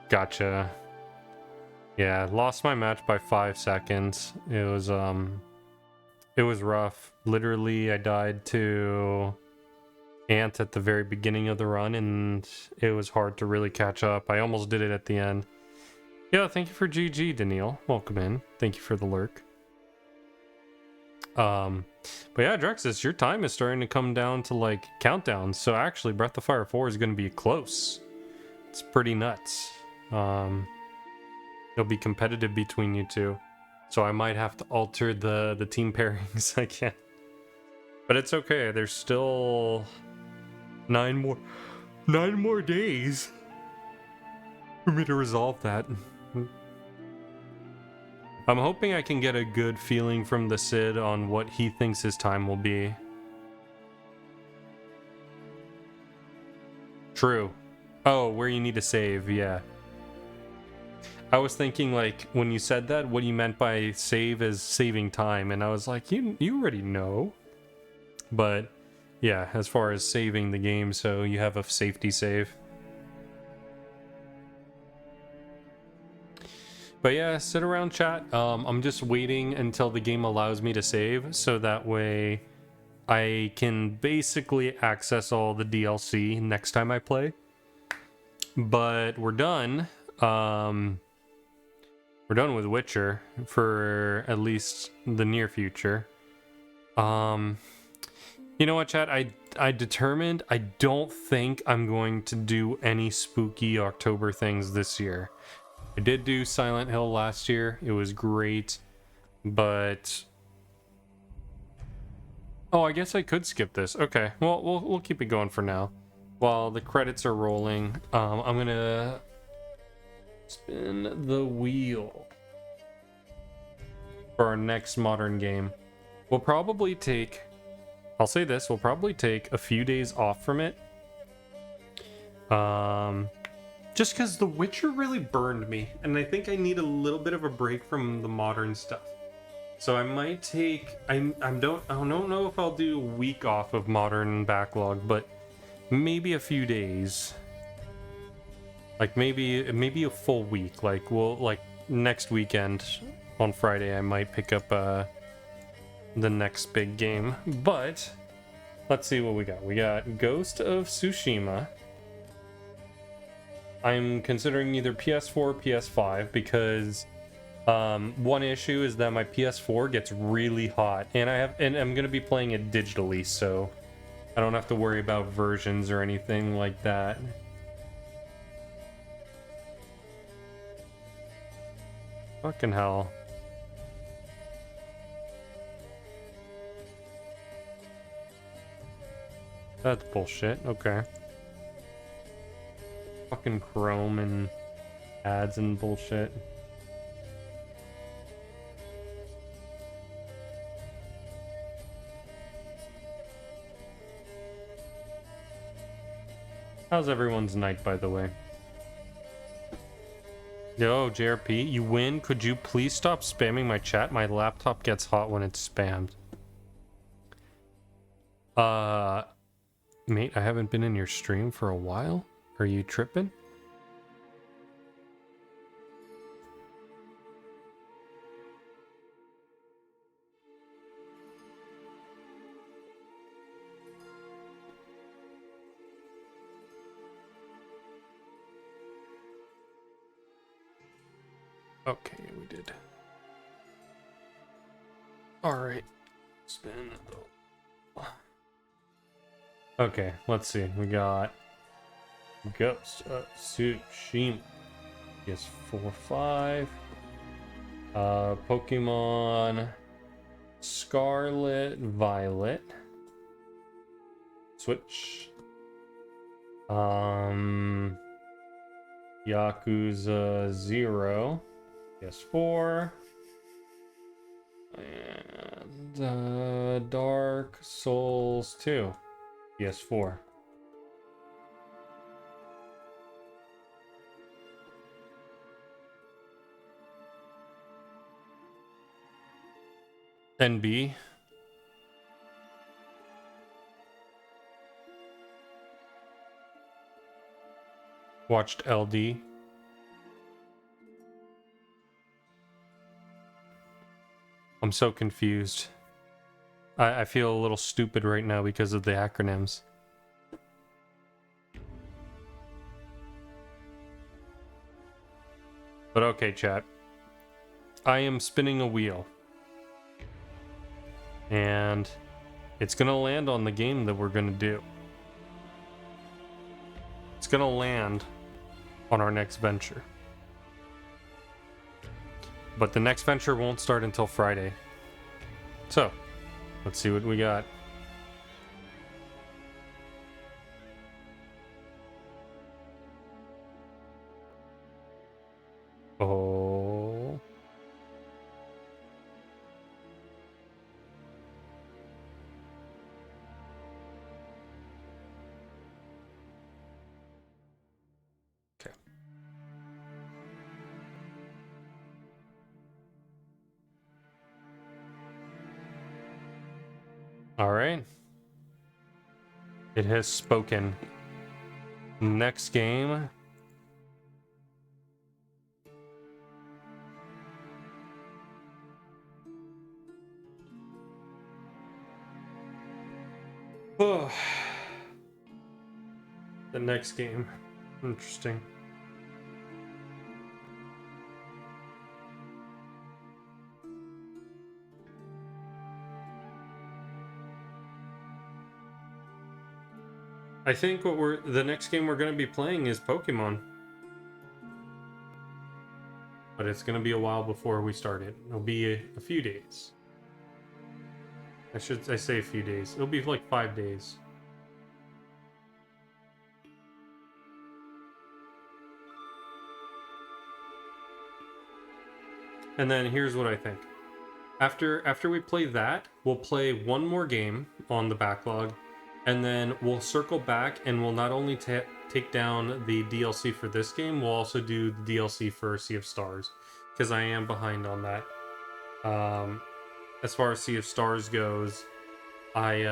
[SPEAKER 1] Gotcha. Yeah, lost my match by 5 seconds. It was rough. Literally, I died to Ant at the very beginning of the run, and it was hard to really catch up. I almost did it at the end. Yeah, thank you for GG, Daniil. Welcome in. Thank you for the lurk. But yeah, Drexus, your time is starting to come down to, like, countdowns. So actually, Breath of Fire 4 is going to be close. It's pretty nuts. It'll be competitive between you two. So I might have to alter the team pairings again. But it's okay. There's still 9 more days for me to resolve that. I'm hoping I can get a good feeling from the Cid on what he thinks his time will be. True. Oh, where you need to save, yeah. I was thinking, like, when you said that, what you meant by save is saving time, and I was like, you already know. But, yeah, as far as saving the game, so you have a safety save. But yeah, sit around, chat. I'm just waiting until the game allows me to save, so that way I can basically access all the DLC next time I play. But we're done. We're done with Witcher for at least the near future. You know what, chat? I determined I don't think I'm going to do any spooky October things this year. I did do Silent Hill last year. It was great, but oh, I guess I could skip this. Okay, well, we'll keep it going for now. While the credits are rolling, I'm gonna spin the wheel for our next modern game. We'll probably take, I'll say this, we'll probably take a few days off from it. Just because The Witcher really burned me, and I think I need a little bit of a break from the modern stuff. So I might take, I don't know if I'll do a week off of modern backlog, but maybe a few days. Like maybe a full week. Like next weekend on Friday I might pick up the next big game. But let's see what we got. We got Ghost of Tsushima. I'm considering either PS4 or PS5 because one issue is that my PS4 gets really hot, and I'm gonna be playing it digitally, so I don't have to worry about versions or anything like that. Fucking hell. That's bullshit. Okay. Fucking Chrome and ads and bullshit. How's everyone's night, by the way? Yo, JRP, you win. Could you please stop spamming my chat? My laptop gets hot when it's spammed. Mate, I haven't been in your stream for a while. Are you tripping? Okay, we did. Alright. Spin. Okay, let's see. We got Ghost of Tsushima. PS4, 5. Pokemon Scarlet Violet. Switch. Yakuza 0. PS4. And Dark Souls 2. PS4. NB. Watched LD. I'm so confused. I feel a little stupid right now because of the acronyms. But okay, chat. I am spinning a wheel. And it's gonna land on the game that we're gonna do. It's gonna land on our next venture. But the next venture won't start until Friday. So, let's see what we got. Oh. Okay. All right. It has spoken. Next game. Oh. The next game. Interesting. I think the next game we're going to be playing is Pokemon. But it's going to be a while before we start it. It'll be a few days. I say a few days. It'll be like 5 days. And then here's what I think. After we play that, we'll play one more game on the backlog, and then we'll circle back and we'll not only take down the DLC for this game, we'll also do the DLC for Sea of Stars, because I am behind on that. As far as Sea of Stars goes, I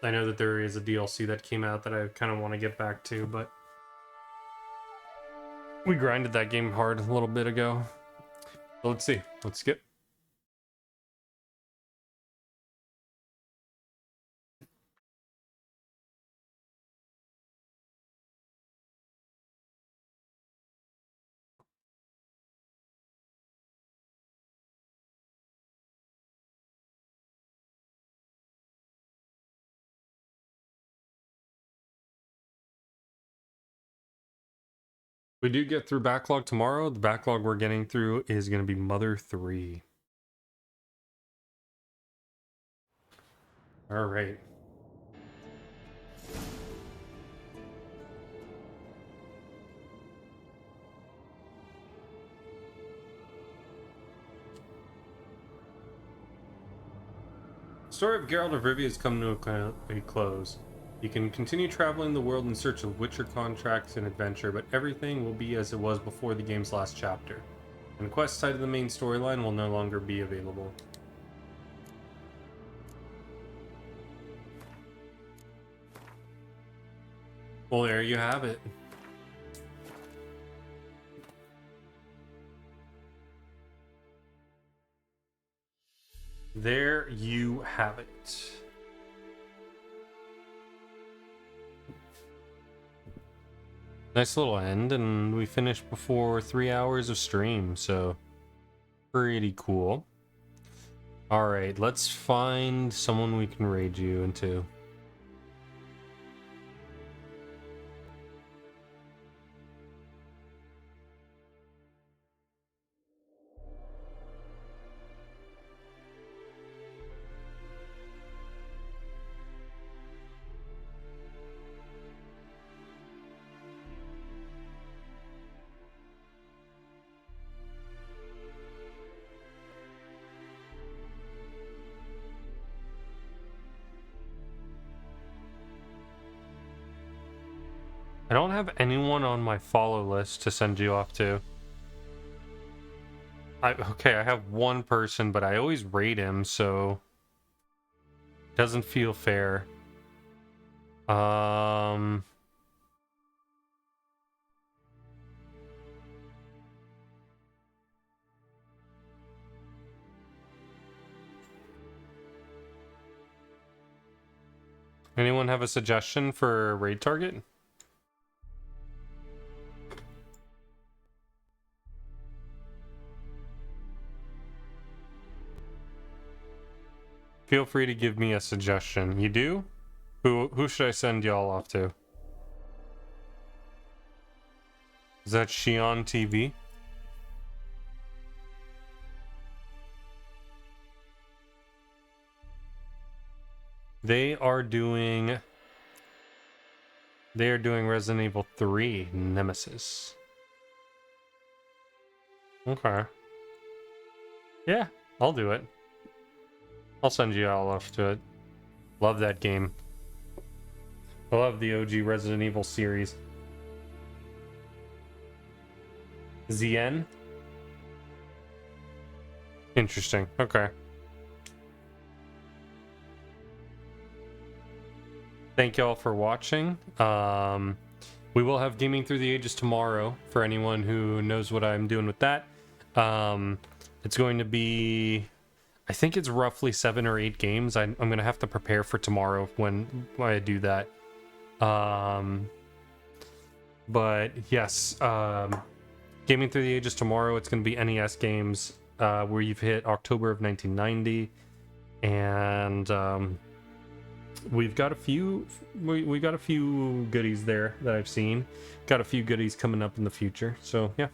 [SPEAKER 1] know that there is a DLC that came out that I kind of want to get back to, but we grinded that game hard a little bit ago. So let's see. Let's skip. We do get through backlog tomorrow. The backlog we're getting through is going to be Mother 3. All right. story of Geralt of Rivia has come to a close. You can continue traveling the world in search of Witcher contracts and adventure, but everything will be as it was before the game's last chapter. And quests tied to the main storyline will no longer be available. Well, there you have it. There you have it. Nice little end, and we finished before 3 hours of stream, so pretty cool. Alright, let's find someone we can raid you into. I don't have anyone on my follow list to send you off to. Okay, I have one person, but I always rate him, so it doesn't feel fair. Anyone have a suggestion for a raid target? Feel free to give me a suggestion. You do? Who should I send y'all off to? Is that Shion TV? They are doing Resident Evil 3 Nemesis. Okay. Yeah, I'll do it. I'll send you all off to it. Love that game. I love the OG Resident Evil series. ZN? Interesting. Okay. Thank y'all for watching. We will have Gaming Through the Ages tomorrow for anyone who knows what I'm doing with that. It's going to be... I think it's roughly 7 or 8 games. I'm going to have to prepare for tomorrow when I do that. But yes, Gaming Through the Ages tomorrow. It's going to be NES games where you've hit October of 1990. And we've got a few goodies there that I've seen. Got a few goodies coming up in the future. So yeah,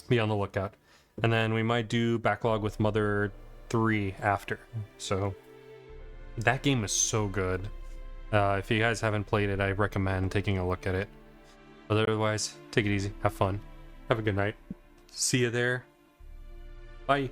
[SPEAKER 1] be on the lookout. And then we might do Backlog with Mother 3 after. So that game is so good. If you guys haven't played it, I recommend taking a look at it. But otherwise, take it easy, have fun, have a good night. See you there. Bye.